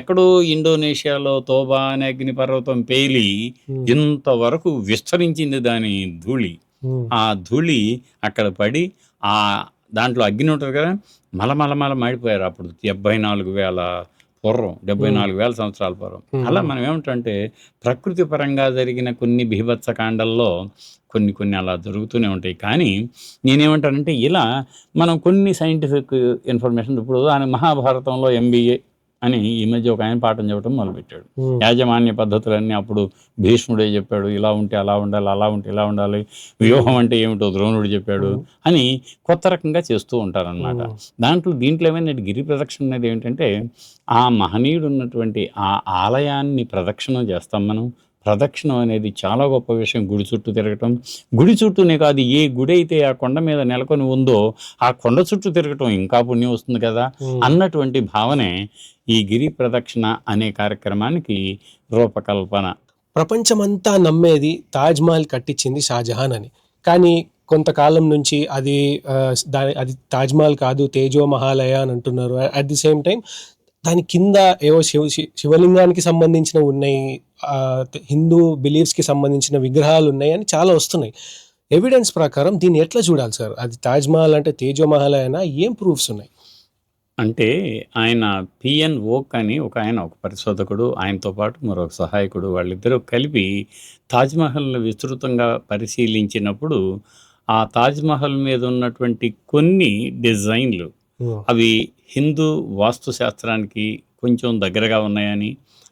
ఎక్కడో ఇండోనేషియాలో తోబా అనే అగ్ని పర్వతం పేలి ఇంతవరకు విస్తరించింది దాని ధూళి. ఆ ధూళి అక్కడ పడి ఆ దాంట్లో అగ్ని ఉంటుంది కదా, మలమల మాడిపోయారు అప్పుడు 74,000 పూర్వం, 74,000 సంవత్సరాల పూర్వం. అలా మనం ఏమిటంటే, ప్రకృతి పరంగా జరిగిన కొన్ని బీభత్స కాండల్లో కొన్ని అలా జరుగుతూనే ఉంటాయి. కానీ నేనేమంటానంటే, ఇలా మనం కొన్ని సైంటిఫిక్ ఇన్ఫర్మేషన్, ఇప్పుడు ఆయన మహాభారతంలో MBA అని ఈ మధ్య ఒక ఆయన పాఠం చెప్పడం మొదలుపెట్టాడు. యాజమాన్య పద్ధతులన్నీ అప్పుడు భీష్ముడే చెప్పాడు, ఇలా ఉంటే అలా ఉండాలి, అలా ఉంటే ఇలా ఉండాలి, వ్యూహం అంటే ఏమిటో ద్రోణుడు చెప్పాడు అని కొత్త రకంగా చేస్తూ ఉంటారనమాట. దీంట్లో ఏమైనా గిరి ప్రదక్షిణ అనేది ఏమిటంటే, ఆ మహనీయుడు ఉన్నటువంటి ఆ ఆలయాన్ని ప్రదక్షిణ చేస్తాం మనం. ప్రదక్షిణం అనేది చాలా గొప్ప విషయం. గుడి చుట్టూ తిరగటం, గుడి చుట్టూనే కాదు, ఏ గుడి అయితే ఆ కొండ మీద నెలకొని ఉందో ఆ కొండ చుట్టూ తిరగటం ఇంకా పుణ్యం వస్తుంది కదా అన్నటువంటి భావనే ఈ గిరి ప్రదక్షిణ అనే కార్యక్రమానికి రూపకల్పన.
ప్రపంచమంతా నమ్మేది తాజ్మహల్ కట్టించింది షాజహాన్ అని, కానీ కొంతకాలం నుంచి అది తాజ్మహల్ కాదు, తేజో మహాలయ అని అంటున్నారు. అట్ ది సేమ్ టైం దాని కింద ఏవో శివలింగానికి సంబంధించినవి ఉన్నాయి, హిందూ బిలీఫ్స్కి సంబంధించిన విగ్రహాలు ఉన్నాయి అని చాలా వస్తున్నాయి. ఎవిడెన్స్ ప్రకారం దీన్ని ఎట్లా చూడాలి సార్? అది తాజ్మహల్ అంటే తేజోమహల్ అయినా ఏం ప్రూఫ్స్ ఉన్నాయి?
అంటే ఆయన పిఎన్ ఓక్ అని ఒక పరిశోధకుడు, ఆయనతో పాటు మరొక సహాయకుడు, వాళ్ళిద్దరూ కలిపి తాజ్మహల్ని విస్తృతంగా పరిశీలించినప్పుడు ఆ తాజ్మహల్ మీద ఉన్నటువంటి కొన్ని డిజైన్లు
ఉమ్,
అవి హిందూ వాస్తు శాస్త్రానికి కొంచెం దగ్గరగా ఉన్నాయని,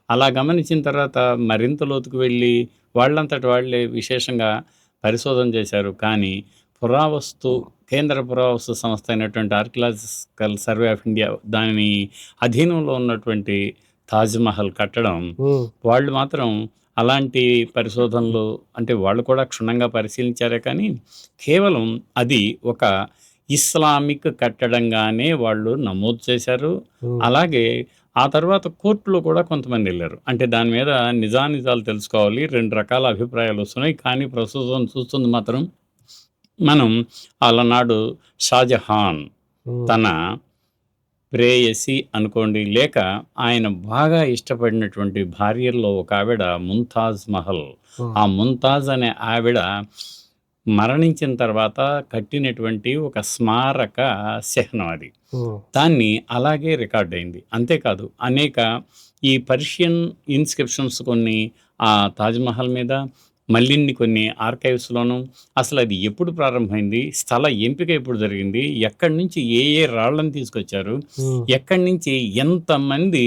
అలా గమనించిన తర్వాత మరింత లోతుకు వెళ్ళి వాళ్ళంతట వాళ్ళే విశేషంగా పరిశోధన చేశారు. కానీ పురావస్తు కేంద్ర పురావస్తు సంస్థ అయినటువంటి ఆర్కియలాజికల్ సర్వే ఆఫ్ ఇండియా దాని అధీనంలో ఉన్నటువంటి తాజ్‌మహల్ కట్టడం
ఉమ్,
వాళ్ళు మాత్రం అలాంటి పరిశోధనలు అంటే వాళ్ళు కూడా క్షుణ్ణంగా పరిశీలించారే కానీ కేవలం అది ఒక ఇస్లామిక్ కట్టడంగానే వాళ్ళు నమోదు చేశారు.
ఉమ్,
అలాగే ఆ తర్వాత కోర్టులో కూడా కొంతమంది ఎళ్లారు. అంటే దాని మీద నిజానిజాలు తెలుసుకోవాలి. 2 రకాల అభిప్రాయాలొస్తున్నాయి. కానీ ప్రస్తుతం చూస్తుంది మాత్రం మనం అలనాడు షాజహాన్
ఉమ్,
తన ప్రేయసి అనుకోండి, లేక ఆయన బాగా ఇష్టపడినటువంటి భార్యల్లో ఒక ఆవిడ ముంతాజ్ మహల్.
ఉమ్,
ఆ ముంతాజ్ అనే ఆవిడ మరణించిన తర్వాత కట్టినటువంటి ఒక స్మారక చిహ్నం అది.
ఉమ్,
దాన్ని అలాగే రికార్డ్ అయింది. అంతేకాదు అనేక ఈ పర్షియన్ ఇన్‌స్క్రిప్షన్స్ కొన్ని ఆ తాజ్‌మహల్ మీద, మళ్ళిన్ని కొన్ని ఆర్కైవ్స్‌లోను అసలది ఎప్పుడు ప్రారంభమైంది, స్థల ఎంపిక ఎప్పుడు జరిగింది, ఎక్కడి నుంచి ఏ ఏ రాళ్ళని తీసుకొచ్చారు,
ఉమ్,
ఎక్కడి నుంచి ఎంతమంది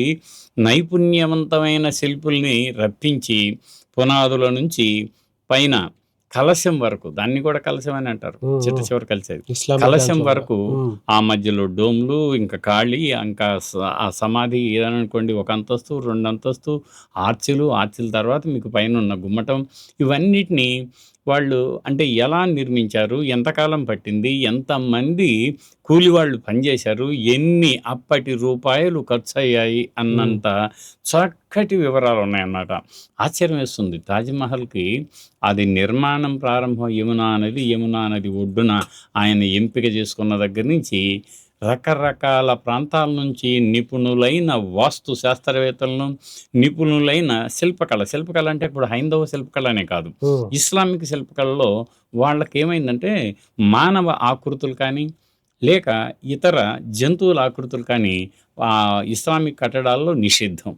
నైపుణ్యవంతమైన శిల్పుల్ని రప్పించి, పునాదుల నుంచి పైన కలశం వరకు, దాన్ని కూడా కలశం అని అంటారు.
ఉమ్,
చిట్ట
ఉమ్.
చివర కలిసేది.
ఇస్లామిక్
కలశం
దాంట్లో కూడా.
వరకు
ఉమ్,
ఆ మధ్యలో డోమ్‌లు, ఇంకా ఖాళీ, ఇంకా ఆ సమాధి ఏదననుకోండి ఒక అంతస్తు, 2 అంతస్తు, ఆర్చుల తర్వాత మీకు పైనున్న గుమ్మటం, ఇవన్నిటిని వాళ్ళు అంటే ఎలా నిర్మించారు? ఎంతకాలం పట్టింది? ఎంతమంది కూలివాళ్ళు పనిచేశారు? ఎన్ని అప్పటి రూపాయలు ఖర్చయ్యాయి?
ఉమ్,
అన్నంత చక్కటి వివరాలున్నాయన్నమాట. ఆశ్చర్యమేస్తుంది. తాజ్‌మహల్‌కి అది నిర్మాణం ప్రారంభం యమునా నది ఒడ్డున ఆయన ఎంపిక చేసుకున్న దగ్గర నుంచి రకరకాల ప్రాంతాల నుంచి నిపుణులైన వాస్తు శాస్త్రవేత్తలను, నిపుణులైన శిల్పకళ అంటే ఇప్పుడు హైందవ శిల్పకళ అనే కాదు.
ఉమ్,
ఇస్లామిక్ శిల్పకళలో వాళ్ళకేమైందంటే మానవ ఆకృతులు కానీ, లేక ఇతర జంతువుల ఆకృతులు కానీ ఇస్లామిక్ కట్టడాల్లో నిషిద్ధం. ఆ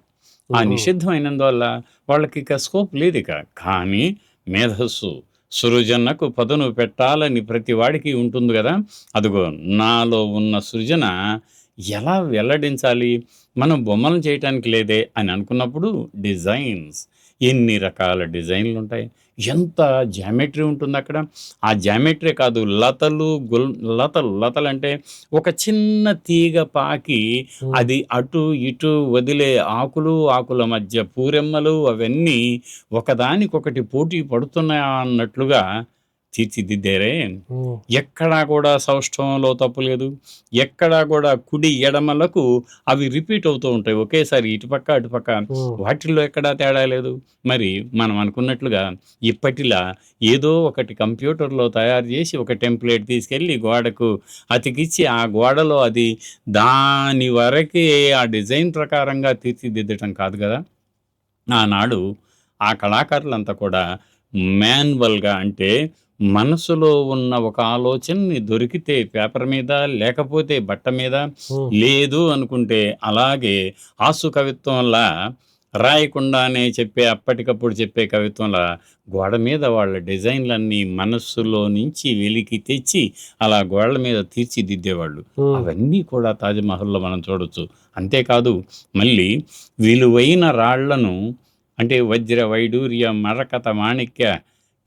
ఉమ్, ఉమ్,
నిషిద్ధం అయినందువల్ల వాళ్ళకిక స్కోప్ లేదిక. కానీ మేధస్సు, సృజనకు పదును పెట్టాలని ప్రతి వాడికి ఉంటుంది గదా! అదిగో నాలో ఉన్న సృజన ఎలా వెల్లడించాలి? మనం బొమ్మలను చేయటానికి లేదే అని అనుకున్నప్పుడు డిజైన్స్. ఎన్ని రకాల డిజైన్‌లుంటాయి. ఎంత జామెట్రీ ఉంటుందక్కడ. ఆ జామెట్రీ కాదు లతలంటే ఒక చిన్న తీగ పాకి
ఉమ్,
అది అటు ఇటు వదిలే ఆకుల మధ్య పూరెమ్మలు అవన్నీ ఒకదానికొకటి పోటీ పడుతున్నాయా అన్నట్లుగా తీర్చిదిద్దారే.
ఉమ్,
ఎక్కడా కూడా సౌష్ఠవంలో తప్పు లేదు. ఎక్కడా కూడా కుడి, ఎడమలకు అవి రిపీట్ అవుతూ ఉంటాయి. ఒకేసారి ఇటుపక్క, అటుపక్క
ఉమ్,
వాటిల్లో ఎక్కడా తేడా లేదు. మరి మనం అనుకున్నట్లుగా ఇప్పటిలా ఏదో ఒకటి కంప్యూటర్‌లో తయారు చేసి ఒక టెంప్లేట్ తీసుకెళ్ళి గోడకు అతికిచ్చి, ఆ గోడలో అది దాని వరకే ఆ డిజైన్ ప్రకారంగా తీర్చిదిద్దటం కాదు గదా! ఆనాడు ఆ కళాకారులంతా కూడా మాన్యువల్‌గా అంటే మనసులో ఉన్న ఒక ఆలోచనని దొరికితే పేపర్ మీద, లేకపోతే బట్ట మీద,
ఉమ్,
లేదు అనుకుంటే అలాగే ఆసు కవిత్వంలా రాయకుండానే అప్పటికప్పుడు చెప్పే కవిత్వంలా గోడ మీద వాళ్ళ డిజైన్‌లన్నీ మనస్సులో నుంచి వెలికి తెచ్చి అలా గోడల మీద తీర్చిదిద్దేవాళ్ళు.
ఉమ్,
అవన్నీ కూడా తాజ్‌మహల్‌లో మనం చూడొచ్చు. అంతేకాదు మళ్ళీ విలువైన రాళ్ళను అంటే వజ్ర, వైడూర్య, మరకత, మాణిక్య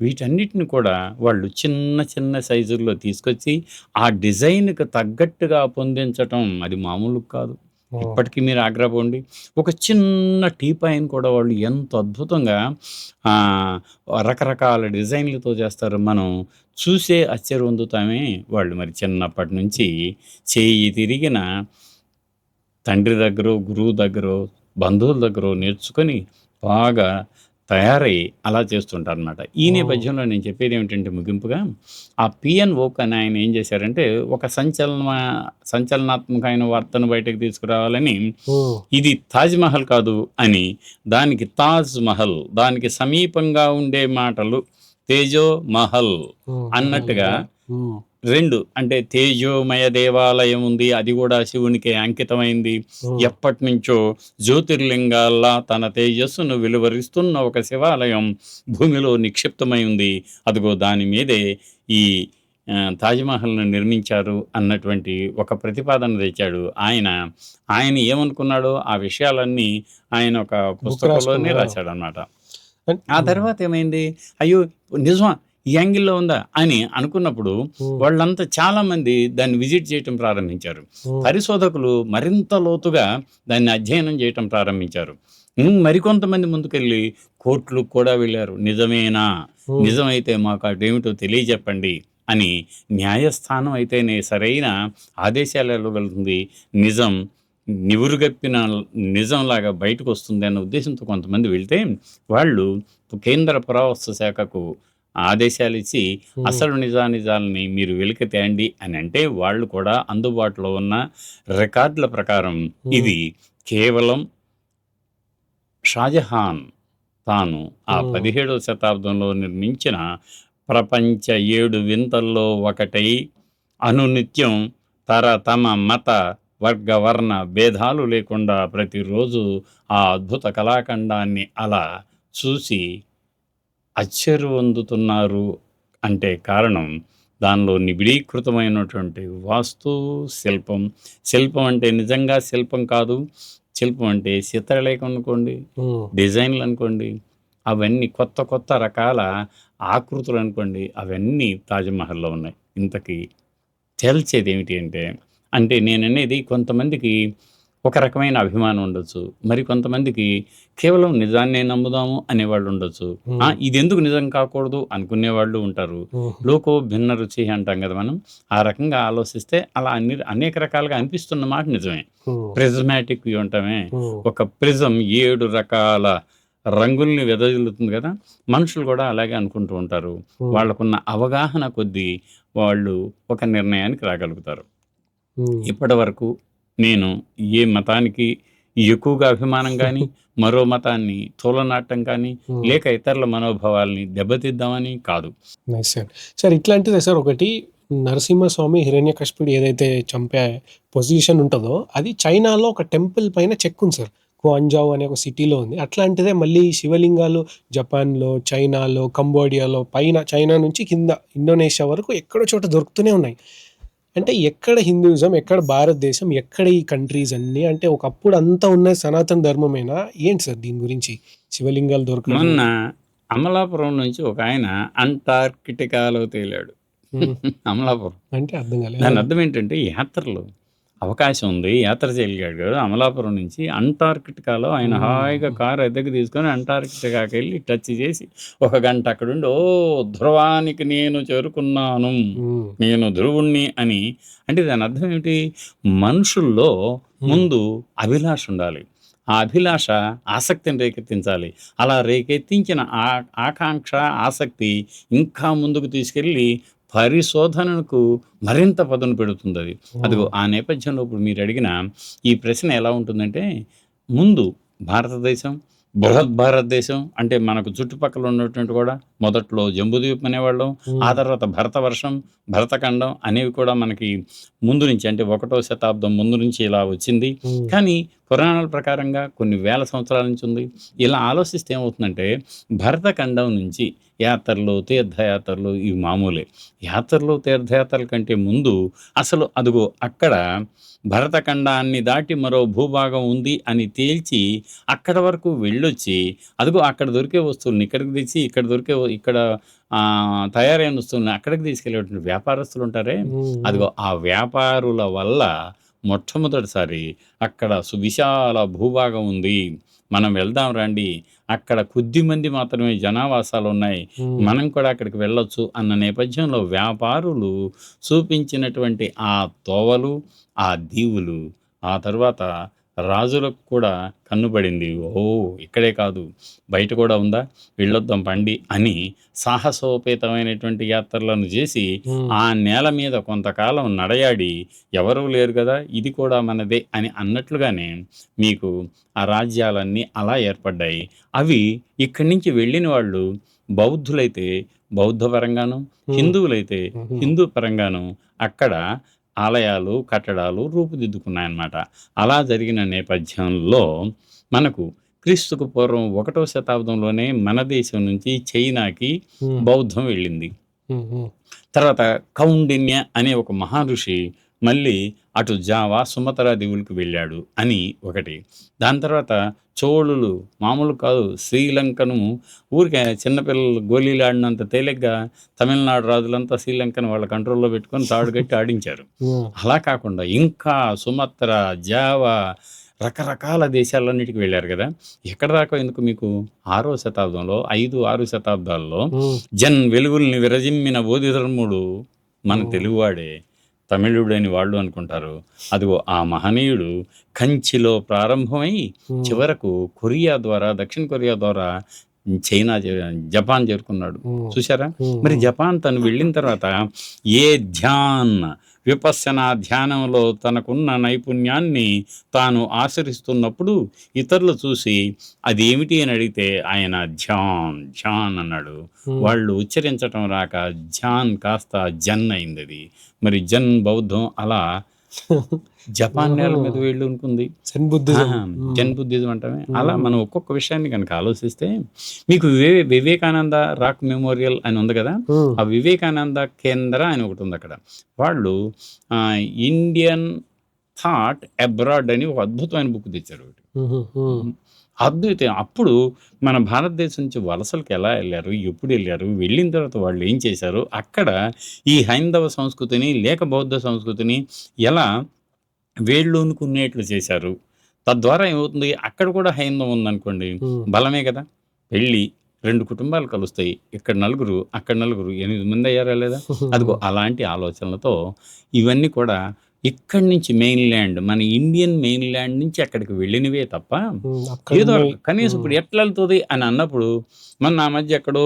వీటన్నిటిని కూడా వాళ్ళు చిన్న చిన్న సైజుల్లో తీసుకొచ్చి ఆ డిజైన్‌కి తగ్గట్టుగా పొందించటం అది మామూలు కాదు.
ఉమ్.
ఇప్పటికి మీరు ఆగ్రా పోండి. ఒక చిన్న టీపాయ్‌ని కూడా వాళ్ళు ఎంత అద్భుతంగా ఆహ్, రకరకాల డిజైన్‌లతో చేస్తారు. మనం చూసే ఆశ్చర్యం పొందుతామే. వాళ్ళు మరి చిన్నప్పటి నుంచి చేయి తిరిగిన తండ్రి దగ్గరో, గురువు దగ్గరో, బంధువుల దగ్గరో నేర్చుకొని బాగా తయారై అలా చేస్తుంటారు అనమాట. ఈ నేపథ్యంలో నేను చెప్పేది ఏమిటంటే ముగింపుగా ఆ పిఎన్ ఓక్ అని ఆయన ఏం చేశారంటే ఒక సంచలనాత్మకమైన వార్తను బయటకు తీసుకురావాలని
ఉమ్,
ఇది తాజ్‌మహల్ కాదు అని దానికి తాజ్ మహల్ దానికి సమీపంగా ఉండే మాటలు తేజో మహల్ అన్నట్టుగా
ఉమ్,
2 అంటే తేజోమయ దేవాలయం ఉంది. అది కూడా శివునికే అంకితమైంది.
ఉమ్,
ఎప్పటినుంచో జ్యోతిర్లింగాల్లా తన తేజస్సును వెలువరిస్తున్న ఒక శివాలయం భూమిలో నిక్షిప్తమై ఉంది. అదిగో దాని మీదే ఈ తాజ్‌మహల్‌ను నిర్మించారు అన్నటువంటి ఒక ప్రతిపాదన తెచ్చాడు. ఆయన ఏమనుకున్నాడో ఆ విషయాలన్నీ ఆయన ఒక
బుక్
పుస్తకంలోనే
రాసుకున్నా
రాశాడనమాట. ఆ తర్వాత ఏమైంది? అయ్యో! నిజమా? ఈ యాంగిల్‌లో ఉందా? అని అనుకున్నప్పుడు వాళ్ళంతా చాలామంది దాన్ని విజిట్ చేయటం ప్రారంభించారు. పరిశోధకులు మరింత లోతుగా దాన్ని అధ్యయనం చేయటం ప్రారంభించారు. మరికొంతమంది ముందుకెళ్ళి కోర్టులకు కూడా వెళ్లారు. నిజమేనా? నిజమైతే మాకు అదేమిటో తెలియజెప్పండి అని న్యాయస్థానం అయితేనే సరైన ఆదేశాలు ఇవ్వగలుగుతుంది. నిజం నివురుగప్పిన నిజంలాగా బయటకొస్తుంది అన్న ఉద్దేశంతో కొంతమంది వెళ్తే, వాళ్ళు కేంద్ర పురావస్తు శాఖకు ఆదేశాలిచ్చి అసలు నిజానిజాలని మీరు వెలికి తేండి అని అంటే, వాళ్ళు కూడా అందుబాటులో ఉన్న రికార్డుల ప్రకారం ఇది కేవలం షాజహాన్ తాను ఆ 17వ శతాబ్దంలో నిర్మించిన ప్రపంచ 7 వింతల్లో ఒకటై అనునిత్యం తమ మత వర్గ వర్ణ భేదాలు లేకుండా ప్రతిరోజు ఆ అద్భుత కళాఖండాన్ని అలా చూసి ఆశ్చర్యవందుతున్నారు అంటే కారణం దానిలో నిబిడీకృతమైనటువంటి వాస్తు శిల్పం అంటే నిజంగా శిల్పం కాదు. శిల్పం అంటే చిత్రలేఖం అనుకోండి, డిజైన్లు అనుకోండి, అవన్నీ కొత్త రకాల ఆకృతులు అనుకోండి, అవన్నీ తాజ్‌మహల్‌లో ఉన్నాయి. ఇంతకీ తేల్చేది ఏమిటి అంటే నేననేది కొంతమందికి ఒక రకమైన అభిమానం ఉండొచ్చు. మరి కొంతమందికి కేవలం నిజాన్నే నమ్ముదాము అనేవాళ్ళు ఉండొచ్చు. ఇదెందుకు నిజం కాకూడదు అనుకునేవాళ్ళు ఉంటారు. లోకో భిన్న రుచి అంటాం కదా మనం. ఆ రకంగా ఆలోచిస్తే అలా అనేక రకాలుగా అనిపిస్తున్న మాట నిజమే. ప్రిజమాటిక్ వ్యూ అంటామే. ఒక ప్రిజం 7 రకాల రంగుల్ని వెదజల్లుతుంది కదా! మనుషులు కూడా అలాగే అనుకుంటూ ఉంటారు. వాళ్ళకున్న అవగాహన కొద్దీ వాళ్ళు ఒక నిర్ణయానికి రాగలుగుతారు. ఇప్పటివరకు నేను ఏ మతానికి ఎక్కువగా అభిమానం గానీ, మరో మతాన్ని తూలనాడటం కానీ, లేక ఇతరుల మనోభావాల్ని దెబ్బతీద్దామని కాదు.
Nice sir. సార్ ఇట్లాంటిదే సార్ ఒకటి నరసింహస్వామి హిరణ్యకశిపుడు ఏదైతే చంపే పొజిషన్ ఉంటదో, అది చైనాలో ఒక టెంపుల్ పైన చెక్ ఉంది సార్. క్వాంజౌ అనే ఒక సిటీలో ఉంది. అట్లాంటిదే మళ్ళీ శివలింగాలు జపాన్‌లో, చైనాలో, కంబోడియాలో పైన చైనా నుంచి కింద ఇండోనేషియా వరకు ఎక్కడో చోట దొరుకుతూనే ఉన్నాయి. అంటే ఎక్కడ హిందూయిజం, ఎక్కడ భారతదేశం, ఎక్కడ ఈ కంట్రీస్ అన్నీ అంటే ఒకప్పుడు అంతా ఉన్నది సనాతన ధర్మమేనా? ఏంటి సార్ దీని గురించి? శివలింగాలు దొరకడం
మొన్న అమలాపురం నుంచి ఒక ఆయన అంటార్కిటికాలో తేలాడు. అమలాపురం.
అంటే అర్థం కాలేదు.
దాని అర్థం ఏంటంటే యాత్రలు అవకాశం ఉంది. యాత్ర చేయగలిగాడు. అమలాపురం నుంచి అంటార్కిటికాలో ఆయన హాయిగా కారు అద్దెకు తీసుకొని అంటార్కిటికాకెళ్ళి టచ్ చేసి ఒక గంట అక్కడుండి ధ్రువానికి నేను చేరుకున్నాను, నేను ధ్రువుణ్ణి అని. అంటే దాని అర్థం ఏమిటి? మనుషుల్లో ముందు అభిలాష ఉండాలి. ఆ అభిలాష ఆసక్తిని రేకెత్తించాలి. అలా రేకెత్తించిన ఆకాంక్ష, ఆసక్తి ఇంకా ముందుకు తీసుకెళ్ళి పరిశోధనకు మరింత పదును పెడుతుందది. అదిగో ఆ నేపథ్యంలో ఇప్పుడు మీరడిగిన ఈ ప్రశ్న ఎలా ఉంటుందంటే, ముందు భారతదేశం, భారతదేశం అంటే మనకు చుట్టుపక్కల ఉన్నటువంటి కూడా మొదట్లో జంబూద్వీపం అనేవాళ్ళం. ఆ తర్వాత భరతవర్షం, భరతఖండం అనేవి కూడా మనకి ముందు నుంచి అంటే 1వ శతాబ్దం ముందు నుంచి ఇలా వచ్చింది. కానీ పురాణాల ప్రకారంగా కొన్ని వేల సంవత్సరాల నుంచి ఉంది. ఇలా ఆలోచిస్తే ఏమవుతుందంటే, భరతఖండం నుంచి యాత్రలు, తీర్థయాత్రలు ఇవి మామూలే. యాత్రలు, తీర్థయాత్రల కంటే ముందు అసలు అదిగో అక్కడ భరతఖండాన్ని దాటి మరో భూభాగం ఉంది అని తేల్చి అక్కడ వరకు వెళ్ళొచ్చి, అదిగో అక్కడ దొరికే వస్తువుల్ని ఇక్కడికి తెచ్చి, ఇక్కడ తయారైన వస్తువుల్ని అక్కడికి తీసుకెళ్ళేటువంటి వ్యాపారస్తులు ఉంటారే, అదిగో ఆ వ్యాపారుల వల్ల మొట్టమొదటిసారి అక్కడ సువిశాల భూభాగం ఉంది, మనం వెళ్దాం రండి, అక్కడ కొద్ది మంది మాత్రమే జనావాసాలు ఉన్నాయి, మనం కూడా అక్కడికి వెళ్ళొచ్చు అన్న నేపథ్యంలో వ్యాపారులు చూపించినటువంటి ఆ తోవలు, ఆ దీవులు, ఆ తర్వాత రాజులకు కూడా కన్నుపడింది. ఓహో! ఇక్కడే కాదు, బయట కూడా ఉందా? వెళ్ళొద్దాం పండి అని సాహసోపేతమైనటువంటి యాత్రలను చేసి,
హ్మ్.
ఆ నేల మీద కొంతకాలం నడయాడి, ఎవరూ లేరు గదా! ఇది కూడా మనదే అని అన్నట్లుగానే మీకు ఆ రాజ్యాలన్నీ అలా ఏర్పడ్డాయి. అవి ఇక్కడి నుంచి వెళ్ళిన వాళ్ళు బౌద్ధులైతే బౌద్ధ పరంగాను,
హ్మ్.
హిందువులైతే
హుహు.
హిందూ పరంగాను అక్కడ ఆలయాలు, కట్టడాలు రూపుదిద్దుకున్నాయన్నమాట. అలా జరిగిన నేపథ్యంలో మనకు క్రీస్తుకు పూర్వం 1వ శతాబ్దంలోనే మన దేశం నుంచి చైనాకి
హ్మ్.
బౌద్ధం వెళ్ళింది.
హ్మ్. హ్మ్.
తర్వాత కౌండిన్య అనే ఒక మహర్షి మళ్ళీ అటు జావా, సుమత్రా దీవులకు వెళ్ళాడు అని ఒకటి. దాని తర్వాత చోళులు మామూలు కాదు, శ్రీలంకను ఊరికే చిన్నపిల్లలు గోలీలాడినంత తేలిగ్గా తమిళనాడు రాజులంతా శ్రీలంకను వాళ్ళ కంట్రోల్‌లో పెట్టుకొని తాడు కట్టి ఆడించారు.
హ్మ్.
అలా కాకుండా ఇంకా సుమత్రా, జావా రకరకాల దేశాలన్నిటికి వెళ్లారు గదా! ఎక్కడి దాకా ఎందుకు మీకు 6వ శతాబ్దంలో 5, 6 శతాబ్దాల్లో
హ్మ్.
వెలుగుల్ని విరజిమ్మిన బోధిధర్ముడు మన
హ్మ్.
తెలుగువాడే. తమిళుడని వాళ్ళు అనుకుంటారు. అదిగో ఆ మహనీయుడు కంచిలో ప్రారంభమై
హ్మ్.
చివరకు కొరియా ద్వారా, దక్షిణ కొరియా ద్వారా చైనా జపాన్ చేరుకున్నాడు.
హ్మ్.
చూసారా?
హ్మ్.
మరి
హ్మ్.
జపాన్ తను వెళ్ళిన తర్వాత ఏ ధ్యాన్ విపස්සనా ధ్యానంలో తనకున్న నైపుణ్యాన్ని తాను ఆచరిస్తున్నప్పుడు ఇతరులు చూసి అదేమిటి అని అడిగితే ఆయన ఝాన్, ఝాన్ అన్నాడు.
హ్మ్.
వాళ్ళు ఉచ్చరించటం రాక ఝాన్ కాస్త జన్ అయిందది. మరి జన్ బౌద్ధం అలా జపాన్
ఆహా!
నేల మీద వెళ్ళుంటుంది.
జెన్ బుద్ధిజం.
ఆహా!
హ్మ్.
జన్ బుద్ధిజం అంటామే. అలా
హ్మ్.
మనం ఒక్కొక్క విషయాన్ని గనక ఆలోచిస్తే మీకు వివేకానంద రాక్ మెమోరియల్ అని ఉంది గదా!
హ్మ్.
ఆ వివేకానంద కేంద్ర అని ఒకటుందక్కడ. వాళ్ళు ఇండియన్ థాట్ అబ్రాడ్ అని ఒక అద్భుతమైన బుక్ తెచ్చారు ఒకటి.
హుహు. హ్మ్.
హ్మ్. అద్భుతం. అప్పుడు మన భారతదేశం నుంచి వలసలకి ఎలా ఎళ్లారు? ఎప్పుడెళ్లారు? వెళ్ళిన తర్వాత వాళ్ళేం చేశారు? అక్కడ ఈ హైందవ సంస్కృతిని, లేక బౌద్ధ సంస్కృతిని ఎలా వేళ్ళూనుకునేట్లు చేశారు? తద్వారా ఏమవుతుంది? అక్కడ కూడా హైందవం ఉందనుకోండి,
హ్మ్.
బలమే గదా! పెళ్లి 2 కుటుంబాలు కలుస్తాయి. ఇక్కడ నలుగురు, అక్కడ నలుగురు, 8 మందయ్యారా లేదా? అదిగో
హ్మ్.
అలాంటి ఆలోచనలతో ఇవన్నీ కూడా ఇక్కడి నుంచి మెయిన్‌ల్యాండ్ మన ఇండియన్ మెయిన్‌ల్యాండ్ నుంచి అక్కడికి వెళ్ళినవే తప్ప, ఏదో
అక్కడున్నయి.
కనీసం
హ్మ్.
ఇప్పుడు ఎట్లెళ్తది అని అన్నప్పుడు, మొన్న ఆ మధ్య ఎక్కడో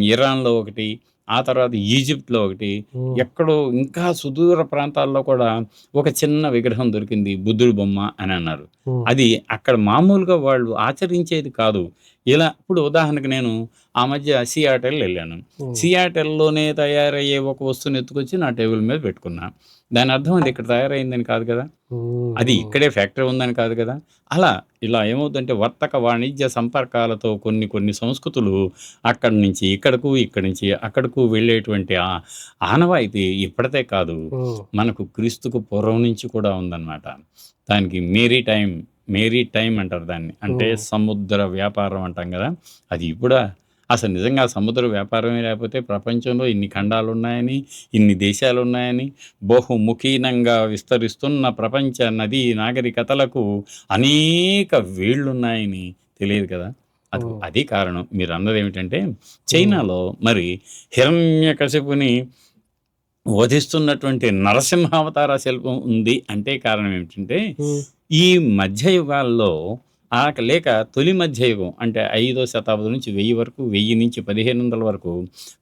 ఇరాన్‌లో ఒకటి, ఆ తర్వాత ఈజిప్ట్‌లో ఒకటి,
హ్మ్.
ఎక్కడో ఇంకా సుదూర ప్రాంతాల్లో కూడా ఒక చిన్న విగ్రహం దొరికింది. బుద్ధుడి బొమ్మ అని అన్నారు.
హ్మ్.
అది అక్కడ మామూలుగా వాళ్ళు ఆచరించేది కాదు. ఇలా ఇప్పుడు ఉదాహరణకు నేను ఆ మధ్య సియాటల్ ఎళ్ళాను.
హ్మ్.
సియాటల్‌లోనే తయారయ్యే ఒక వస్తువుని ఎత్తుకొచ్చి నా టేబుల్ మీద పెట్టుకున్నా. దాని అర్థం అది ఇక్కడ తయారయిందని కాదు కదా!
హ్మ్.
అది
హ్మ్.
ఇక్కడే ఫ్యాక్టరీ ఉందని కాదు కదా! అలా ఇలా ఏమవుద్దంటే వర్తక వాణిజ్య సంపర్కాలతో కొన్ని కొన్ని సంస్కృతులు అక్కడి నుంచి ఇక్కడకు, ఇక్కడి నుంచి అక్కడకు వెళ్ళేటువంటి ఆనవాయితీ ఇప్పటిదే కాదు.
హ్మ్.
మనకు క్రీస్తుకు పూర్వం నుంచి కూడా ఉందన్నమాట. దానికి మేరీ టైమ్ అంటారు దాన్ని. అంటే
హ్మ్.
సముద్ర వ్యాపారం అంటాం గదా! అది ఇప్పుడా? అసలు నిజంగా సముద్ర వ్యాపారమే లేకపోతే ప్రపంచంలో ఇన్ని ఖండాలున్నాయని, ఇన్ని దేశాలున్నాయని, బహుముఖీనంగా విస్తరిస్తున్న ప్రపంచ నదీ నాగరికతలకు అనేక వేళ్ళున్నాయని తెలియదు కదా!
హ్మ్.
అది కారణం. మీరన్నదేమిటంటే
హ్మ్.
చైనాలో మరి హిరణ్యకశిపుని వధిస్తున్నటువంటి నరసింహావతార శిల్పం ఉంది అంటే కారణం ఏమిటంటే,
హ్మ్.
ఈ మధ్య యుగాల్లో లేక తొలి మధ్యయుగం అంటే 5వ శతాబ్దం నుంచి 1000 వరకు, 1000 నుంచి 1500 వరకు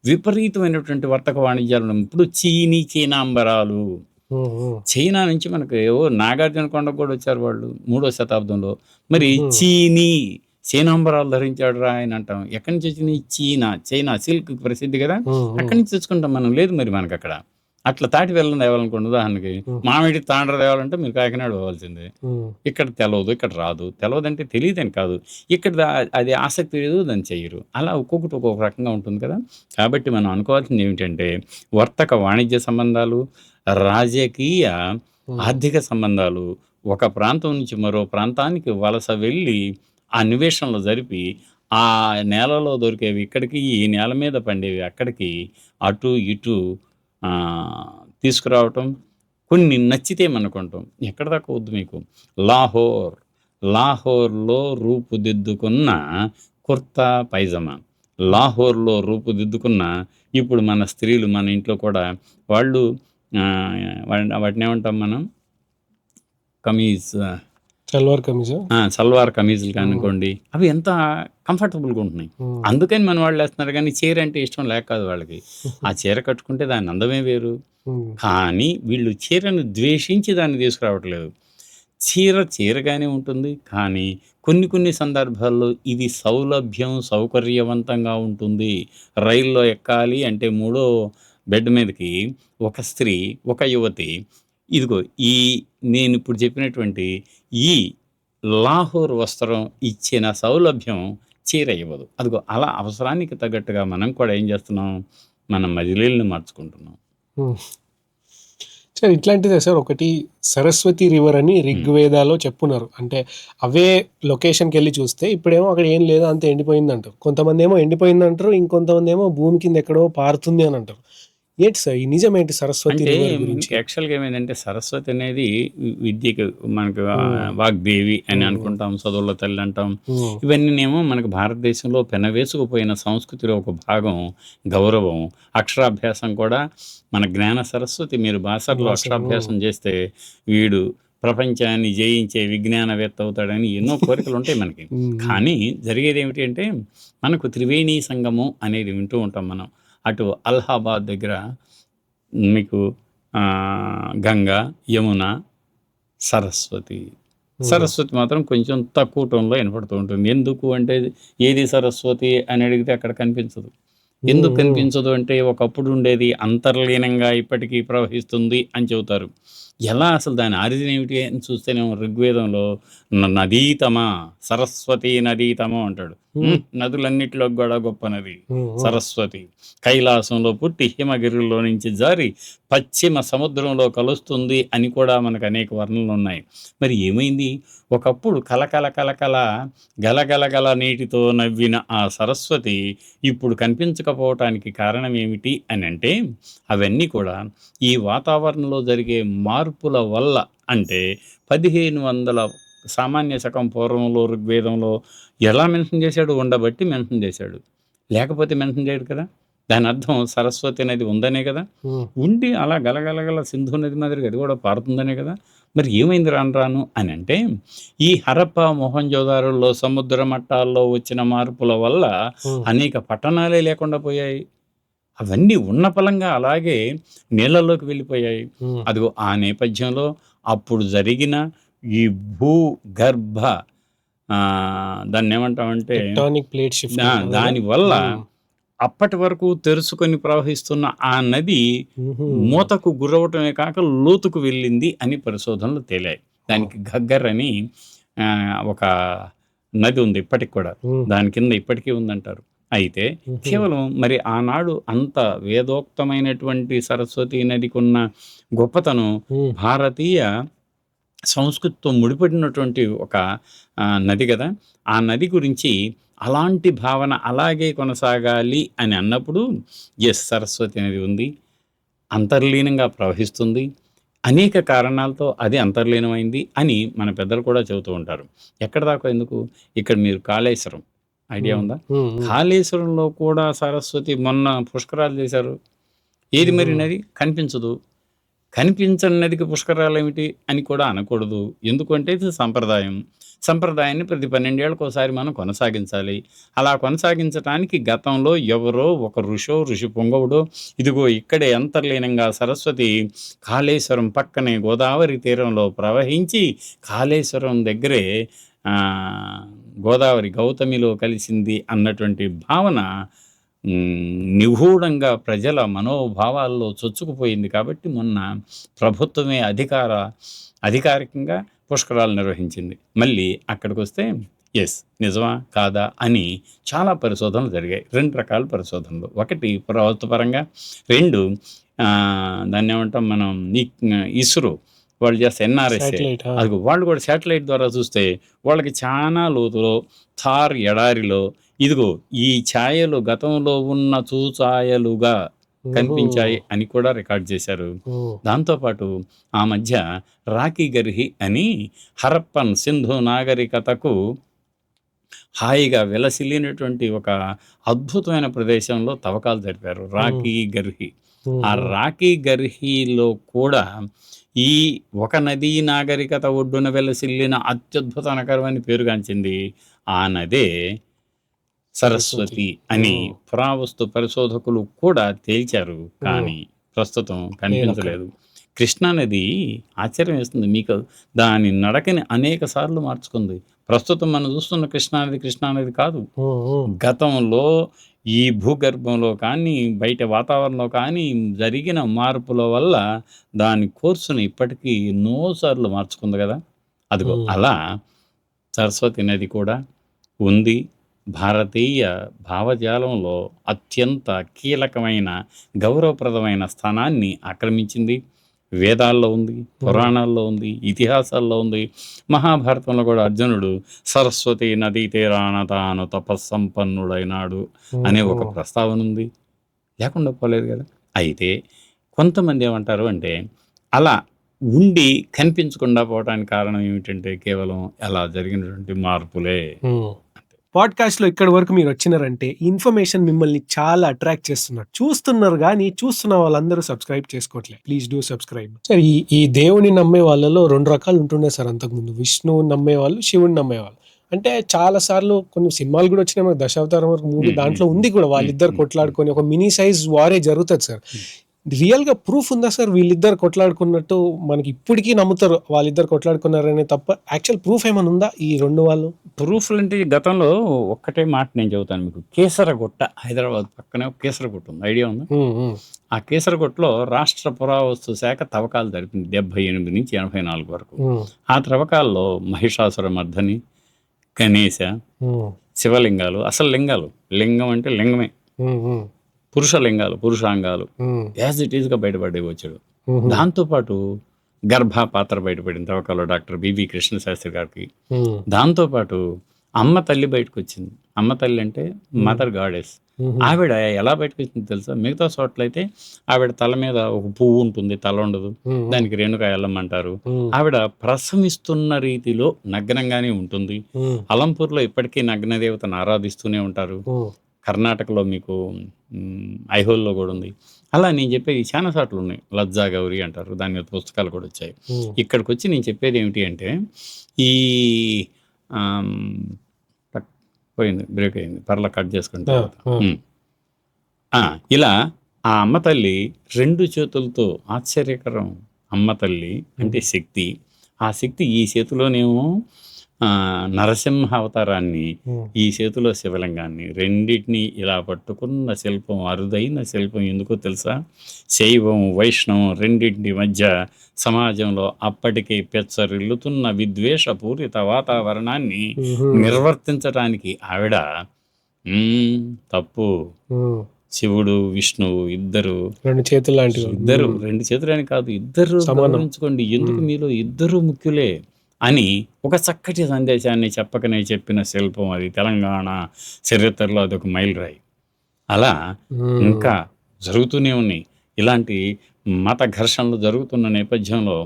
విపరీతమైనటువంటి వర్తక వాణిజ్యాలు ఇప్పుడు చీనాంబరాలు.
హ్మ్. హ్మ్.
చైనా నుంచి మనకు ఏవో నాగార్జున కొండకు కూడా వచ్చారు వాళ్ళు 3వ శతాబ్దంలో. మరి
హుహు.
చీనాంబరాలు ధరించాడురా ఆయన అంటాం. ఎక్కడి నుంచి వచ్చినియి? చైనా సిల్క్‌కి ప్రసిద్ధి గదా!
హ్మ్. హ్మ్.
అక్కడి నుంచి తెచ్చుకుంటాం మనం. లేదు మరి మనకక్కడ. అట్లా తాటి బెల్లం తేవాలనుకోండి ఉదాహరణకి.
హ్మ్.
మామిడి తాండ్ర తేవాలంటే మీరు కాకినాడ పోవాల్సిందే.
హ్మ్.
ఇక్కడ తెలవదు, ఇక్కడ రాదు. తెలవదంటే తెలీదని కాదు. ఇక్కడ అది ఆసక్తి లేదు, దాన్ని చెయ్యరు. అలా ఒక్కొక్కటి ఒక్కొక్క రకంగా ఉంటుంది కదా! కాబట్టి మనం అనుకోవాల్సిందేమిటంటే, వర్తక వాణిజ్య సంబంధాలు, రాజకీయ,
హ్మ్.
ఆర్థిక సంబంధాలు, ఒక ప్రాంతం నుంచి మరో ప్రాంతానికి వలస వెళ్ళి, ఆ అన్వేషణలు జరిపి, ఆ నేలలో దొరికేవి ఇక్కడికి, ఈ నేల మీద పండేవి అక్కడికి, అటు ఇటు తీసుకురావటం. కొన్ని నచ్చితే మనం కొంటాం. ఎక్కడి దాకా వద్దు మీకు. లాహోర్, లాహోర్‌లో రూపుదిద్దుకున్న కుర్తా, పైజామా.
హ్మ్.
లాహోర్‌లో రూపుదిద్దుకున్న ఇప్పుడు మన స్త్రీలు మన ఇంట్లో కూడా వాళ్ళు వాటినేమంటాం మనం? కమీజ్,
సల్వార్ కమీజ్.
సల్వార్ కమీజులు కానివ్వండి, అవి ఎంత కంఫర్టబుల్గా ఉంటున్నాయి. అందుకని మన వాళ్ళు వేస్తున్నారు, కానీ చీర అంటే ఇష్టం లేక కాదు వాళ్ళకి. ఆ చీర కట్టుకుంటే దాని అందమే వేరు. కానీ వీళ్ళు చీరను ద్వేషించి దాన్ని తీసుకురావట్లేదు. చీర చీరగానే ఉంటుంది, కానీ కొన్ని కొన్ని సందర్భాల్లో ఇది సౌలభ్యం, సౌకర్యవంతంగా ఉంటుంది. రైల్లో ఎక్కాలి అంటే మూడో బెడ్ మీదకి ఒక స్త్రీ, ఒక యువతి, ఇదిగో ఈ నేను ఇప్పుడు చెప్పినటువంటి ఈ లాహోర్ వస్త్రం ఇచ్చిన సౌలభ్యం చీర ఇవ్వదు. అదిగో అలా అవసరానికి తగ్గట్టుగా మనం కూడా ఏం చేస్తున్నాం, మన మజిలీలను మార్చుకుంటున్నాం.
సార్ ఇట్లాంటిదే సార్ ఒకటి సరస్వతి రివర్ అని ఋగ్వేదాలో చెప్పున్నారు. అంటే అవే లొకేషన్కి వెళ్ళి చూస్తే ఇప్పుడేమో అక్కడ ఏం లేదు, అంత ఎండిపోయింది అంటారు. కొంతమంది ఏమో ఎండిపోయింది అంటారు, ఇంకొంతమంది ఏమో భూమి కింద ఎక్కడో పారుతుంది అని అంటారు. ఏంటి సార్ ఈ నిజమేంటి సరస్వతి
అంటే
రివర్ గురించి?
యాక్చువల్గా ఏమైందంటే, సరస్వతి అనేది విద్యకు మనకు వాగ్దేవి అని అనుకుంటాం, చదువుల తల్లి అంటాం. ఇవన్నీనేమో మనకు భారతదేశంలో పెనవేసుకుపోయిన సంస్కృతిలో ఒక భాగం, గౌరవం. అక్షరాభ్యాసం కూడా మన జ్ఞాన సరస్వతి. మీరు బాసర్లో అక్షరాభ్యాసం చేస్తే వీడు ప్రపంచాన్ని జయించే విజ్ఞానవేత్త అవుతాడని ఎన్నో కోరికలు ఉంటాయి మనకి. కానీ జరిగేది ఏమిటి అంటే, మనకు త్రివేణీ సంగమం అనేది వింటూ ఉంటాం మనం. అటు అలహాబాద్ దగ్గర మీకు గంగా, యమున, సరస్వతి. సరస్వతి మాత్రం కొంచెం తక్కువ టోన్లో వినపడుతూ ఉంటుంది. ఎందుకు అంటే, ఏది సరస్వతి అని అడిగితే అక్కడ కనిపించదు. ఎందుకు కనిపించదు అంటే, ఒకప్పుడు ఉండేది అంతర్లీనంగా ఇప్పటికీ ప్రవహిస్తుంది అని చెబుతారు. ఎలా అసలు దాని ఆరిజిన్ ఏమిటి అని చూస్తేనేమో ఋగ్వేదంలో నదీతమా, సరస్వతి నదీతమా అంటాడు. నదులన్నిటిలో కూడా గొప్ప నది సరస్వతి. కైలాసంలో పుట్టి హిమగిరిలో నుంచి జారి పశ్చిమ సముద్రంలో కలుస్తుంది అని కూడా మనకు అనేక వర్ణనలు ఉన్నాయి. మరి ఏమైంది, ఒకప్పుడు కలకల కలకల గలగలగల నీటితో నవ్విన ఆ సరస్వతి ఇప్పుడు కనిపించకపోవటానికి కారణం ఏమిటి అని అంటే, అవన్నీ కూడా ఈ వాతావరణంలో జరిగే మార్పుల వల్ల. అంటే 1500 సామాన్య శకం పూర్వంలో ఋగ్వేదంలో ఎలా మెన్షన్ చేశాడు, ఉండబట్టి మెన్షన్ చేశాడు, లేకపోతే మెన్షన్ చేయడు కదా. దాని అర్థం సరస్వతి నది ఉందనే కదా. ఉండి అలా గలగలగల సింధు నది మాదిరిగా అది కూడా పారుతుందనే కదా. మరి ఏమైంది రాను రాను అని అంటే, ఈ హరప్ప మొహంజోదారోలో సముద్ర మట్టాల్లో వచ్చిన మార్పుల వల్ల అనేక పట్టణాలే లేకుండా పోయాయి. అవన్నీ ఉన్న పలంగా అలాగే నీళ్ళలోకి వెళ్ళిపోయాయి. అదిగో ఆ నేపథ్యంలో అప్పుడు జరిగిన ఈ భూగర్భ దాన్ని ఏమంటామంటే
టెక్టానిక్ ప్లేట్ షిఫ్ట్.
దానివల్ల అప్పటి వరకు తెరుచుకొని ప్రవహిస్తున్న ఆ నది మూతకు గురవటమే కాక లోతుకు వెళ్ళింది అని పరిశోధనలు తేలాయి. దానికి ఘగ్గర్ అని ఒక నది ఉంది ఇప్పటికి కూడా, దాని కింద ఇప్పటికీ ఉందంటారు. అయితే కేవలం మరి ఆనాడు అంత వేదోక్తమైనటువంటి సరస్వతి నదికి ఉన్న గొప్పతనం భారతీయ సంస్కృతితో ముడిపడినటువంటి ఒక నది కదా. ఆ నది గురించి అలాంటి భావన అలాగే కొనసాగాలి అని అన్నప్పుడు, సరస్వతి నది ఉంది, అంతర్లీనంగా ప్రవహిస్తుంది, అనేక కారణాలతో అది అంతర్లీనమైంది అని మన పెద్దలు కూడా చెబుతూ ఉంటారు. ఎక్కడ దాకా ఎందుకు, ఇక్కడ మీరు కాళేశ్వరం ఐడియా ఉందా? కాళేశ్వరంలో కూడా సరస్వతి మొన్న పుష్కరాలు చేశారు. ఏది మరి నది కనిపించదు. కనిపించని నదికి పుష్కరాలు ఏమిటి అని కూడా అనకూడదు. ఎందుకంటే ఇది సంప్రదాయాన్ని ప్రతి 12 ఏళ్ళకి ఒకసారి మనం కొనసాగించాలి. అలా కొనసాగించడానికి గతంలో ఎవరో ఒక ఋషి పొంగవుడో, ఇదిగో ఇక్కడే అంతర్లీనంగా సరస్వతి కాళేశ్వరం పక్కనే గోదావరి తీరంలో ప్రవహించి కాళేశ్వరం దగ్గరే గోదావరి గౌతమిలో కలిసింది అన్నటువంటి భావన నిగూఢంగా ప్రజల మనోభావాల్లో చొచ్చుకుపోయింది. కాబట్టి మొన్న ప్రభుత్వమే అధికారికంగా పుష్కరాలు నిర్వహించింది. మళ్ళీ అక్కడికి వస్తే నిజమా కాదా అని చాలా పరిశోధనలు జరిగాయి. 2 రకాల పరిశోధనలు. ఒకటి ప్రభుత్వపరంగా, 2 దాన్ని ఏమంటాం మనం, ఇస్రో వాళ్ళు చేస్తే ఎన్ఆర్ఎస్ఏ, అది వాళ్ళు కూడా శాటిలైట్ ద్వారా చూస్తే వాళ్ళకి చాలా లోతులో థార్ ఎడారిలో ఇదిగో ఈ ఛాయలు గతంలో ఉన్న చూఛాయలుగా కనిపించాయి అని కూడా రికార్డ్ చేశారు. దాంతోపాటు ఆ మధ్య రాకీ గర్హి అని హరప్పన్ సింధు నాగరికతకు హాయిగా వెలసిల్లినటువంటి ఒక అద్భుతమైన ప్రదేశంలో తవ్వకాలు జరిపారు. రాకీ గర్హి. ఆ రాకీ గర్హిలో కూడా ఈ ఒక నదీ నాగరికత ఒడ్డున వెలసిల్లిన అత్యద్భుత నగరం అని పేరుగాంచింది ఆ నదే సరస్వతి అని పురావస్తు పరిశోధకులు కూడా తేల్చారు. కానీ ప్రస్తుతం కనిపించలేదు. కృష్ణా నది ఆశ్చర్యం వేస్తుంది మీకు. దాని నడకని అనేక సార్లు మార్చుకుంది. ప్రస్తుతం మనం చూస్తున్న కృష్ణానది కాదు. గతంలో ఈ భూగర్భంలో కానీ బయట వాతావరణంలో కానీ జరిగిన మార్పుల వల్ల దాని కోర్సును ఇప్పటికీ ఎన్నోసార్లు మార్చుకుంది కదా. అదిగో అలా సరస్వతి నది కూడా ఉంది. భారతీయ భావజాలంలో అత్యంత కీలకమైన గౌరవప్రదమైన స్థానాన్ని ఆక్రమించింది. వేదాల్లో ఉంది, పురాణాల్లో ఉంది, ఇతిహాసాల్లో ఉంది. మహాభారతంలో కూడా అర్జునుడు సరస్వతి నదీ తీరాన తాను తపస్సంపన్నుడైనాడు అనే ఒక ప్రస్తావన ఉంది. లేకుండా పోలేదు కదా. అయితే కొంతమంది ఏమంటారు అంటే అలా ఉండి కనిపించకుండా పోవడానికి కారణం ఏమిటంటే కేవలం అలా జరిగినటువంటి మార్పులే.
పాడ్కాస్ట్లో ఇక్కడి వరకు మీరు వచ్చినారంటే ఇన్ఫర్మేషన్ మిమ్మల్ని చాలా అట్రాక్ట్ చూస్తున్నారు కానీ చూస్తున్న వాళ్ళందరూ సబ్స్క్రైబ్ చేసుకోవట్లేదు. Please do subscribe. సార్ ఈ దేవుని నమ్మే వాళ్ళలో 2 రకాలు ఉంటుండే సార్ అంతకుముందు. విష్ణువు నమ్మేవాళ్ళు, శివుని నమ్మేవాళ్ళు. అంటే చాలా సార్లు కొన్ని సినిమాలు కూడా వచ్చినాయి, మనకు దశావతారం వరకు మూవీ దాంట్లో ఉంది కూడా. వాళ్ళిద్దరు కొట్లాడుకొని ఒక మినీ సైజ్ వారే జరుగుతుంది సార్. రియల్ గా ప్రూఫ్ ఉందా సార్ వీళ్ళిద్దరు కొట్లాడుకున్నట్టు? మనకి ఇప్పటికీ నమ్ముతారు వాళ్ళిద్దరు కొట్లాడుకున్నారనే తప్ప యాక్చువల్ ప్రూఫ్ ఏమైనా ఉందా ఈ 2 వాళ్ళు?
ప్రూఫ్లు అంటే గతంలో ఒక్కటే మాట నేను చెబుతాను మీకు. కేసరగుట్ట, హైదరాబాద్ పక్కనే ఒక కేసరగుట్ట ఉంది, ఐడియా ఉందా? ఆ కేసరగుట్టలో రాష్ట్ర పురావస్తు శాఖ తవ్వకాలు జరిపింది 78 నుంచి 84 వరకు. ఆ తవ్వకాల్లో మహిషాసుర మర్దని, గణేశ, శివలింగాలు, అసలు లింగాలు, లింగం అంటే లింగమే, పురుషలింగాలు, పురుషాంగాలు యాజ్ ఇట్ ఈస్గా బయటపడే వచ్చాడు. దాంతోపాటు గర్భపాత్ర బయటపడింది తవ్వకాల్లో డాక్టర్ బివి కృష్ణశాస్త్రి గారికి. దాంతోపాటు అమ్మ తల్లి బయటకు వచ్చింది. అమ్మ తల్లి అంటే మదర్ గాడెస్. ఆవిడ ఎలా బయటకు వచ్చింది తెలుసా? మిగతా చోట్ల అయితే ఆవిడ తల మీద ఒక పువ్వు ఉంటుంది, తల ఉండదు, దానికి రేణుకా ఎల్లమ్మ అంటారు. ఆవిడ ప్రసవిస్తున్న రీతిలో నగ్నంగానే ఉంటుంది. అలంపూర్లో ఇప్పటికీ నగ్న దేవతను ఆరాధిస్తూనే ఉంటారు. కర్ణాటకలో మీకు ఐహోల్లో కూడా ఉంది. అలా నేను చెప్పేది చాలా సార్లు ఉన్నాయి. లజ్జా గౌరి అంటారు, దాని మీద పుస్తకాలు కూడా వచ్చాయి. ఇక్కడికి వచ్చి నేను చెప్పేది ఏమిటి అంటే ఈ పోయింది, బ్రేక్ అయింది, పర్లా కట్ చేసుకుంటా. ఇలా ఆ అమ్మ తల్లి 2 చేతులతో, ఆశ్చర్యకరం, అమ్మ తల్లి అంటే శక్తి. ఆ శక్తి ఈ చేతిలోనేమో నరసింహ అవతారాన్ని, ఈ చేతిలో శివలింగాన్ని, రెండింటినీ ఇలా పట్టుకున్న శిల్పం అరుదైన శిల్పం. ఎందుకో తెలుసా? శైవం వైష్ణవం రెండింటి మధ్య సమాజంలో అప్పటికే పెచ్చరిల్లుతున్న విద్వేషపూరిత వాతావరణాన్ని నిర్వర్తించడానికి ఆవిడ తప్పు. శివుడు, విష్ణువు ఇద్దరు
2 చేతులు లాంటివి.
ఇద్దరు 2 చేతులని కాదు, ఇద్దరు గమనించుకోండి. ఎందుకు మీలో ఇద్దరు ముఖ్యులే అని ఒక చక్కటి సందేశాన్ని చెప్పకనే చెప్పిన శిల్పం అది. తెలంగాణ చరిత్రలో అదొక మైలురాయి. అలా ఇంకా జరుగుతూనే ఉన్నాయి. ఇలాంటి మత ఘర్షణలు జరుగుతున్న నేపథ్యంలో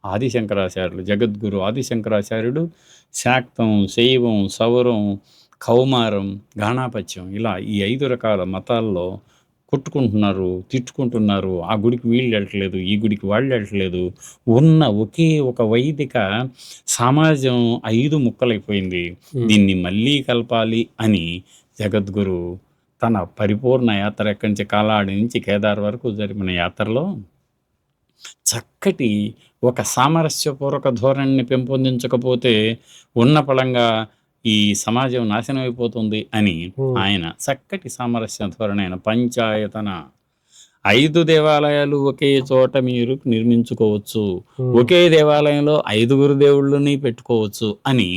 ఆదిశంకరాచార్యులు, జగద్గురు ఆదిశంకరాచార్యుడు శాక్తం, శైవం, సౌరం, కౌమారం, గాణాపత్యం ఇలా ఈ 5 రకాల మతాల్లో కొట్టుకుంటున్నారు, తిట్టుకుంటున్నారు. ఆ గుడికి వీళ్ళు వెళ్ళట్లేదు, ఈ గుడికి వాళ్ళు వెళ్ళట్లేదు. ఉన్న ఒకే ఒక వైదిక సమాజం 5 ముక్కలైపోయింది. దీన్ని మళ్ళీ కలపాలి అని జగద్గురు తన పరిపూర్ణ యాత్ర ఎక్కడి నుంచి కాలాడి నుంచి కేదార్ వరకు జరిపిన యాత్రలో చక్కటి ఒక సామరస్యపూర్వక ధోరణిని పెంపొందించకపోతే ఉన్న పళంగా ఈ సమాజం నాశనం అయిపోతుంది అని ఆయన చక్కటి సామరస్య ధోరణి అయిన పంచాయతన 5 దేవాలయాలు ఒకే చోట మీరు నిర్మించుకోవచ్చు, ఒకే దేవాలయంలో 5 దేవుళ్ళని పెట్టుకోవచ్చు అని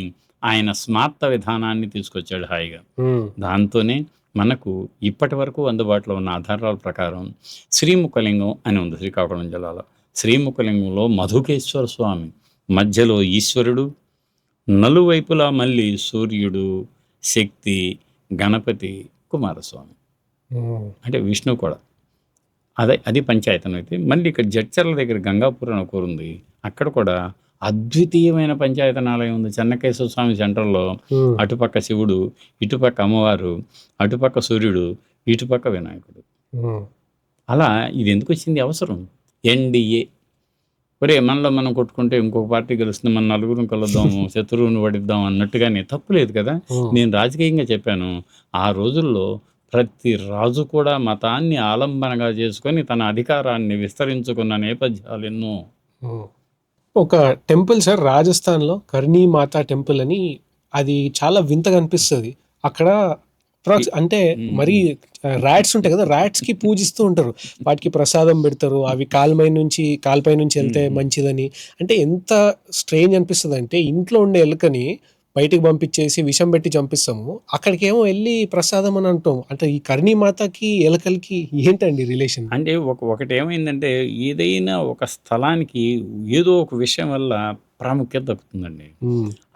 ఆయన స్మార్త విధానాన్ని తీసుకొచ్చాడు హాయిగా. దాంతోనే మనకు ఇప్పటి వరకు అందుబాటులో ఉన్న ఆధారాల ప్రకారం శ్రీముఖలింగం అని ఉంది శ్రీకాకుళం జిల్లాలో. శ్రీముఖలింగంలో మధుకేశ్వర స్వామి, మధ్యలో ఈశ్వరుడు, నలువైపులా మళ్ళీ సూర్యుడు, శక్తి, గణపతి, కుమారస్వామి అంటే విష్ణు కూడా. అది పంచాయతనం. అయితే మళ్ళీ ఇక్కడ జడ్చర్ల దగ్గర గంగాపూర్ అని ఒక ఉంది. అక్కడ కూడా అద్వితీయమైన పంచాయతనాలయం ఉంది. చెన్నకేశ్వర స్వామి సెంటర్లో అటుపక్క శివుడు, ఇటుపక్క అమ్మవారు, అటుపక్క సూర్యుడు, ఇటుపక్క వినాయకుడు. అలా ఇది ఎందుకు వచ్చింది అవసరం? ఎన్డీఏ ఒరే మనలో మనం కొట్టుకుంటే ఇంకొక పార్టీ గెలుస్తుంది, మన నలుగురం కలుద్దాము, శత్రువుని పడిద్దాం అన్నట్టుగానే తప్పు లేదు కదా.
ఉమ్,
నేను రాజకీయంగా చెప్పాను, ఆ రోజుల్లో ప్రతి రాజు కూడా మతాన్ని ఆలంబనగా చేసుకొని తన అధికారాన్ని విస్తరించుకున్న నేపథ్యాలు ఎన్నో.
ఉమ్. ఒక టెంపుల్ సార్, రాజస్థాన్లో కర్ణీ మాతా టెంపుల్ అని, అది చాలా వింతగా అనిపిస్తుంది. అక్కడ అంటే మరి ర్యాట్స్ ఉంటాయి కదా, ర్యాట్స్ కి పూజిస్తూ ఉంటారు, వాటికి ప్రసాదం పెడతారు, అవి కాల్పై నుంచి వెళ్తే మంచిదని. అంటే ఎంత స్ట్రేంజ్ అనిపిస్తుంది అంటే, ఇంట్లో ఉండే ఎలుకని బయటికి పంపించేసి విషం పెట్టి చంపిస్తాము, అక్కడికేమో వెళ్ళి ప్రసాదం అని అంటాం. అంటే ఈ కర్ణీ మాతకి ఎలకలకి ఏంటండి రిలేషన్?
అంటే ఒకటి ఏమైందంటే, ఏదైనా ఒక స్థలానికి ఏదో ఒక విషయం వల్ల ప్రాముఖ్యత దక్కుతుందండి.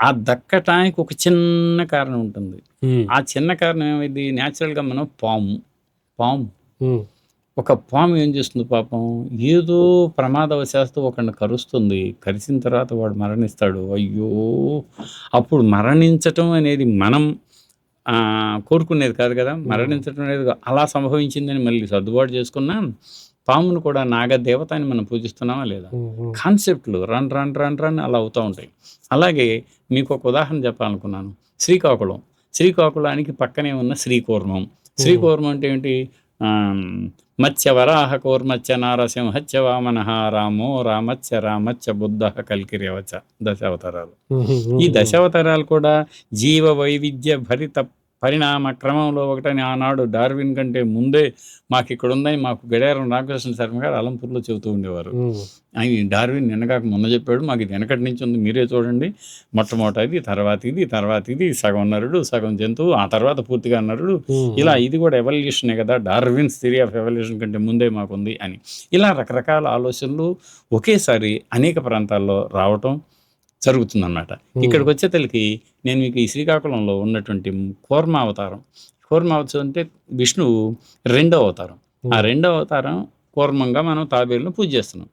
ఆ దక్కటానికి ఒక చిన్న కారణం ఉంటుంది. ఆ చిన్న కారణం ఏమైంది, న్యాచురల్గా మనం పాము ఒక పాము ఏం చేస్తుంది పాపం, ఏదో ప్రమాదవశాత్తు ఒకడిని కరుస్తుంది, కరిసిన తర్వాత వాడు మరణిస్తాడు. అయ్యో, అప్పుడు మరణించటం అనేది మనం కోరుకునేది కాదు కదా. మరణించటం అనేది అలా సంభవించిందని మళ్ళీ సర్దుబాటు చేసుకున్నాం. పామును కూడా నాగదేవత అని మనం పూజిస్తున్నామా లేదా. కాన్సెప్ట్లు రన్ అలా అవుతూ ఉంటాయి. అలాగే మీకు ఒక ఉదాహరణ చెప్పాలనుకున్నాను. శ్రీకాకుళానికి పక్కనే ఉన్న శ్రీకూర్మం. శ్రీకూర్మం అంటే ఏంటి, మత్స్య వరాహ కూర్మత్స్య నారసింహత్య వామనః రామో రామత్స్య బుద్ధ కల్కిరేవచ, దశావతారాలు. ఈ దశావతారాలు కూడా జీవ వైవిధ్య భరిత పరిణామ క్రమంలో ఒకటని ఆనాడు డార్విన్ కంటే ముందే మాకు ఇక్కడ ఉందని మాకు గడియారం రామకృష్ణ శర్మ గారు అలంపూర్లో చెబుతూ ఉండేవారు. ఆయన డార్విన్ నిన్నగాక మొన్న చెప్పాడు, మాకు ఇది వెనకటి నుంచి ఉంది, మీరే చూడండి, మొట్టమొదటిది, తర్వాత ఇది, సగం నరుడు సగం జంతువు, ఆ తర్వాత పూర్తిగా నరుడు, ఇలా ఇది కూడా ఎవల్యూషనే కదా, డార్విన్స్ థియరీ ఆఫ్ ఎవల్యూషన్ కంటే ముందే మాకుంది అని. ఇలా రకరకాల ఆలోచనలు ఒకేసారి అనేక ప్రాంతాల్లో రావటం జరుగుతుందన్నమాట. ఇక్కడికి వచ్చేతలకి నేను మీకు ఈ శ్రీకాకుళంలో ఉన్నటువంటి కూర్మావతారం అంటే విష్ణువు రెండవ అవతారం. ఆ రెండవ అవతారం కూర్మంగా మనం తాబేలును పూజ చేస్తున్నాం.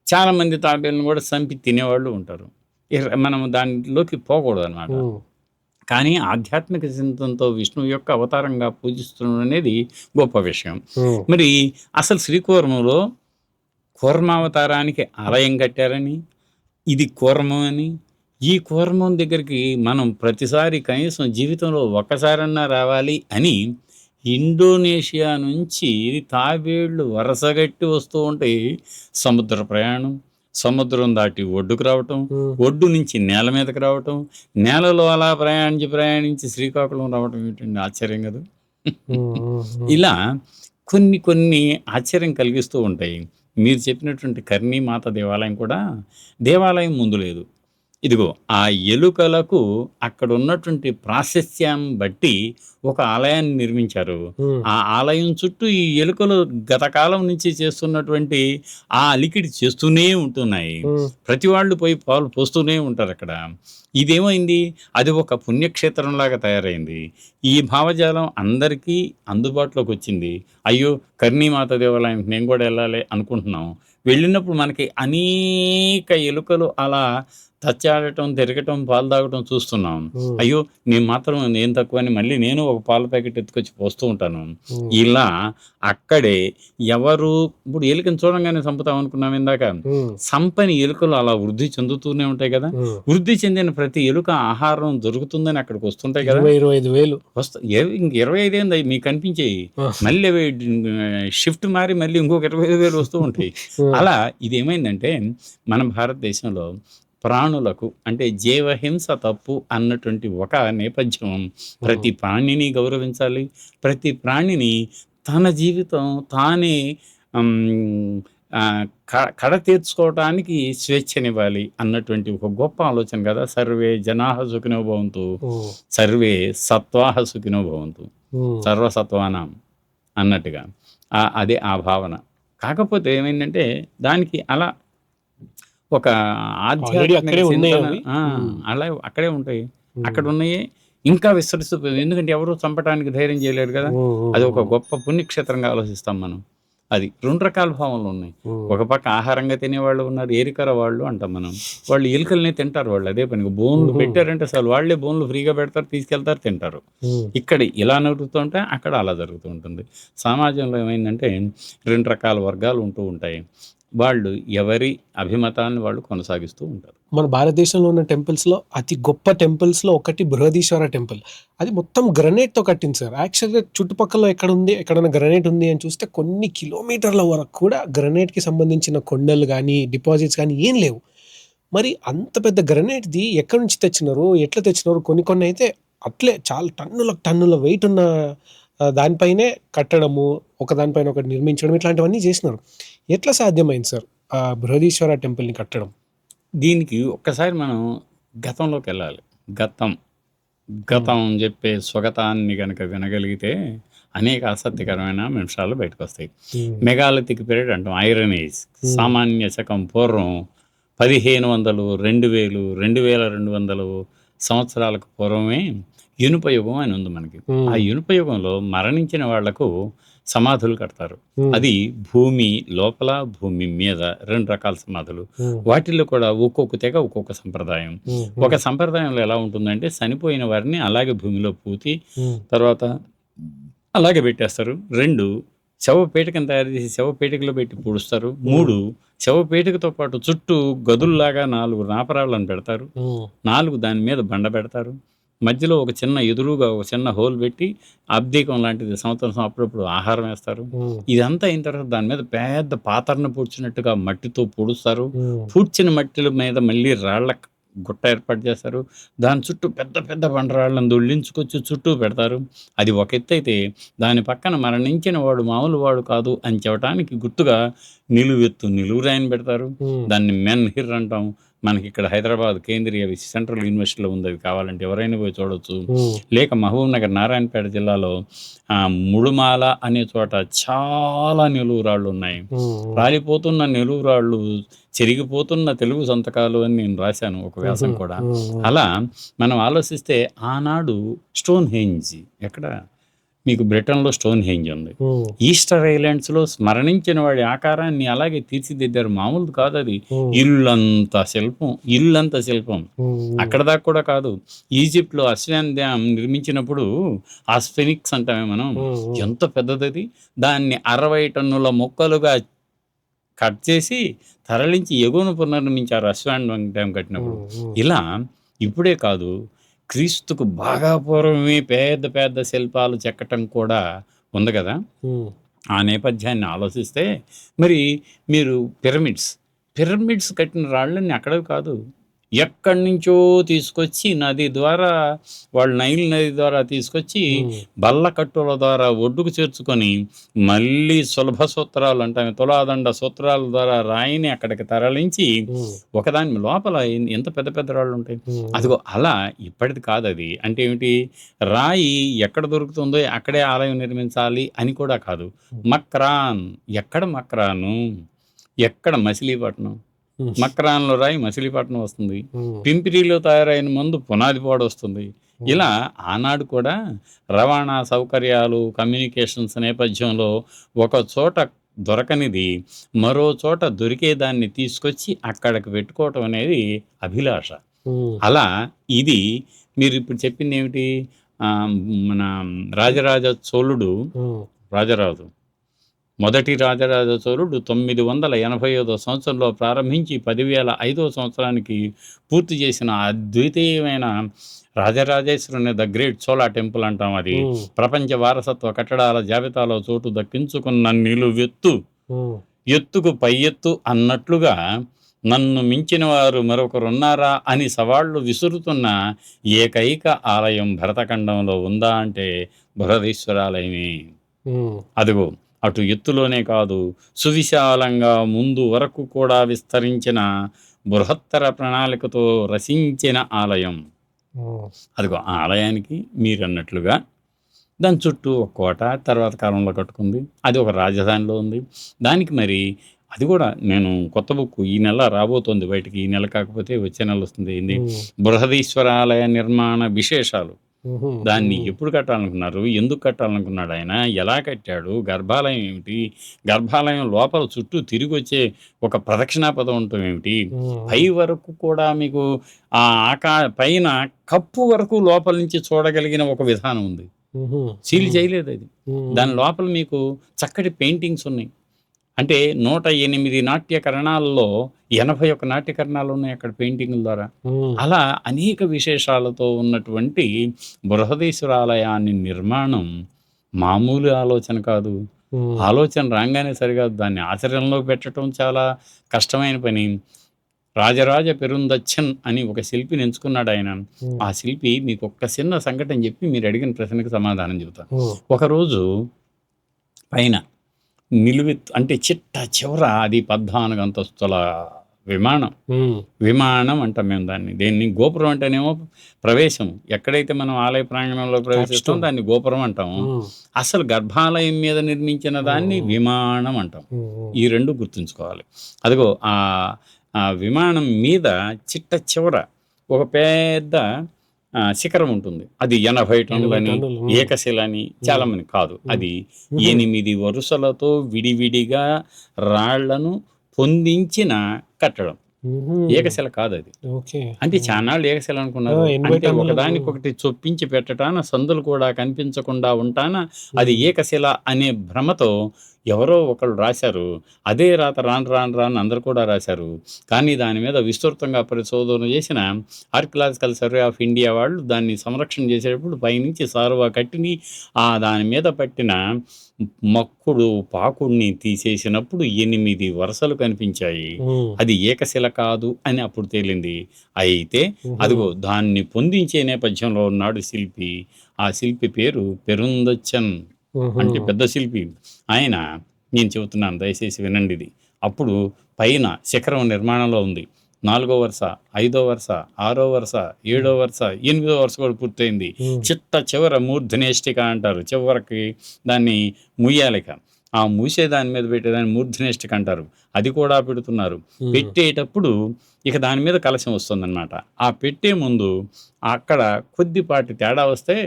చాలామంది తాబేలును కూడా చంపి తినేవాళ్ళు ఉంటారు. మనం దానిలోకి పోకూడదు అనమాట. కానీ ఆధ్యాత్మిక చింతనతో విష్ణువు యొక్క అవతారంగా పూజిస్తున్నాం అనేది గొప్ప విషయం. మరి అసలు శ్రీకూర్మంలో కూర్మావతారానికి ఆలయం కట్టారని, ఇది కూర్మం అని, ఈ కూర్మం దగ్గరికి మనం ప్రతిసారి కనీసం జీవితంలో ఒక్కసారన్నా రావాలి అని ఇండోనేషియా నుంచి తాబేళ్లు వరుసగట్టి వస్తూ ఉంటాయి. సముద్ర ప్రయాణం, సముద్రం దాటి ఒడ్డుకు రావటం, ఒడ్డు నుంచి నేల మీదకి రావటం, నేలలో అలా ప్రయాణించి శ్రీకాకుళం రావటం ఏంటండి, ఆశ్చర్యం కదా. ఇలా కొన్ని ఆశ్చర్యం కలిగిస్తూ ఉంటాయి. మీరు చెప్పినటువంటి కర్ణీ మాత దేవాలయం కూడా దేవాలయం ముందు లేదు. ఇదిగో ఆ ఎలుకలకు అక్కడ ఉన్నటువంటి ప్రాశస్త్యం బట్టి ఒక ఆలయాన్ని నిర్మించారు. ఆ ఆలయం చుట్టూ ఈ ఎలుకలు గత కాలం నుంచి చేస్తున్నటువంటి ఆ అలికిడి చేస్తూనే ఉంటున్నాయి. ప్రతి వాళ్ళు పోయి పాలు పోస్తూనే ఉంటారు అక్కడ. ఇదేమైంది, అది ఒక పుణ్యక్షేత్రంలాగా తయారైంది. ఈ భావజాలం అందరికీ అందుబాటులోకి వచ్చింది. అయ్యో, కర్ణీమాత దేవాలయానికి నేను కూడా వెళ్ళాలి అనుకుంటున్నాం. వెళ్ళినప్పుడు మనకి అనేక ఎలుకలు అలా తచ్చాడటం, తిరగటం, పాలు తాగటం చూస్తున్నాం. అయ్యో, నేను మాత్రం నేను తక్కువ అని మళ్ళీ నేను ఒక పాల ప్యాకెట్ ఎత్తుకొచ్చి పోస్తూ ఉంటాను. ఇలా అక్కడే ఎవరు ఇప్పుడు ఎలుకని చూడంగానే చంపుతాం అనుకున్నాం ఇందాక, సంపని ఎలుకలు అలా వృద్ధి చెందుతూనే ఉంటాయి కదా. వృద్ధి చెందిన ప్రతి ఎలుక ఆహారం దొరుకుతుందని అక్కడికి వస్తుంటాయి కదా.
25,000
వస్తాయి. ఇంక 25,000 మీకు కనిపించాయి, మళ్ళీ షిఫ్ట్ మారి మళ్ళీ ఇంకొక 25,000 వస్తూ ఉంటాయి. అలా ఇది ఏమైందంటే, మన భారతదేశంలో ప్రాణులకు అంటే జీవహింస తప్పు అన్నటువంటి ఒక నేపథ్యం. ప్రతి ప్రాణిని గౌరవించాలి, ప్రతి ప్రాణిని తన జీవితం తానే కడ తీర్చుకోవటానికి స్వేచ్ఛనివ్వాలి అన్నటువంటి ఒక గొప్ప ఆలోచన కదా. సర్వే జనాః సుఖినో భవంతు, సర్వే సత్వాః సుఖినో భవంతు, సర్వసత్వానాం అన్నట్టుగా అదే ఆ భావన. కాకపోతే ఏమైందంటే, దానికి అలా ఒక ఆధ్యాత్మిక అలా అక్కడే ఉంటాయి. అక్కడ ఉన్నాయి ఇంకా విస్తరిస్తుంది. ఎందుకంటే ఎవరు చంపడానికి ధైర్యం చేయలేరు కదా. అది ఒక గొప్ప పుణ్యక్షేత్రంగా ఆలోచిస్తాం మనం. అది 2 రకాల భావనలు ఉన్నాయి. ఒక పక్క ఆహారంగా తినేవాళ్ళు ఉన్నారు, ఏరికర వాళ్ళు అంటాం మనం. వాళ్ళు ఎలుకల్ని తింటారు. వాళ్ళు అదే పనికి బోన్లు పెట్టారంటే అసలు వాళ్ళే బోన్లు ఫ్రీగా పెడతారు, తీసుకెళ్తారు, తింటారు. ఇక్కడ ఇలా జరుగుతూ ఉంటే అక్కడ అలా జరుగుతూ ఉంటుంది. సమాజంలో ఏమైందంటే 2 రకాల వర్గాలు ఉంటూ ఉంటాయి. వాళ్ళు ఎవరి అభిమతాన్ని వాళ్ళు కొనసాగిస్తూ ఉంటారు.
మన భారతదేశంలో ఉన్న టెంపుల్స్‌లో అతి గొప్ప టెంపుల్స్‌లో ఒకటి బృహదీశ్వర టెంపుల్. అది మొత్తం గ్రానైట్‌తో కట్టింది సార్. యాక్చువల్‌గా చుట్టుపక్కల ఎక్కడుంది, ఎక్కడైనా గ్రానైట్ ఉంది అని చూస్తే కొన్ని కిలోమీటర్ల వరకు కూడా గ్రానైట్‌కి సంబంధించిన కొండలు గానీ, డిపాజిట్స్ గానీ ఏం లేవు. మరి అంత పెద్ద గ్రానైట్‌ది ఎక్కడి నుంచి తెచ్చినారు? ఎట్లా తెచ్చినారు? కొన్ని అయితే అట్లే చాలా టన్నుల వెయిట్ ఉన్న దానిపైనే కట్టడము, ఒకదానిపైన ఒకటి నిర్మించడం ఇట్లాంటివన్నీ చేసినారు. ఎట్లా సాధ్యమైంది సార్ ఆ బృహదీశ్వర టెంపుల్‌ని కట్టడం?
దీనికి ఒక్కసారి మనం గతంలోకి వెళ్ళాలి. గతం గతం చెప్పే స్వగతాన్ని గనక వినగలిగితే అనేక ఆసక్తికరమైన నిమిషాలు బయటకొస్తాయి. మెగాలిథిక్ పీరియడ్ అంటాం. Iron age. సామాన్య శకం పూర్వం 1500, 2000, 2200 సంవత్సరాలకు పూర్వమే ఇనుప యుగం అని ఉంది మనకి. ఆ ఇనుప యుగంలో మరణించిన వాళ్లకు సమాధులు కడతారు. అది భూమి లోపల, భూమి మీద 2 రకాల సమాధులు. వాటిల్లో కూడా ఒక్కొక్క తెగ ఒక్కొక్క సంప్రదాయం. ఒక సంప్రదాయంలో ఎలా ఉంటుందంటే చనిపోయిన వారిని అలాగే భూమిలో పూతి తర్వాత అలాగే పెట్టేస్తారు. 2 శవపేటికను తయారు చేసి శవపేటికలో పెట్టి పూడుస్తారు. 3 శవపేటికతో పాటు చుట్టూ గదుల్లాగా 4 నాపరాళ్ళను పెడతారు. 4 దాని మీద బండ పెడతారు. మధ్యలో ఒక చిన్న ఎదురుగా ఒక చిన్న హోల్ పెట్టి అబ్దీకం లాంటిది సంవత్సరం అప్పుడప్పుడు ఆహారం వేస్తారు. ఇదంతా అయిన తర్వాత దాని మీద పెద్ద పాతరను పూడ్చినట్టుగా మట్టితో పూడుస్తారు. పూడ్చిన మట్టిల మీద మళ్ళీ రాళ్ల గుట్ట ఏర్పాటు చేస్తారు. దాని చుట్టూ పెద్ద పెద్ద బండరాళ్ళను దొళ్ళించుకొచ్చి చుట్టూ పెడతారు. అది ఒక ఎత్తు అయితే దాని పక్కన మరణించిన వాడు మామూలు వాడు కాదు అని చెప్పడానికి గుర్తుగా నిలువురాయిని పెడతారు. దాన్ని మెన్హిర్ అంటాం. మనకి ఇక్కడ హైదరాబాద్ కేంద్రీయ సెంట్రల్ యూనివర్సిటీలో ఉంది. అది కావాలంటే ఎవరైనా పోయి చూడవచ్చు. లేక మహబూబ్ నగర్ నారాయణపేట జిల్లాలో ముడుమాల అనే చోట చాలా నిలువురాళ్ళు ఉన్నాయి. రాలిపోతున్న నిలువురాళ్ళు, చెరిగిపోతున్న తెలుగు సంతకాలు అని నేను రాశాను ఒక వ్యాసం కూడా. అలా మనం ఆలోచిస్తే ఆనాడు స్టోన్ హెంజ్ ఎక్కడ మీకు బ్రిటన్లో స్టోన్ హెంజ్ ఉంది. ఈస్టర్ ఐలాండ్స్లో మరణించిన వాడి ఆకారాన్ని అలాగే తీర్చిదిద్దారు. మామూలు కాదు అది. ఇల్లంత శిల్పం. అక్కడ దాకా కూడా కాదు. ఈజిప్ట్లో అస్వాన్ డ్యామ్ నిర్మించినప్పుడు ఆ స్ఫెనిక్స్ అంటామే మనం, ఎంత పెద్దది. దాన్ని 60 టన్నుల మొక్కలుగా కట్ చేసి తరలించి ఎగువన పునర్నిర్మించారు అస్వాన్ డ్యామ్ కట్టినప్పుడు. ఇలా ఇప్పుడే కాదు, క్రీస్తుకు బాగా పూర్వమే పెద్ద పెద్ద శిల్పాలు చెక్కటం కూడా ఉంది కదా. ఆ నేపథ్యాన్ని ఆలోచిస్తే మరి మీరు పిరమిడ్స్ కట్టిన రాళ్ళని అక్కడవి కాదు, ఎక్కడి నుంచో తీసుకొచ్చి నది ద్వారా నైల్ నది ద్వారా తీసుకొచ్చి బల్ల కట్టుల ద్వారా ఒడ్డుకు చేర్చుకొని మళ్ళీ సులభ సూత్రాలు అంటే తులాదండ సూత్రాల ద్వారా రాయిని అక్కడికి తరలించి ఒకదాని లోపల ఎంత పెద్ద పెద్ద రాళ్ళు ఉంటాయి. అదిగో అలా ఇప్పటిది కాదు అది. అంటే ఏమిటి, రాయి ఎక్కడ దొరుకుతుందో అక్కడే ఆలయం నిర్మించాలి అని కూడా కాదు. మక్రాన్, ఎక్కడ మక్రాను, ఎక్కడ మచిలీపట్నం, మక్రాన్లో రాయి మచిలీపట్నం వస్తుంది. పింపిరిలో తయారైన మందు పునాదిపాడు వస్తుంది. ఇలా ఆనాడు కూడా రవాణా సౌకర్యాలు, కమ్యూనికేషన్స్ నేపథ్యంలో ఒక చోట దొరకనిది మరో చోట దొరికేదాన్ని తీసుకొచ్చి అక్కడికి పెట్టుకోవటం అనేది అభిలాష. అలా ఇది మీరు ఇప్పుడు చెప్పింది ఏమిటి, మన రాజరాజ చోళుడు మొదటి రాజరాజ చోళుడు 985వ సంవత్సరంలో ప్రారంభించి 10,005వ సంవత్సరానికి పూర్తి చేసిన అద్వితీయమైన రాజరాజేశ్వరుని ద గ్రేట్ చోళా టెంపుల్ అంటాం. అది ప్రపంచ వారసత్వ కట్టడాల జాబితాలో చోటు దక్కించుకున్న ఎత్తుకు పై ఎత్తు అన్నట్లుగా నన్ను మించిన వారు మరొకరున్నారా అని సవాళ్లు విసురుతున్న ఏకైక ఆలయం భరతఖండంలో ఉందా అంటే బృహదీశ్వరాలయమే. అదిగో అటు ఎత్తులోనే కాదు, సువిశాలంగా ముందు వరకు కూడా విస్తరించిన బృహత్తర ప్రణాళికతో రచించిన ఆలయం. అదిగో ఆ ఆలయానికి మీరన్నట్లుగా దాని చుట్టూ ఒక కోట తర్వాత కాలంలో కట్టుకుంది. అది ఒక రాజధానిలో ఉంది. దానికి మరి అది కూడా నేను కొత్త బుక్ ఈ నెల రాబోతోంది బయటికి. ఈ నెల కాకపోతే వచ్చే నెల వస్తుంది. ఏంది బృహదీశ్వర ఆలయ నిర్మాణ విశేషాలు. దాన్ని ఎప్పుడు కట్టాలనుకున్నారు, ఎందుకు కట్టాలనుకున్నాడు ఆయన, ఎలా కట్టాడు, గర్భాలయం ఏమిటి, గర్భాలయం లోపల చుట్టూ తిరిగి వచ్చే ఒక ప్రదక్షిణా పదం ఉండటం ఏమిటి, పై వరకు కూడా మీకు ఆ పైన కప్పు వరకు లోపల నుంచి చూడగలిగిన ఒక విధానం ఉంది. సీల్ చేయలేదు అది. దాని లోపల మీకు చక్కటి పెయింటింగ్స్ ఉన్నాయి. అంటే 108 నాట్యకరణాల్లో 81 నాట్యకరణాలు ఉన్నాయి అక్కడ పెయింటింగ్ల ద్వారా. అలా అనేక విశేషాలతో ఉన్నటువంటి బృహదీశ్వరాలయాన్ని నిర్మాణం మామూలు ఆలోచన కాదు. ఆలోచన రాగానే సరికాదు, దాన్ని ఆచరణలోకి పెట్టడం చాలా కష్టమైన పని. రాజరాజ పెరుందచ్చన్ అని ఒక శిల్పిని ఎంచుకున్నాడు ఆయన. ఆ శిల్పి మీకు ఒక్క చిన్న సంఘటన చెప్పి మీరు అడిగిన ప్రశ్నకు సమాధానం చెబుతాను. ఒకరోజు పైన నిలువెత్తు అంటే చిట్ట చివర అది 14 అంతస్తుల విమానం అంటాం మేము దాన్ని. దేన్ని గోపురం అంటేనేమో ప్రవేశం, ఎక్కడైతే మనం ఆలయ ప్రాంగణంలో ప్రవేశిస్తాం దాన్ని గోపురం అంటాము. అసలు గర్భాలయం మీద నిర్మించిన దాన్ని విమానం అంటాం. ఈ రెండు గుర్తుంచుకోవాలి. అదిగో ఆ విమానం మీద చిట్ట చివర ఒక పెద్ద శిఖరం ఉంటుంది. అది 80 టన్నులని ఏకశిలని చాలా మంది కాదు, అది 8 వరుసలతో విడివిడిగా రాళ్లను పొందించిన కట్టడం. ఏకశిల కాదు అది. అంటే చానాళ్ళు ఏకశిల అనుకున్నారు. అంటే ఒకదానికొకటి చొప్పించి పెట్టటాన, సందులు కూడా కనిపించకుండా ఉంటాన అది ఏకశిల అనే భ్రమతో ఎవరో ఒకళ్ళు రాశారు. అదే రాత రాను రాను రాను అందరు కూడా రాశారు. కానీ దాని మీద విస్తృతంగా పరిశోధన చేసిన ఆర్కియలాజికల్ సర్వే ఆఫ్ ఇండియా వాళ్ళు దాన్ని సంరక్షణ చేసేటప్పుడు పైనుంచి సారువా కట్టిని దాని మీద పట్టిన మక్కుడు పాకుడిని తీసేసినప్పుడు 8 వరుసలు కనిపించాయి. అది ఏకశిల కాదు అని అప్పుడు తేలింది. అయితే అదిగో దాన్ని పొందించే నేపథ్యంలో ఉన్నాడు శిల్పి. ఆ శిల్పి పేరు పెరుందచ్చన్, అంటే పెద్ద శిల్పి ఆయన. నేను చెబుతున్నాను, దయచేసి వినండి. ఇది అప్పుడు పైన శిఖరం నిర్మాణంలో ఉంది. 4వ వరుస, 5వ వరుస, 6వ వరుస, 7వ వరుస, 8వ వరుస కూడా పూర్తయింది. చిట్ట చివర మూర్ధనేష్టిక అంటారు. చివరికి దాన్ని ముయ్యాలిక, ఆ మూసే దాని మీద పెట్టేదాన్ని మూర్ధనేష్టిక అంటారు. అది కూడా పెడుతున్నారు. పెట్టేటప్పుడు ఇక దాని మీద కలశం వస్తుందన్నమాట. ఆ పెట్టే ముందు అక్కడ కొద్దిపాటి తేడా వస్తే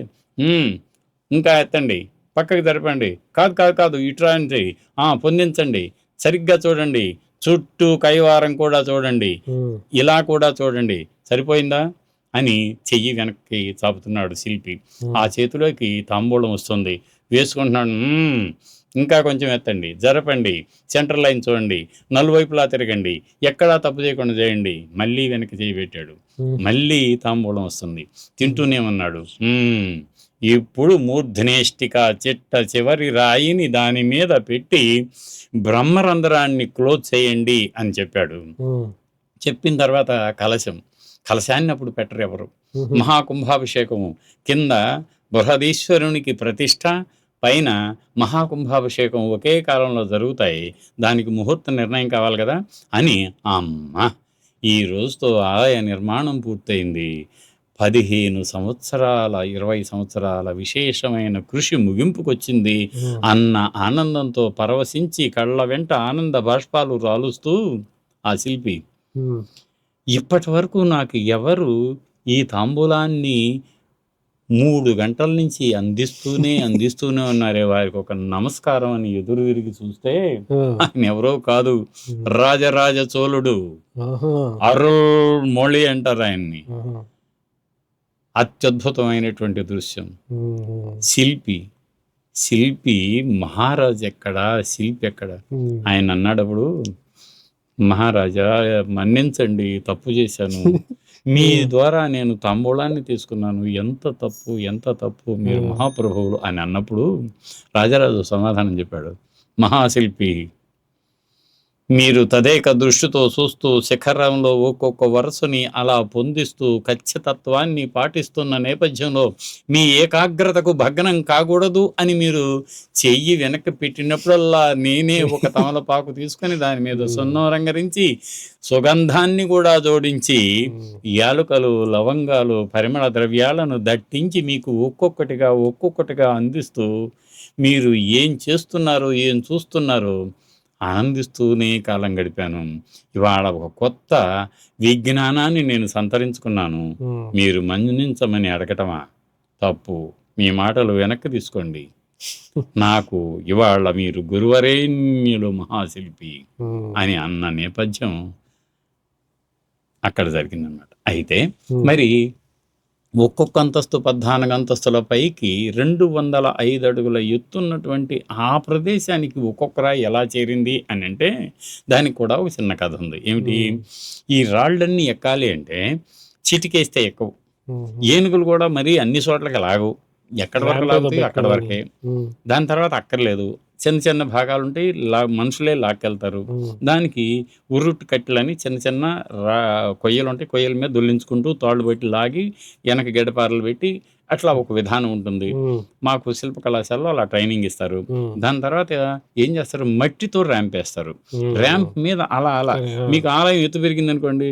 ఇంకా ఎత్తండి, పక్కకి జరపండి, కాదు కాదు కాదు ఇట్రాండి, పొందించండి, సరిగ్గా చూడండి, చుట్టూ కైవారం కూడా చూడండి, ఇలా కూడా చూడండి, సరిపోయిందా అని చెయ్యి వెనక్కి చాపుతున్నాడు శిల్పి. ఆ చేతిలోకి తాంబూలం వస్తుంది, వేసుకుంటున్నాడు. ఇంకా కొంచెం ఎత్తండి, జరపండి, సెంటర్ లైన్ చూడండి, నలువైపులా తిరగండి, ఎక్కడా తప్పు చేయకుండా చేయండి. మళ్ళీ వెనక్కి చేయి పెట్టాడు. మళ్ళీ తాంబూలం వస్తుంది, తింటూనే ఉన్నాడు. ఇప్పుడు మూర్ధనేష్టిక చిట్ట చివరి రాయిని దాని మీద పెట్టి బ్రహ్మరంధ్రాన్ని క్లోజ్ చేయండి అని చెప్పాడు. చెప్పిన తర్వాత కలశాన్ని అప్పుడు పెట్టరు ఎవరు. మహాకుంభాభిషేకము కింద బృహదీశ్వరునికి ప్రతిష్ట, పైన మహాకుంభాభిషేకం ఒకే కాలంలో జరుగుతాయి. దానికి ముహూర్త నిర్ణయం కావాలి కదా అని అమ్మ ఈ రోజుతో ఆలయ నిర్మాణం పూర్తయింది. 15 సంవత్సరాల 20 సంవత్సరాల విశేషమైన కృషి ముగింపుకొచ్చింది అన్న ఆనందంతో పరవశించి కళ్ళ వెంట ఆనంద బాష్పాలు రాలుస్తూ ఆ శిల్పి, ఇప్పటి వరకు నాకు ఎవరు ఈ తాంబూలాన్ని 3 గంటల నుంచి అందిస్తూనే ఉన్నారే, వారికి ఒక నమస్కారం అని ఎదురు తిరిగి చూస్తే ఆయన ఎవరో కాదు, రాజరాజ చోళుడు, అరుళ్ మోళి అంటారు ఆయన్ని. అత్యద్భుతమైనటువంటి దృశ్యం. శిల్పి మహారాజు ఎక్కడా, శిల్పి ఎక్కడ? ఆయన అన్నాడప్పుడు, మహారాజా మన్నించండి, తప్పు చేశాను, మీ ద్వారా నేను తాంబూలాన్ని తీసుకున్నాను, ఎంత తప్పు, మీరు మహాప్రభువులు అని అన్నప్పుడు రాజరాజు సమాధానం చెప్పాడు, మహాశిల్పి మీరు తదేక దృష్టితో చూస్తూ శిఖరంలో ఒక్కొక్క వరుసని అలా పొందిస్తూ ఖచ్చితత్వాన్ని పాటిస్తున్న నేపథ్యంలో మీ ఏకాగ్రతకు భగ్నం కాకూడదు అని మీరు చెయ్యి వెనక్కి పెట్టినప్పుడల్లా నేనే ఒక తమలపాకు తీసుకుని దాని మీద సున్నం రంగరించి సుగంధాన్ని కూడా జోడించి యాలుకలు, లవంగాలు, పరిమళ ద్రవ్యాలను దట్టించి మీకు ఒక్కొక్కటిగా అందిస్తూ మీరు ఏం చేస్తున్నారో ఏం చూస్తున్నారో ఆనందిస్తూనే కాలం గడిపాను. ఇవాళ ఒక కొత్త విజ్ఞానాన్ని నేను సంతరించుకున్నాను. మీరు మన్నించమని అడగటమా తప్పు, మీ మాటలు వెనక్కి తీసుకోండి. నాకు ఇవాళ మీరు గురువరేణ్యులు మహాశిల్పి అని అన్న నేపథ్యం అక్కడ జరిగిందన్నమాట. అయితే మరి ఒక్కొక్క అంతస్తు 14 అంతస్తుల పైకి 205 అడుగుల ఎత్తున్నటువంటి ఆ ప్రదేశానికి ఒక్కొక్క రాయి ఎలా చేరింది అని అంటే దానికి కూడా ఒక చిన్న కథ ఉంది. ఏమిటి? ఈ రాళ్ళన్నీ ఎక్కాలి అంటే చిటికేస్తే ఎక్కవు. ఏనుగులు కూడా మరి అన్ని చోట్లకి లాగవు. ఎక్కడి వరకు లాగుతాయి అక్కడ వరకే. దాని తర్వాత అక్కర్లేదు. చిన్న చిన్న భాగాలుంటాయి. మనుషులే లాక్కెళ్తారు. దానికి ఉర్రుట్టు కట్టెలని చిన్న చిన్న కొయ్యలుంటాయి. కొయ్యల మీద దొర్లించుకుంటూ తాళ్ళు పెట్టి లాగి వెనక గడ్డపారలు పెట్టి అట్లా ఒక విధానం ఉంటుంది. మాకు శిల్ప కళాశాలలో అలా ట్రైనింగ్ ఇస్తారు. దాని తర్వాత ఏం చేస్తారు? మట్టితో ర్యాంప్ వేస్తారు. ర్యాంప్ మీద అలా అలా మీకు ఆలయం ఎత్తు పెరిగింది అనుకోండి,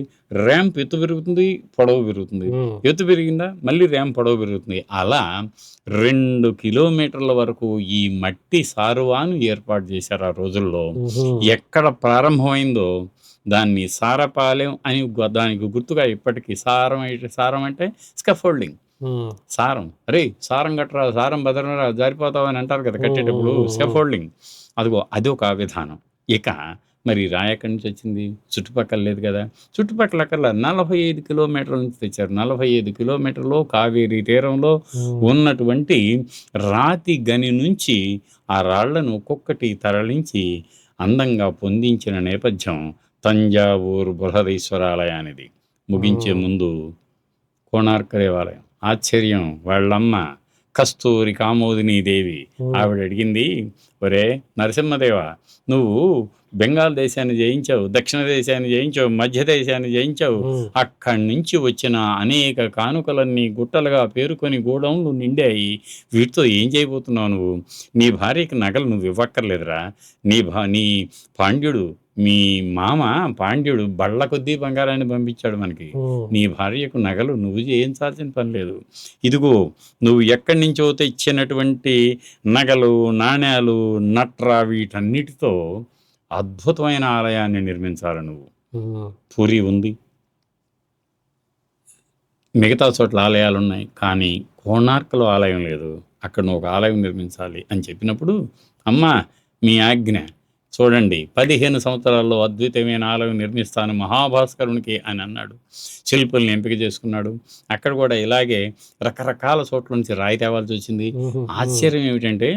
ర్యాంప్ ఎత్తు పెరుగుతుంది, పొడవు పెరుగుతుంది. ఎత్తు పెరిగిందా మళ్ళీ ర్యాంప్ పొడవు పెరుగుతుంది. అలా 2 కిలోమీటర్ల వరకు ఈ మట్టి సారువాను ఏర్పాటు చేశారు ఆ రోజుల్లో. ఎక్కడ ప్రారంభమైందో దాన్ని సారపాలెం అని దానికి గుర్తుగా ఇప్పటికీ సారం అంటే స్కాఫోల్డింగ్. సారం, అరే సారం కట్టరా, సారం భద్రరా, జారిపోతావు అని అంటారు కదా కట్టేటప్పుడు. స్కాఫోల్డింగ్ అదిగో అది ఒక విధానం. ఇక మరి రాయి ఎక్కడి నుంచి వచ్చింది? చుట్టుపక్కల లేదు కదా. చుట్టుపక్కల 45 కిలోమీటర్ల నుంచి తెచ్చారు. 45 కిలోమీటర్లో కావేరీ తీరంలో ఉన్నటువంటి రాతి గని నుంచి ఆ రాళ్లను ఒక్కొక్కటి తరలించి అందంగా పొందించిన నేపథ్యం తంజావూరు బృహదీశ్వరాలయానిది. ముగించే ముందు కోణార్క దేవాలయం ఆశ్చర్యం. వాళ్ళమ్మ కస్తూరి కామోదినీ దేవి ఆవిడ అడిగింది, ఒరే నరసింహదేవ, నువ్వు బెంగాల్ దేశాన్ని జయించావు, దక్షిణ దేశాన్ని జయించావు, మధ్య దేశాన్ని జయించావు. అక్కడి నుంచి వచ్చిన అనేక కానుకలన్నీ గుట్టలుగా పేరుకొని గోడౌన్లు నిండాయి. వీటితో ఏం చేయబోతున్నావు నువ్వు? నీ భార్యకి నగలు నువ్వు ఇవ్వక్కర్లేదురా. నీ పాండ్యుడు, మీ మామ పాండ్యుడు బళ్ళ కొద్దీ బంగారాన్ని పంపించాడు మనకి. నీ భార్యకు నగలు నువ్వు చేయించాల్సిన పని లేదు. ఇదిగో నువ్వు ఎక్కడి నుంచో తెచ్చినటువంటి నగలు, నాణ్యాలు, నట్రా వీటన్నిటితో అద్భుతమైన ఆలయాన్ని నిర్మించాలి నువ్వు. పూరి ఉంది, మిగతా చోట్ల ఆలయాలు ఉన్నాయి, కానీ కోణార్కలో ఆలయం లేదు. అక్కడ నువ్వు ఒక ఆలయం నిర్మించాలి అని చెప్పినప్పుడు, అమ్మా మీ ఆజ్ఞ, చూడండి 15 సంవత్సరాల్లో అద్భుతమైన ఆలయం నిర్మిస్తాను మహాభాస్కరునికి అని అన్నాడు. శిల్పుల్ని ఎంపిక చేసుకున్నాడు. అక్కడ కూడా ఇలాగే రకరకాల చోట్ల నుంచి రాయి తేవాల్సి వచ్చింది. ఆశ్చర్యం ఏమిటంటే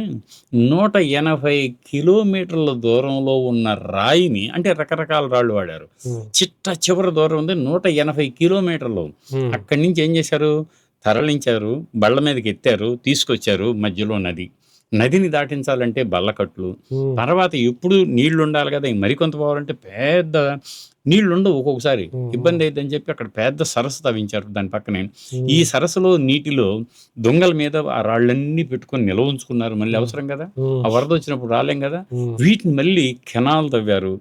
180 కిలోమీటర్ల దూరంలో ఉన్న రాయిని, అంటే రకరకాల రాళ్ళు వాడారు, చిట్ట చివరి దూరం ఉంది 180 కిలోమీటర్లు. అక్కడి నుంచి ఏం చేశారు? తరలించారు, బళ్ళ మీదకి ఎత్తారు, తీసుకొచ్చారు. మధ్యలో నదిని దాటించాలంటే బల్లకట్లు, తర్వాత ఎప్పుడు నీళ్లు ఉండాలి కదా, మరికొంత పోవాలంటే పెద్ద నీళ్లు ఉండవు, ఒక్కొక్కసారి ఇబ్బంది అయిద్దని చెప్పి అక్కడ పెద్ద సరస్సు తవ్వించారు దాని పక్కనే. ఈ సరస్సులో నీటిలో దొంగల మీద ఆ రాళ్ళన్నీ పెట్టుకొని నిల్వ ఉంచుకున్నారు. మళ్ళీ అవసరం కదా, ఆ వరద వచ్చినప్పుడు రాలేం కదా. వీటిని మళ్ళీ కెనాల్ తవ్వారు.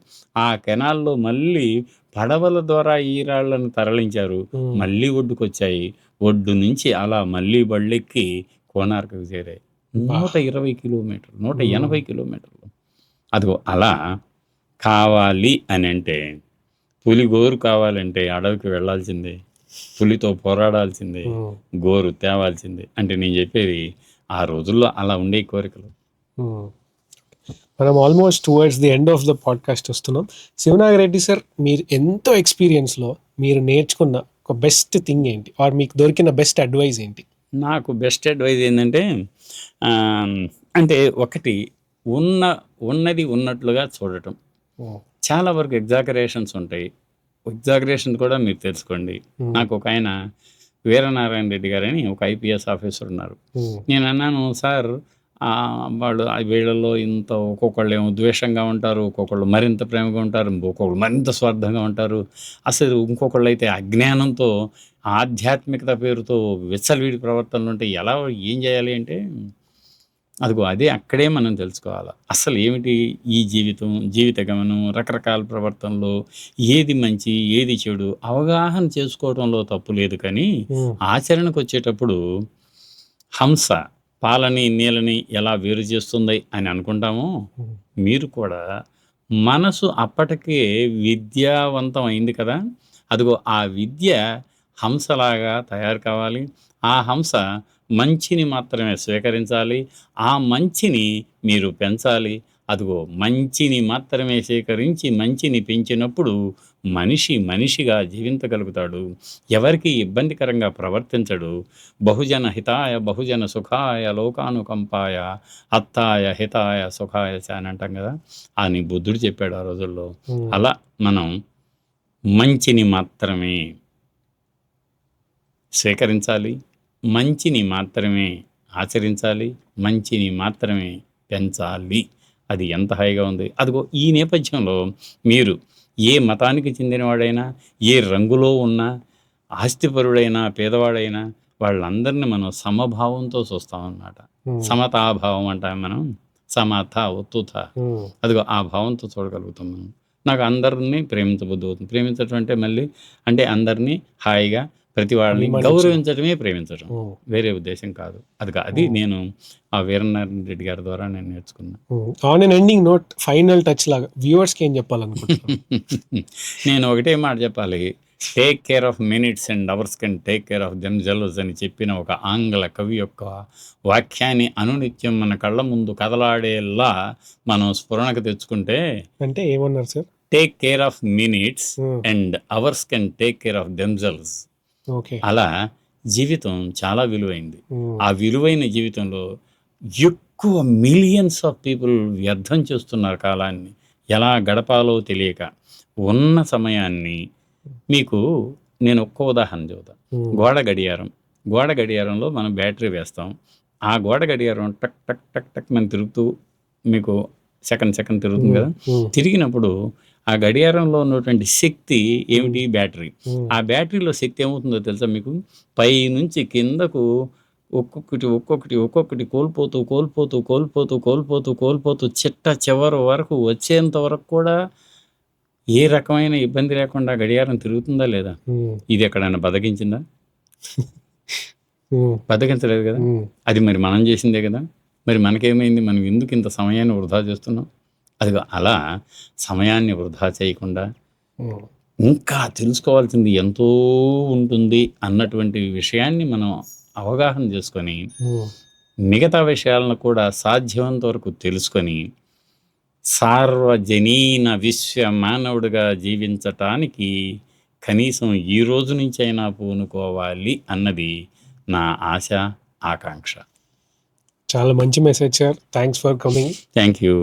ఆ కెనాల్లో మళ్ళీ పడవల ద్వారా ఈ రాళ్లను తరలించారు. మళ్ళీ ఒడ్డుకొచ్చాయి. ఒడ్డు నుంచి అలా మళ్ళీ బళ్ళెక్కి కోణార్కకు చేరాయి. 120 కిలోమీటర్లు, 180 కిలోమీటర్లు. అదిగో అలా కావాలి అని అంటే, పులి గోరు కావాలంటే అడవికి వెళ్ళాల్సిందే, పులితో పోరాడాల్సిందే, గోరు తేవాల్సిందే. అంటే నేను చెప్పేది ఆ రోజుల్లో అలా ఉండే కోరికలు.
మనం almost towards the end of the podcast వస్తున్నాం. శివనాగిరెడ్డి సార్, మీరు ఎంతో ఎక్స్పీరియన్స్లో మీరు నేర్చుకున్న ఒక బెస్ట్ థింగ్ ఏంటి, ఆర్ మీకు దొరికిన బెస్ట్ అడ్వైజ్ ఏంటి?
నాకు బెస్ట్ అడ్వైజ్ ఏంటంటే, అంటే ఒకటి ఉన్నది ఉన్నట్లుగా చూడటం. చాలా వరకు ఎగ్జాగరేషన్స్ ఉంటాయి. ఎగ్జాగరేషన్ కూడా మీరు తెలుసుకోండి. నాకు ఒక ఆయన వీరనారాయణ రెడ్డి గారని ఒక ఐపీఎస్ ఆఫీసర్ ఉన్నారు. నేను అన్నాను, సార్ వాళ్ళు వీళ్ళలో ఇంత ఒక్కొక్కళ్ళు ఏమో ద్వేషంగా ఉంటారు, ఒక్కొక్కళ్ళు మరింత ప్రేమగా ఉంటారు, ఒక్కొక్కళ్ళు మరింత స్వార్థంగా ఉంటారు, అసలు ఇంకొకళ్ళు అయితే అజ్ఞానంతో ఆధ్యాత్మికత పేరుతో విచ్చలవిడి ప్రవర్తనలు ఉంటే ఎలా, ఏం చేయాలి అంటే, అదిగో అదే అక్కడే మనం తెలుసుకోవాలి అసలు ఏమిటి ఈ జీవిత గమనం, రకరకాల ప్రవర్తనలో ఏది మంచి ఏది చెడు అవగాహన చేసుకోవడంలో తప్పు లేదు. కానీ ఆచరణకు వచ్చేటప్పుడు హంస పాలని నీళ్ళని ఎలా వేరు చేస్తుంది అని అనుకుంటామో, మీరు కూడా మనసు అప్పటికే విద్యావంతం అయింది కదా, అదిగో ఆ విద్య హంసలాగా తయారు కావాలి. ఆ హంస మంచిని మాత్రమే స్వీకరించాలి, ఆ మంచిని మీరు పెంచాలి. అదిగో మంచిని మాత్రమే సేకరించి మంచిని పెంచినప్పుడు మనిషి మనిషిగా జీవించగలుగుతాడు, ఎవరికి ఇబ్బందికరంగా ప్రవర్తించడు. బహుజన హితాయ బహుజన సుఖాయ లోకానుకంపాయ అత్తాయ హితాయ సుఖాయ చ అని అంటాం కదా, అని బుద్ధుడు చెప్పాడు ఆ రోజుల్లో. అలా మనం మంచిని మాత్రమే స్వీకరించాలి, మంచిని మాత్రమే ఆచరించాలి, మంచిని మాత్రమే పెంచాలి. అది ఎంత హాయిగా ఉంది. అదిగో ఈ నేపథ్యంలో మీరు ఏ మతానికి చెందినవాడైనా, ఏ రంగులో ఉన్నా, ఆస్తిపరుడైనా పేదవాడైనా వాళ్ళందరినీ మనం సమభావంతో చూస్తామన్నమాట. సమతాభావం అంటాం మనం, సమత ఉత్తుత, అదిగో ఆ భావంతో చూడగలుగుతాం మనం. నాకు అందరినీ ప్రేమించబుద్ధి అవుతుంది. ప్రేమించడం అంటే మళ్ళీ అంటే అందరినీ హాయిగా ప్రతి వాళ్ళని గౌరవించడమే ప్రేమించడం, వేరే ఉద్దేశం కాదు. అది నేను ఆ వీరనారాయణ రెడ్డి గారి ద్వారా నేను నేర్చుకున్నా.
On an ending note, final touch లాగా వ్యూవర్స్కి ఏం చెప్పాలనుకుంటున్నాను?
నేను ఒకటే మాట చెప్పాలి, take care of minutes and hours can take care of themselves అని చెప్పిన ఒక ఆంగ్ల కవి యొక్క వాక్యాన్ని అనునిత్యం మన కళ్ళ ముందు కదలాడేలా మనం స్ఫురణకు తెచ్చుకుంటే,
అంటే ఏమన్నారు sir?
Take care of minutes and hours can take care of themselves. అలా జీవితం చాలా విలువైంది. ఆ విలువైన జీవితంలో ఎక్కువ మిలియన్స్ ఆఫ్ పీపుల్ వ్యర్థం చేస్తున్నారు కాలాన్ని, ఎలా గడపాలో తెలియక. ఉన్న సమయాన్ని మీకు నేను ఒక్క ఉదాహరణ చెబుతాను. గోడ గడియారంలో మనం బ్యాటరీ వేస్తాం. ఆ గోడ గడియారం టక్ టక్ టక్ టక్ మనం తిరుగుతూ, మీకు సెకండ్ తిరుగుతుంది కదా. తిరిగినప్పుడు ఆ గడియారంలో ఉన్నటువంటి శక్తి ఏమిటి? బ్యాటరీ. ఆ బ్యాటరీలో శక్తి ఏమవుతుందో తెలుసా మీకు? పై నుంచి కిందకు ఒక్కొక్కటి కోల్పోతూ చిట్ట చివరి వరకు వచ్చేంత వరకు కూడా ఏ రకమైన ఇబ్బంది లేకుండా గడియారం తిరుగుతుందా లేదా? ఇది ఎక్కడైనా బతికించిందా? బతికించలేదు కదా. అది మరి మనం చేసిందే కదా. మరి మనకేమైంది? మనం ఎందుకు ఇంత సమయాన్ని వృధా చేస్తున్నాం? అదిగో అలా సమయాన్ని వృధా చేయకుండా ఇంకా తెలుసుకోవాల్సింది ఎంతో ఉంటుంది అన్నటువంటి విషయాన్ని మనం అవగాహన చేసుకొని, మిగతా విషయాలను కూడా సాధ్యమంత వరకు తెలుసుకొని, సార్వజనీన విశ్వ మానవుడిగా జీవించటానికి కనీసం ఈ రోజు నుంచైనా పూనుకోవాలి అన్నది నా ఆశ, ఆకాంక్ష.
చాలా మంచి message sir. Thanks for coming.
Thank you.